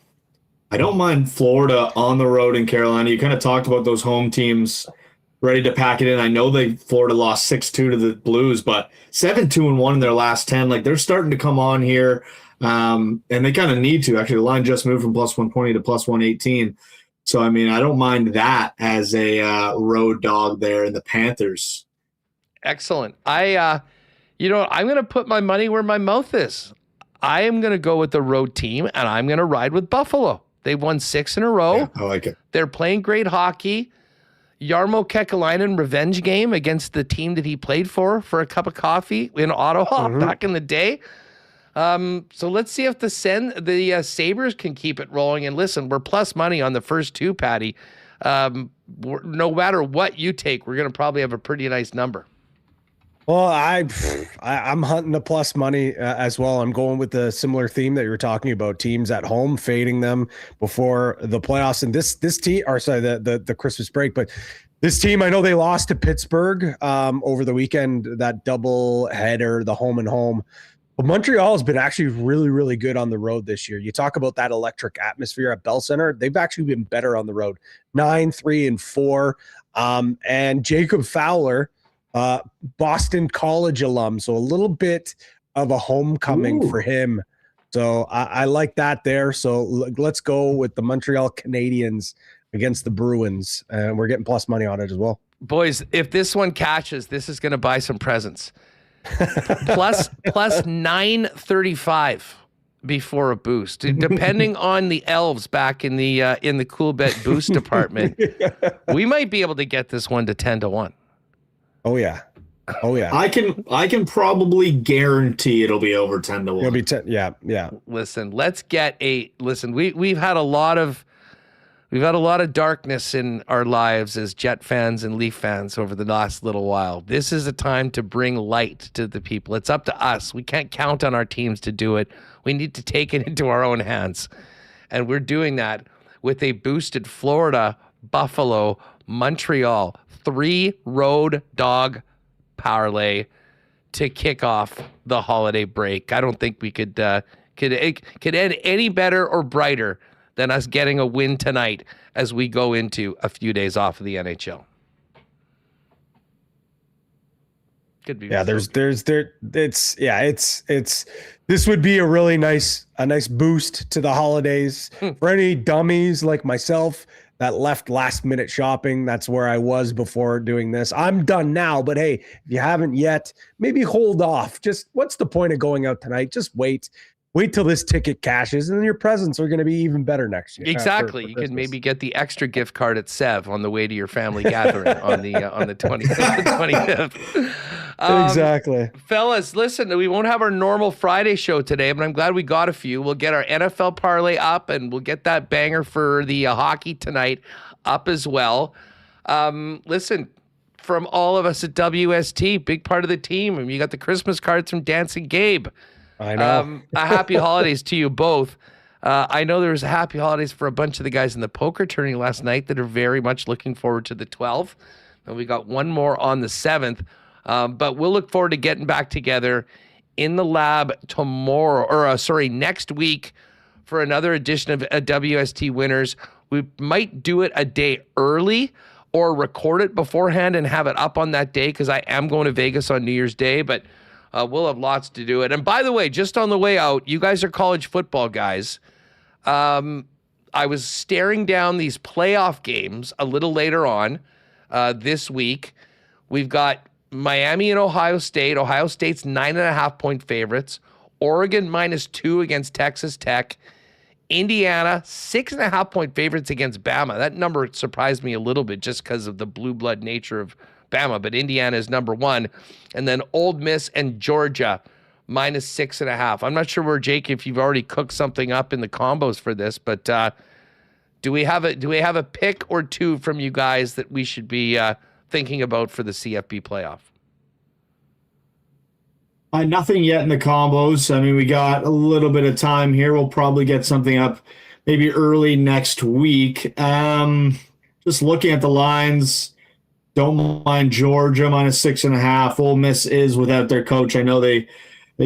I don't mind Florida on the road in Carolina. You kind of talked about those home teams ready to pack it in. I know Florida lost 6-2 to the Blues, but 7-2-1 in their last 10. Like, they're starting to come on here. And they kind of need to. Actually, the line just moved from plus 120 to plus 118. So, I mean, I don't mind that as a road dog there in the Panthers. Excellent. I'm going to put my money where my mouth is. I am going to go with the road team, and I'm going to ride with Buffalo. They've won 6 in a row. Yeah, I like it. They're playing great hockey. Jarmo Kekalainen revenge game against the team that he played for a cup of coffee in Ottawa back in the day. So let's see if the Sabres can keep it rolling. And listen, we're plus money on the first two, Patty. No matter what you take, we're going to probably have a pretty nice number. Well, I'm hunting the plus money as well. I'm going with the similar theme that you were talking about, teams at home, fading them before the playoffs. And this team, or sorry, the Christmas break, but this team, I know they lost to Pittsburgh over the weekend, that double header, the home and home. But Montreal has been actually really, really good on the road this year. You talk about that electric atmosphere at Bell Center. They've actually been better on the road, 9-3-4. And Jacob Fowler, Boston College alum, so a little bit of a homecoming for him. So I like that there. So let's go with the Montreal Canadiens against the Bruins, and we're getting plus money on it as well. Boys, if this one catches, this is going to buy some presents. plus 935 before a boost, depending on the elves back in the cool bet boost department. We might be able to get this one to 10-1. Oh yeah. I can probably guarantee it'll be over 10-1. It'll be 10. Yeah. Listen, we've had a lot of darkness in our lives as Jet fans and Leaf fans over the last little while. This is a time to bring light to the people. It's up to us. We can't count on our teams to do it. We need to take it into our own hands. And we're doing that with a boosted Florida, Buffalo, Montreal 3 road dog parlay to kick off the holiday break. I don't think we could end any better or brighter than us getting a win tonight as we go into a few days off of the NHL. Could be. Yeah, this would be a really nice boost to the holidays for any dummies like myself that left last minute shopping. That's where I was before doing this. I'm done now, but hey, if you haven't yet, maybe hold off. Just what's the point of going out tonight? Just wait till this ticket cashes, and then your presents are going to be even better next year. Exactly. You can maybe get the extra gift card at Sev on the way to your family gathering on the 25th. Exactly. Fellas, listen, we won't have our normal Friday show today, but I'm glad we got a few. We'll get our NFL parlay up, and we'll get that banger for the hockey tonight up as well. Listen, from all of us at WST, big part of the team, and you got the Christmas cards from Dancing Gabe. I know. A happy holidays to you both. I know there was a happy holidays for a bunch of the guys in the poker tourney last night that are very much looking forward to the 12th. And we got one more on the 7th. But we'll look forward to getting back together in the lab next week for another edition of WST Winners. We might do it a day early or record it beforehand and have it up on that day because I am going to Vegas on New Year's Day, but we'll have lots to do it. And by the way, just on the way out, you guys are college football guys. I was staring down these playoff games a little later on this week. We've got Miami and Ohio State. Ohio State's 9.5-point favorites. Oregon -2 against Texas Tech. Indiana 6.5-point favorites against Bama. That number surprised me a little bit just because of the blue blood nature of Bama, but Indiana is number 1. And then Ole Miss and Georgia -6.5. I'm not sure where, Jake, if you've already cooked something up in the combos for this, but do we have a pick or two from you guys that we should be thinking about for the CFB playoff? Nothing yet in the combos. I mean, we got a little bit of time here. We'll probably get something up maybe early next week. Just looking at the lines, don't mind Georgia -6.5. Ole Miss is without their coach. I know they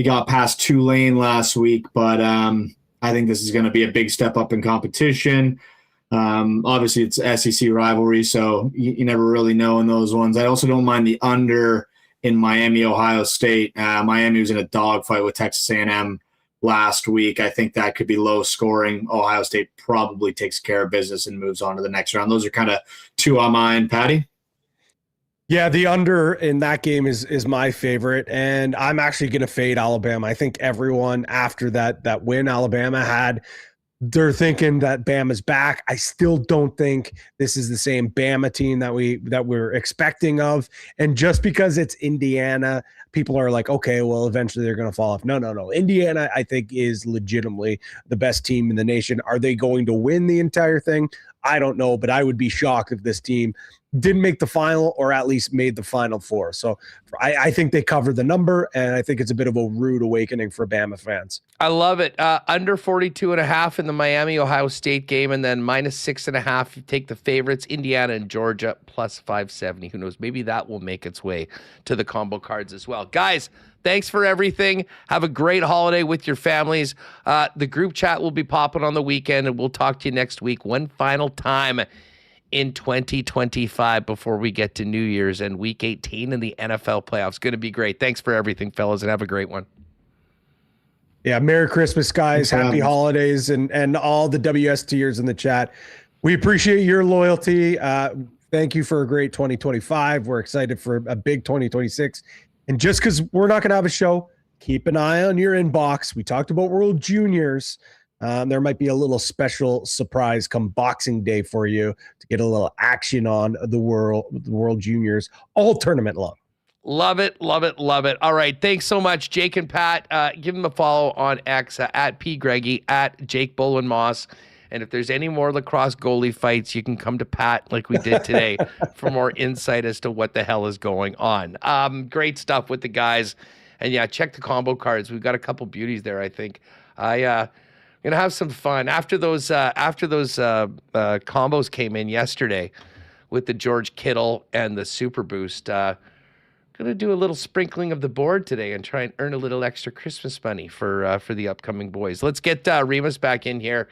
got past Tulane last week, but I think this is going to be a big step up in competition. Obviously, it's SEC rivalry, so you never really know in those ones. I also don't mind the under in Miami, Ohio State. Miami was in a dogfight with Texas A&M last week. I think that could be low scoring. Ohio State probably takes care of business and moves on to the next round. Those are kind of two on mine. Patty? Yeah, the under in that game is my favorite, and I'm actually going to fade Alabama. I think everyone after that win Alabama had, they're thinking that Bama's back. I still don't think this is the same Bama team that we're expecting of. And just because it's Indiana, people are like, okay, well, eventually they're going to fall off. No. Indiana, I think, is legitimately the best team in the nation. Are they going to win the entire thing? I don't know, but I would be shocked if this team didn't make the final or at least made the Final Four. So I think they covered the number, and I think it's a bit of a rude awakening for Bama fans. I love it. Under 42.5 in the Miami-Ohio State game, and then -6.5. You take the favorites, Indiana and Georgia, plus 570. Who knows? Maybe that will make its way to the combo cards as well. Guys, thanks for everything. Have a great holiday with your families. The group chat will be popping on the weekend, and we'll talk to you next week one final time in 2025 before we get to New Year's and Week 18 in the NFL playoffs. Going to be great. Thanks for everything, fellas, and have a great one. Yeah, Merry Christmas, guys. Happy holidays, and all the WSTers in the chat. We appreciate your loyalty. Thank you for a great 2025. We're excited for a big 2026. And just because we're not going to have a show, keep an eye on your inbox. We talked about World Juniors. There might be a little special surprise come Boxing Day for you to get a little action on the World Juniors all tournament long. Love it. All right. Thanks so much, Jake and Pat. Give them a follow on X at @PGreggy, at Jake Bolin Moss. And if there's any more lacrosse goalie fights, you can come to Pat like we did today for more insight as to what the hell is going on. Great stuff with the guys. And yeah, check the combo cards. We've got a couple beauties there, I think. Gonna have some fun after those combos came in yesterday with the George Kittle and the Super Boost. Gonna do a little sprinkling of the board today and try and earn a little extra Christmas money for the upcoming boys. Let's get Remis back in here.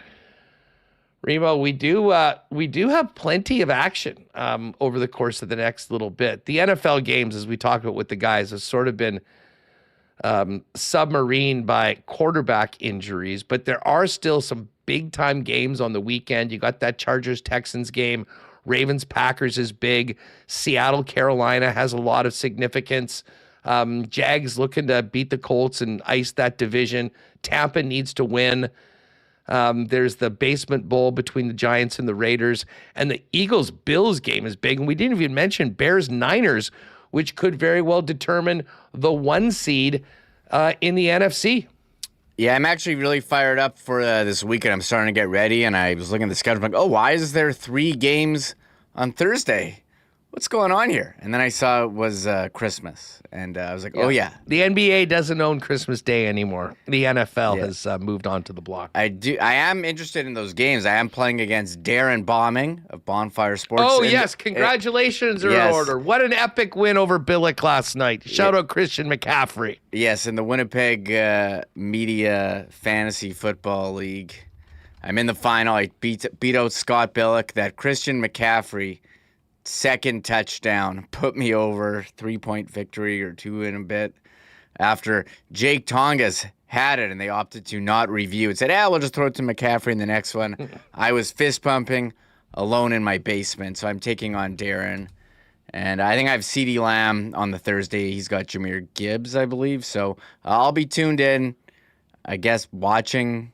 Remo, we do have plenty of action over the course of the next little bit. The NFL games, as we talked about with the guys, have sort of been submarine by quarterback injuries, but there are still some big time games on the weekend. You got that Chargers-Texans game. Ravens-Packers is big. Seattle-Carolina has a lot of significance. Jags looking to beat the Colts and ice that division. Tampa needs to win. There's the basement bowl between the Giants and the Raiders. And the Eagles-Bills game is big. And we didn't even mention Bears-Niners, which could very well determine the 1 seed in the NFC. Yeah, I'm actually really fired up for this weekend. I'm starting to get ready, and I was looking at the schedule. I'm like, oh, why is there 3 games on Thursday? What's going on here? And then I saw it was Christmas, and I was like, oh, yeah. The NBA doesn't own Christmas Day anymore. The NFL has moved on to the block. I am interested in those games. I am playing against Darren Bombing of Bonfire Sports. Oh, yes. Congratulations are in order. What an epic win over Billick last night. Shout out Christian McCaffrey. Yes, in the Winnipeg Media Fantasy Football League. I'm in the final. I beat out Scott Billick. That Christian McCaffrey second touchdown put me over, 3-point victory or 2 in a bit after Jake Tongas had it and they opted to not review it. Said, we'll just throw it to McCaffrey in the next one. I was fist pumping alone in my basement, so I'm taking on Darren. And I think I have CeeDee Lamb on the Thursday. He's got Jahmyr Gibbs, I believe. So I'll be tuned in, I guess, watching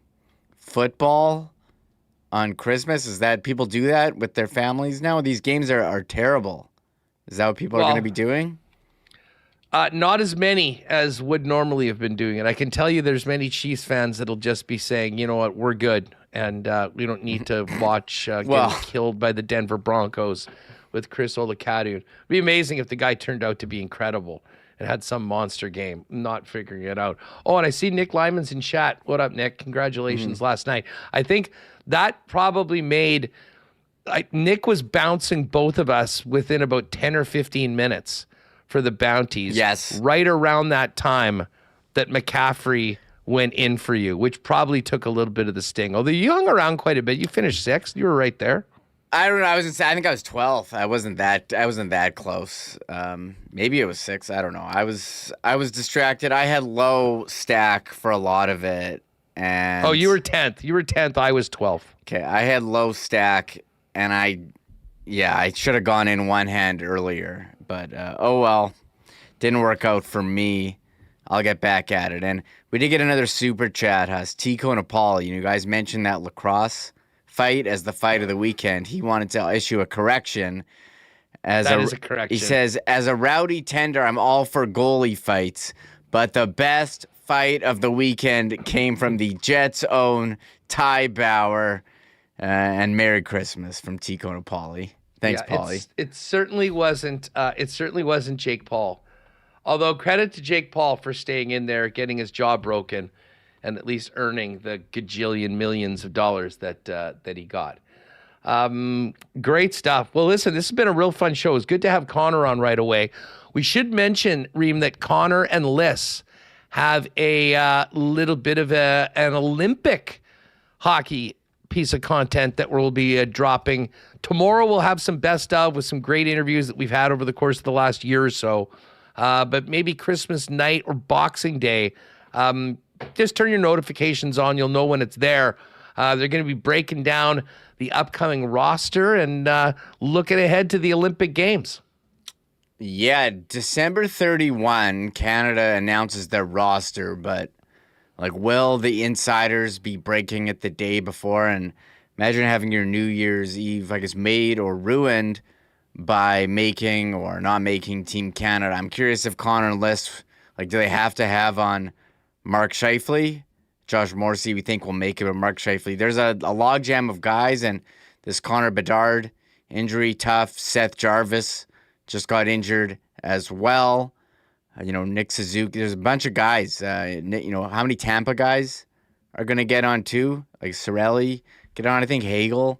football on Christmas. Is that people do that with their families now? These games are terrible. Is that what people are going to be doing? Not as many as would normally have been doing it. I can tell you there's many Chiefs fans that'll just be saying, you know what, we're good. And we don't need to watch getting killed by the Denver Broncos with Chris Olicadu. It'd be amazing if the guy turned out to be incredible and had some monster game. Not figuring it out. Oh, and I see Nick Lyman's in chat. What up, Nick? Congratulations last night. I think that probably made Nick was bouncing both of us within about 10 or 15 minutes for the bounties. Yes. Right around that time that McCaffrey went in for you, which probably took a little bit of the sting. Although you hung around quite a bit. You finished 6th. You were right there. I don't know. I think I was 12th. I wasn't that close. Maybe it was 6th. I don't know. I was distracted. I had low stack for a lot of it. And Oh, you were 10th. You were 10th. I was 12th. Okay, I had low stack, and I should have gone in one hand earlier, but oh well, didn't work out for me. I'll get back at it. And we did get another super chat, Huss. Tico and Apollo, you guys mentioned that lacrosse fight as the fight of the weekend. He wanted to issue a correction. That is a correction. He says, as a rowdy tender, I'm all for goalie fights, but the best fight of the weekend came from the Jets' own Ty Bauer. And Merry Christmas from Tico and Paulie. Thanks, Paulie. It certainly wasn't. It certainly wasn't Jake Paul. Although credit to Jake Paul for staying in there, getting his jaw broken, and at least earning the gajillion millions of dollars that he got. Great stuff. Well, listen, this has been a real fun show. It's good to have Connor on right away. We should mention, Reem, that Connor and Liss have a little bit of an Olympic hockey piece of content that we'll be dropping. Tomorrow we'll have some best of with some great interviews that we've had over the course of the last year or so. But maybe Christmas night or Boxing Day, just turn your notifications on. You'll know when it's there. They're going to be breaking down the upcoming roster and looking ahead to the Olympic Games. Yeah, December 31, Canada announces their roster, but will the insiders be breaking it the day before? And imagine having your New Year's Eve, made or ruined by making or not making Team Canada. I'm curious if Connor and Liss, do they have to have on Mark Scheifele? Josh Morrissey, we think will make it, but Mark Scheifele. There's a logjam of guys, and this Connor Bedard injury, tough. Seth Jarvis just got injured as well. Nick Suzuki. There's a bunch of guys. How many Tampa guys are going to get on too? Cirelli get on. I think Hagel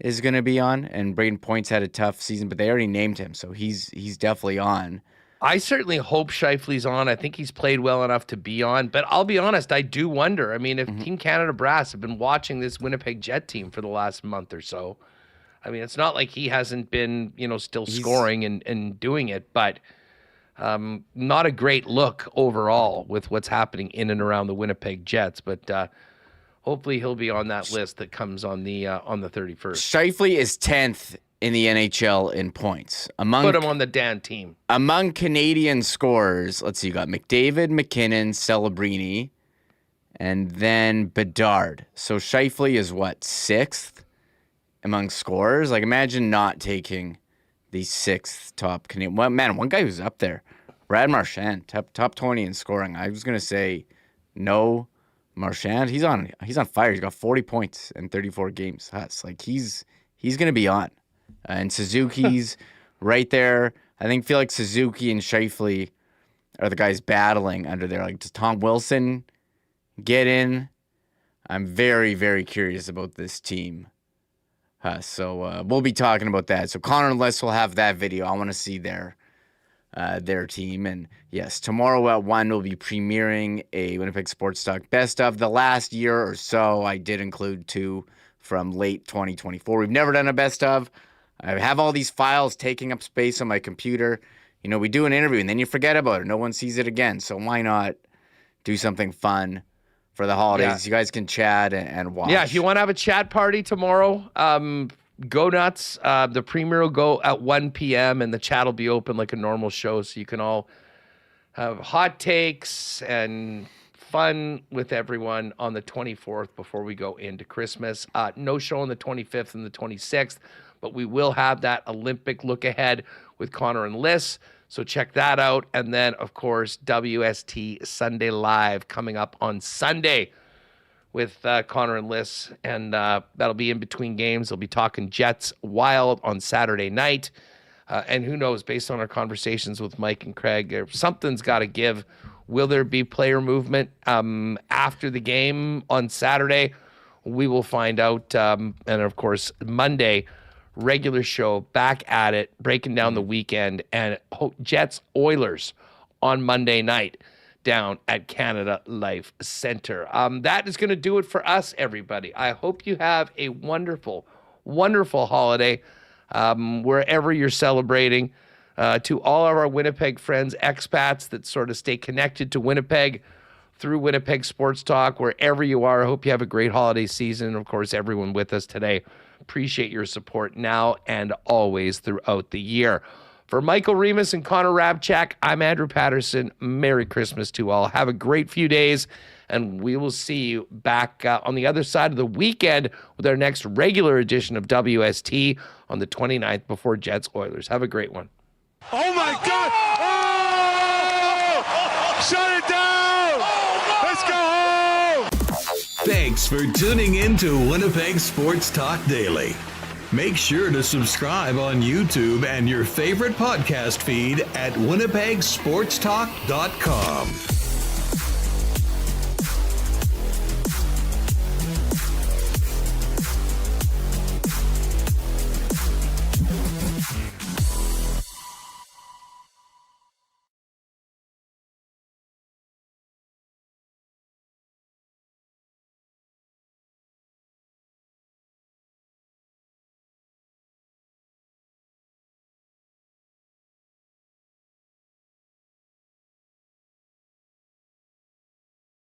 is going to be on. And Braden Point's had a tough season, but they already named him, so he's definitely on. I certainly hope Scheifele's on. I think he's played well enough to be on. But I'll be honest, I do wonder. I mean, if Team Canada Brass have been watching this Winnipeg Jet team for the last month or so, I mean, it's not like he hasn't been, still scoring and doing it, but not a great look overall with what's happening in and around the Winnipeg Jets, but hopefully he'll be on that list that comes on the 31st. Scheifele is 10th in the NHL in points. Put him on the Dan team. Among Canadian scorers, let's see, you got McDavid, McKinnon, Celebrini, and then Bedard. So Scheifele is what, 6th among scorers? Imagine not taking the 6th top Canadian. Well, man, one guy who's up there, Brad Marchand, top 20 in scoring. I was gonna say no, Marchand. He's on fire. He's got 40 points in 34 games. That's he's gonna be on. And Suzuki's right there. I feel like Suzuki and Scheifele are the guys battling under there. Does Tom Wilson get in? I'm very, very curious about this team. So we'll be talking about that. So Connor and Les will have that video. I want to see their team. And yes, tomorrow at 1 we'll be premiering a Winnipeg Sports Talk best of the last year or so. I did include 2 from late 2024. We've never done a best of. I have all these files taking up space on my computer. We do an interview and then you forget about it. No one sees it again. So why not do something fun for the holidays? Yeah. You guys can chat and watch. Yeah, if you want to have a chat party tomorrow, go nuts. The premiere will go at 1 p.m. and the chat will be open like a normal show, so you can all have hot takes and fun with everyone on the 24th before we go into Christmas. No show on the 25th and the 26th, but we will have that Olympic look ahead with Connor and Liss. So check that out. And then, of course, WST Sunday Live coming up on Sunday with Connor and Liss. And that'll be in between games. They'll be talking Jets Wild on Saturday night. And who knows, based on our conversations with Mike and Craig, something's got to give. Will there be player movement after the game on Saturday? We will find out. And, of course, Monday, regular show, back at it, breaking down the weekend, and Jets Oilers on Monday night down at Canada Life Center. That is going to do it for us, everybody. I hope you have a wonderful, wonderful holiday wherever you're celebrating. To all of our Winnipeg friends, expats that sort of stay connected to Winnipeg, through Winnipeg Sports Talk, wherever you are. I hope you have a great holiday season. And of course, everyone with us today, appreciate your support now and always throughout the year. For Michael Remis and Connor Rabchak, I'm Andrew Paterson. Merry Christmas to all. Have a great few days, and we will see you back on the other side of the weekend with our next regular edition of WST on the 29th before Jets Oilers. Have a great one. Oh my God! Oh! Shut it down! Let's go home! Thanks for tuning in to Winnipeg Sports Talk Daily. Make sure to subscribe on YouTube and your favorite podcast feed at winnipegsportstalk.com.